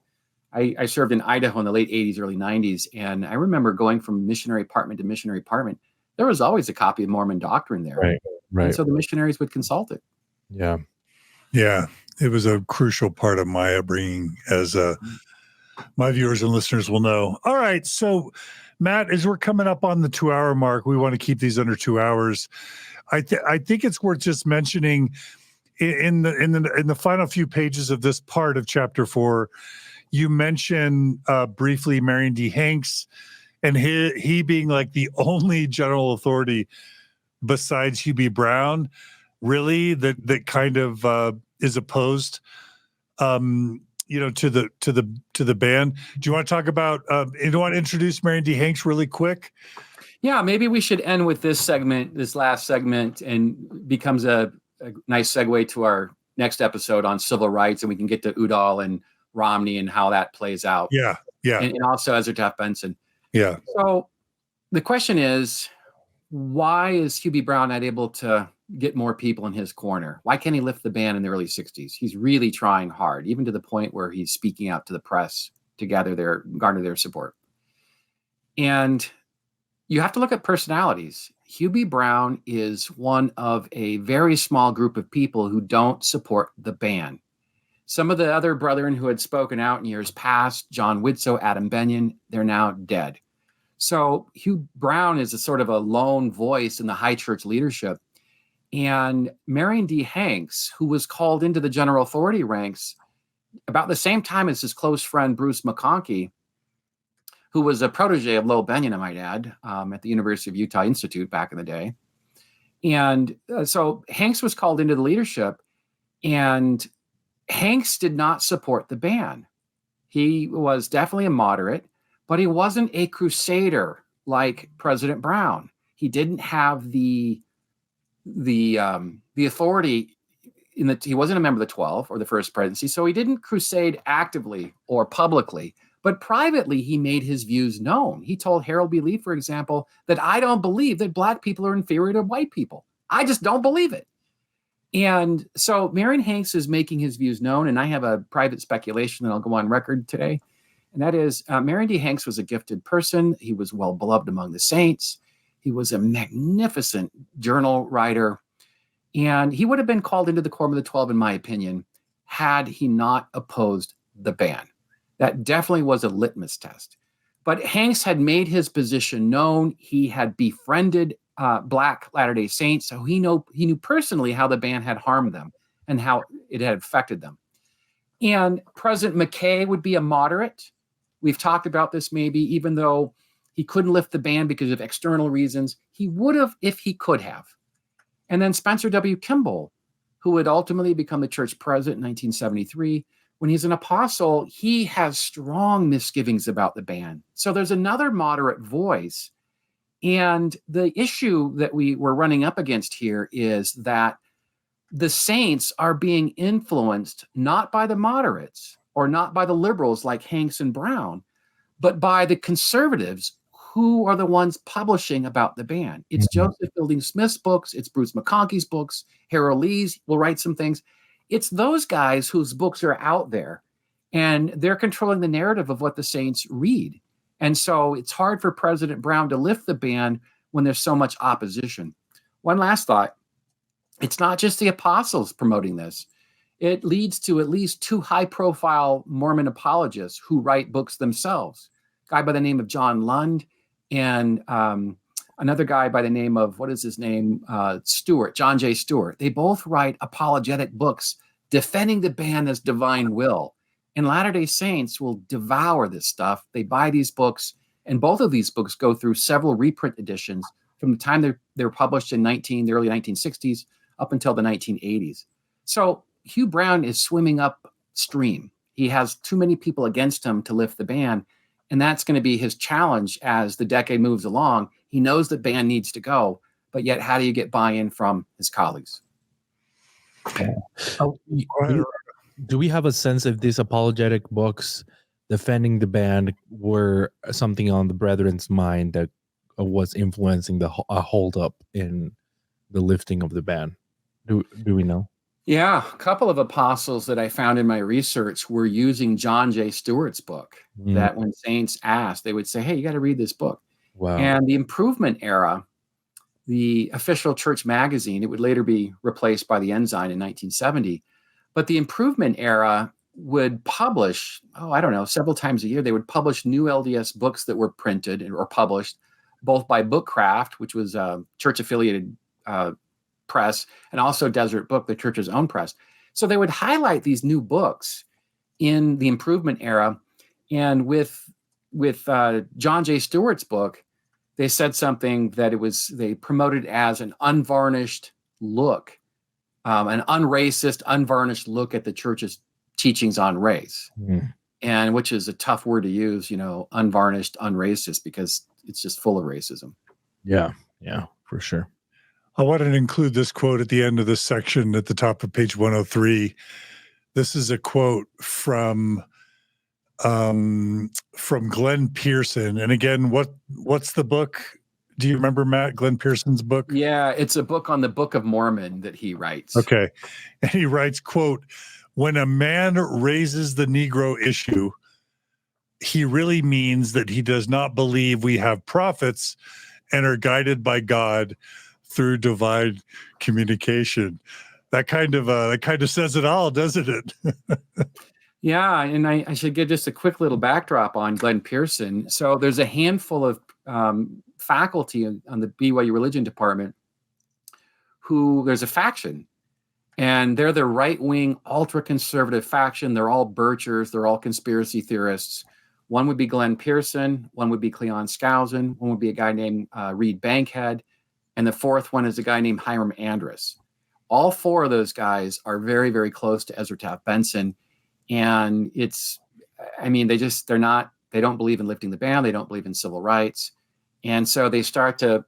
I served in Idaho in the late 80s, early 90s. And I remember going from missionary apartment to missionary apartment. There was always a copy of Mormon Doctrine there. Right. And so the missionaries would consult it. Yeah. Yeah. It was a crucial part of my upbringing, as my viewers and listeners will know. All right. So, Matt, as we're coming up on the 2-hour mark, we want to keep these under 2 hours. I think it's worth just mentioning in the final few pages of this part of chapter 4, you mention briefly Marion D. Hanks and he being like the only general authority besides Hugh B. Brown, really, that kind of is opposed, to the ban. Do you want to talk about? You want to introduce Marion D. Hanks really quick? Yeah, maybe we should end with this last segment, and becomes a nice segue to our next episode on civil rights, and we can get to Udall and Romney and how that plays out. Yeah. And also Ezra Taft Benson. Yeah. So the question is, why is Hugh B. Brown not able to get more people in his corner? Why can't he lift the ban in the early 60s? He's really trying hard, even to the point where he's speaking out to the press to garner their support. And you have to look at personalities. Hugh B. Brown is one of a very small group of people who don't support the ban. Some of the other brethren who had spoken out in years past, John Widsoe, Adam Benyon, they're now dead. So Hugh Brown is a sort of a lone voice in the high church leadership. And Marion D. Hanks, who was called into the general authority ranks about the same time as his close friend Bruce McConkie, who was a protege of Lowell Benyon, I might add, at the University of Utah Institute back in the day. And so Hanks was called into the leadership, and Hanks did not support the ban. He was definitely a moderate, but he wasn't a crusader like President Brown. He didn't have the authority he wasn't a member of the 12 or the First Presidency, so he didn't crusade actively or publicly. But privately, he made his views known. He told Harold B. Lee, for example, that I don't believe that Black people are inferior to white people. I just don't believe it. And so Marion Hanks is making his views known, and I have a private speculation that I'll go on record today, and that is Marion D. Hanks was a gifted person. He was well beloved among the saints. He was a magnificent journal writer, and he would have been called into the Quorum of the 12, in my opinion, had he not opposed the ban. That definitely was a litmus test. But Hanks had made his position known. He had befriended Black Latter-day Saints, so he knew personally how the ban had harmed them and how it had affected them. And President McKay would be a moderate. We've talked about this maybe, even though he couldn't lift the ban because of external reasons, he would have if he could have. And then Spencer W. Kimball, who would ultimately become the church president in 1973, when he's an apostle, he has strong misgivings about the ban. So there's another moderate voice. And the issue that we were running up against here is that the saints are being influenced not by the moderates or not by the liberals like Hanks and Brown, but by the conservatives who are the ones publishing about the ban. It's Joseph Fielding Smith's books. It's Bruce McConkie's books. Harold Lee's will write some things. It's those guys whose books are out there, and they're controlling the narrative of what the saints read. And so it's hard for President Brown to lift the ban when there's so much opposition. One last thought. It's not just the apostles promoting this. It leads to at least two high-profile Mormon apologists who write books themselves. A guy by the name of John Lund and another guy by the name of, Stewart, John J. Stewart. They both write apologetic books defending the ban as divine will. And Latter-day Saints will devour this stuff. They buy these books, and both of these books go through several reprint editions from the time they were published in the early 1960s up until the 1980s. So Hugh Brown is swimming upstream. He has too many people against him to lift the ban, and that's going to be his challenge as the decade moves along. He knows the ban needs to go, but yet how do you get buy-in from his colleagues? Do we have a sense if these apologetic books defending the ban were something on the brethren's mind that was influencing the hold-up in the lifting of the ban? Do we know? Yeah, a couple of apostles that I found in my research were using John J. Stewart's book, that when saints asked, they would say, hey, you got to read this book. Wow. And the Improvement Era, the official church magazine, it would later be replaced by the Ensign in 1970. But the Improvement Era would publish, several times a year, they would publish new LDS books that were printed or published, both by Bookcraft, which was a church-affiliated press, and also Desert Book, the church's own press. So they would highlight these new books in the Improvement Era. And with John J. Stewart's book, they said something that they promoted as an unvarnished look an unracist, unvarnished look at the church's teachings on race. And which is a tough word to use, unvarnished, unracist, because it's just full of racism. Yeah, for sure. I wanted to include this quote at the end of this section at the top of page 103. This is a quote from Glenn Pearson. And again, what's the book? Do you remember, Matt, Glenn Pearson's book? Yeah, it's a book on the Book of Mormon that he writes. Okay. And he writes, quote, "When a man raises the Negro issue, he really means that he does not believe we have prophets and are guided by God through divine communication." That kind of says it all, doesn't it? Yeah, and I should give just a quick little backdrop on Glenn Pearson. So there's a handful of faculty on the BYU religion department who there's a faction, and they're the right-wing, ultra-conservative faction. They're all Birchers. They're all conspiracy theorists. One would be Glenn Pearson. One would be Cleon Skousen. One would be a guy named Reed Bankhead. And the fourth one is a guy named Hiram Andrus. All four of those guys are very, very close to Ezra Taft Benson. And they don't believe in lifting the ban. They don't believe in civil rights. And so they start to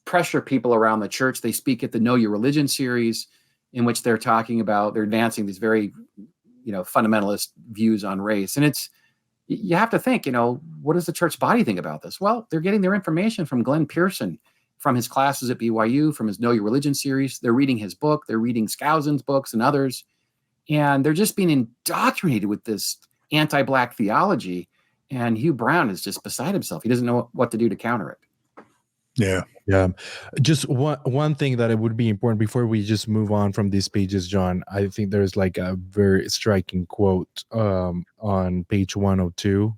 pressure people around the church. They speak at the Know Your Religion series, in which they're advancing these very, fundamentalist views on race. And you have to think, what does the church body think about this? Well, they're getting their information from Glenn Pearson, from his classes at BYU, from his Know Your Religion series. They're reading his book. They're reading Skousen's books and others. And they're just being indoctrinated with this anti-Black theology. And Hugh Brown is just beside himself. He doesn't know what to do to counter it. Yeah. Just one thing that it would be important before we just move on from these pages, John. I think there's like a very striking quote on page 102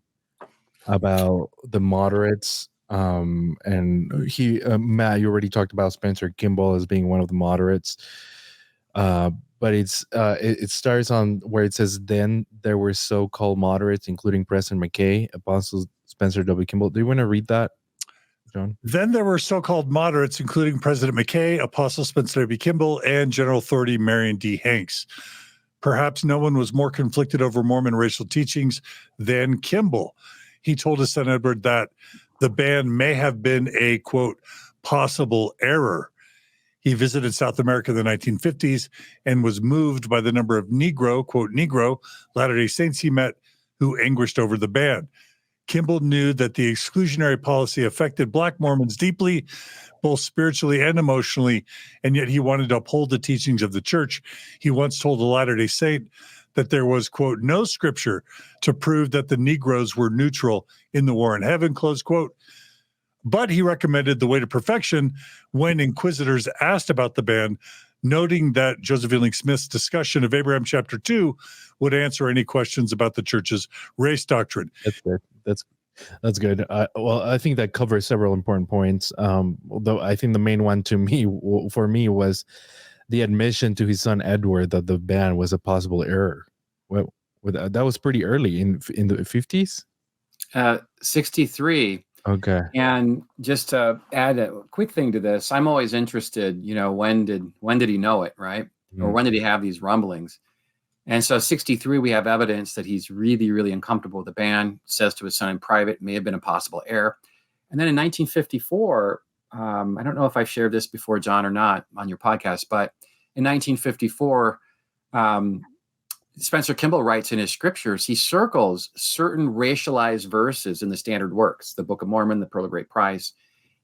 about the moderates. And Matt, you already talked about Spencer Kimball as being one of the moderates. But it starts on where it says, "Then there were so-called moderates, including President McKay, Apostle Spencer W. Kimball." Do you want to read that, John? "Then there were so-called moderates, including President McKay, Apostle Spencer W. Kimball, and General Authority Marion D. Hanks. Perhaps no one was more conflicted over Mormon racial teachings than Kimball. He told his son Edward that the ban may have been a, quote, possible error. He visited South America in the 1950s and was moved by the number of Negro, quote, Negro, Latter-day Saints he met who anguished over the ban. Kimball knew that the exclusionary policy affected Black Mormons deeply, both spiritually and emotionally, and yet he wanted to uphold the teachings of the church. He once told a Latter-day Saint that there was, quote, no scripture to prove that the Negroes were neutral in the war in heaven, close quote. But he recommended the way to perfection when inquisitors asked about the ban, noting that Joseph Fielding Smith's discussion of Abraham chapter 2 would answer any questions about the church's race doctrine." That's good. That's good. Well, I think that covers several important points. Although I think the main one for me was the admission to his son Edward that the ban was a possible error. Well, that was pretty early in the 50s. 63. Okay. And just to add a quick thing to this, I'm always interested, when did he know it, right? Or when did he have these rumblings? And so 63, we have evidence that he's really, really uncomfortable with the ban, says to his son in private, may have been a possible error. And then in 1954, I don't know if I've shared this before, John, or not on your podcast, but in 1954, Spencer Kimball writes in his scriptures, he circles certain racialized verses in the standard works, the Book of Mormon, the Pearl of Great Price,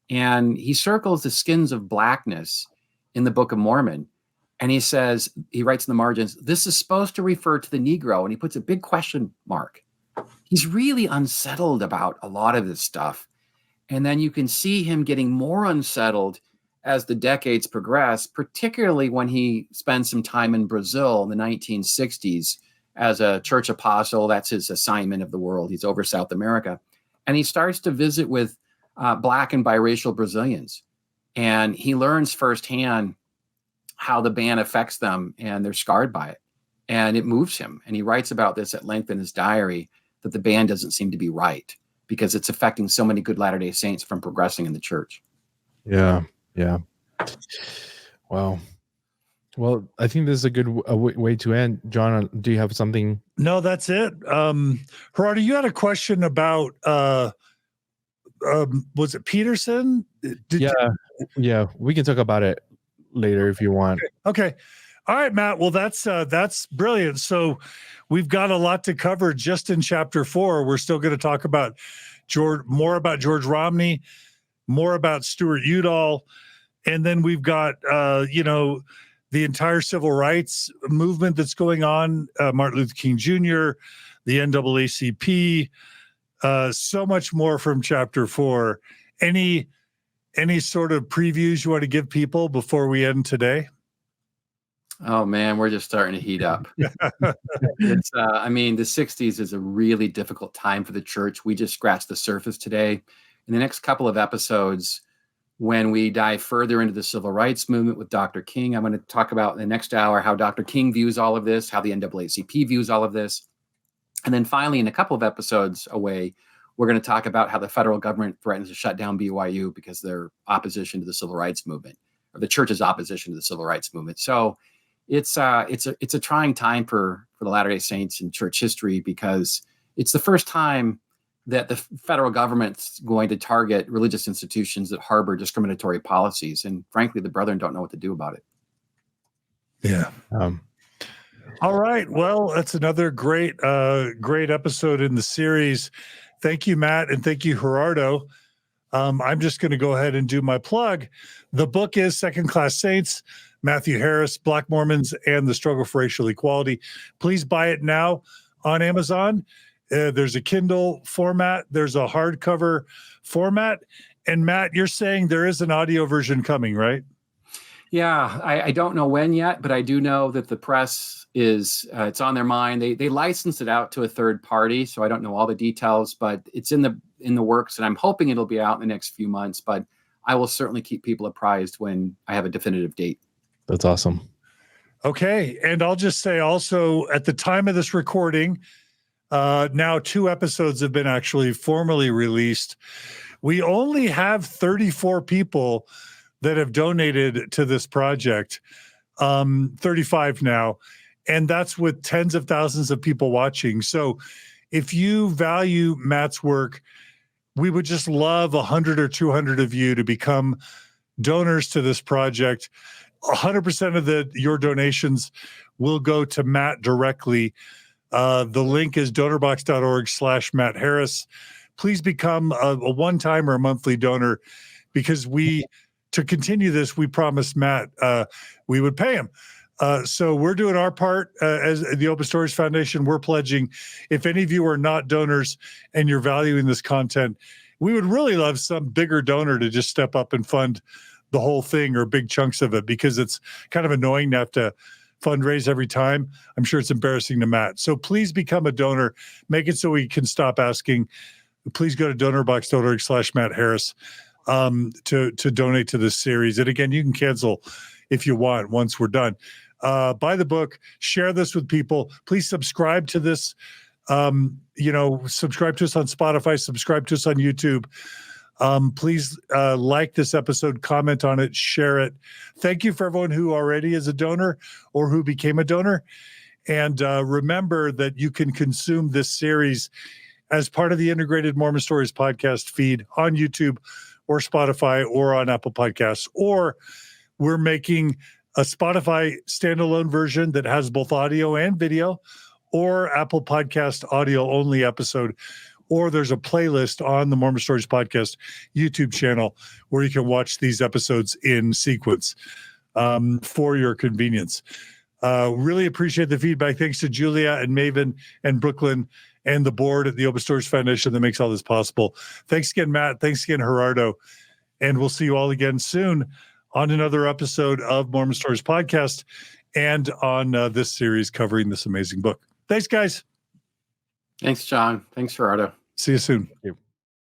and he circles the skins of blackness in the Book of Mormon. And he says, he writes in the margins, this is supposed to refer to the Negro, and he puts a big question mark. He's really unsettled about a lot of this stuff. And then you can see him getting more unsettled as the decades progress, particularly when he spends some time in Brazil in the 1960s as a church apostle. That's his assignment of the world. He's over South America. And he starts to visit with Black and biracial Brazilians. And he learns firsthand how the ban affects them, and they're scarred by it. And it moves him. And he writes about this at length in his diary, that the ban doesn't seem to be right because it's affecting so many good Latter-day Saints from progressing in the church. Yeah. Wow. Well, I think this is a good way to end. John, do you have something? No, that's it. Gerardo, you had a question about was it Peterson? Yeah, we can talk about it later if you want. Okay. All right, Matt. Well, that's brilliant. So we've got a lot to cover just in chapter 4. We're still going to talk about more about George Romney, more about Stuart Udall, and then we've got the entire civil rights movement that's going on, Martin Luther King Jr., the NAACP, so much more from chapter 4. Any sort of previews you want to give people before we end today? Oh man, we're just starting to heat up. It's, I mean, the 60s is a really difficult time for the church. We just scratched the surface today. In the next couple of episodes, when we dive further into the civil rights movement with Dr. King, I'm going to talk about in the next hour how Dr. King views all of this, how the NAACP views all of this. And then finally, in a couple of episodes away, we're going to talk about how the federal government threatens to shut down BYU because they're opposition to the civil rights movement, or the church's opposition to the civil rights movement. So it's a trying time for the Latter-day Saints in church history, because it's the first time that the federal government's going to target religious institutions that harbor discriminatory policies. And frankly, the brethren don't know what to do about it. Yeah. All right. Well, that's another great episode in the series. Thank you, Matt, and thank you, Gerardo. I'm just going to go ahead and do my plug. The book is Second Class Saints, Matthew Harris, Black Mormons, and the Struggle for Racial Equality. Please buy it now on Amazon. There's a Kindle format. There's a hardcover format. And Matt, you're saying there is an audio version coming, right? Yeah, I don't know when yet, but I do know that the press is, it's on their mind. They licensed it out to a third party, so I don't know all the details, but it's in the works, and I'm hoping it'll be out in the next few months, but I will certainly keep people apprised when I have a definitive date. That's awesome. Okay. And I'll just say also, at the time of this recording, now 2 episodes have been actually formally released. We only have 34 people that have donated to this project, 35 now, and that's with tens of thousands of people watching. So if you value Matt's work, we would just love 100 or 200 of you to become donors to this project. 100% of your donations will go to Matt directly. The link is donorbox.org/Matt Harris. Please become a one-time or a monthly donor, because to continue this, we promised Matt we would pay him. So we're doing our part as the Open Stories Foundation. We're pledging. If any of you are not donors and you're valuing this content, we would really love some bigger donor to just step up and fund the whole thing, or big chunks of it, because it's kind of annoying to have to fundraise every time. I'm sure it's embarrassing to Matt. So please become a donor. Make it so we can stop asking. Please go to donorbox.org/Matt Harris to donate to this series. And again, you can cancel if you want once we're done. Buy the book, share this with people. Please subscribe to this. Subscribe to us on Spotify, subscribe to us on YouTube. Please like this episode, comment on it, share it. Thank you for everyone who already is a donor or who became a donor. And remember that you can consume this series as part of the Integrated Mormon Stories podcast feed on YouTube or Spotify or on Apple Podcasts. Or we're making a Spotify standalone version that has both audio and video, or Apple Podcast audio only episode. Or there's a playlist on the Mormon Stories Podcast YouTube channel where you can watch these episodes in sequence for your convenience. Really appreciate the feedback. Thanks to Julia and Maven and Brooklyn and the board at the Open Stories Foundation that makes all this possible. Thanks again, Matt. Thanks again, Gerardo. And we'll see you all again soon on another episode of Mormon Stories Podcast and on this series covering this amazing book. Thanks, guys. Thanks, John. Thanks, Gerardo. See you soon. Thank you.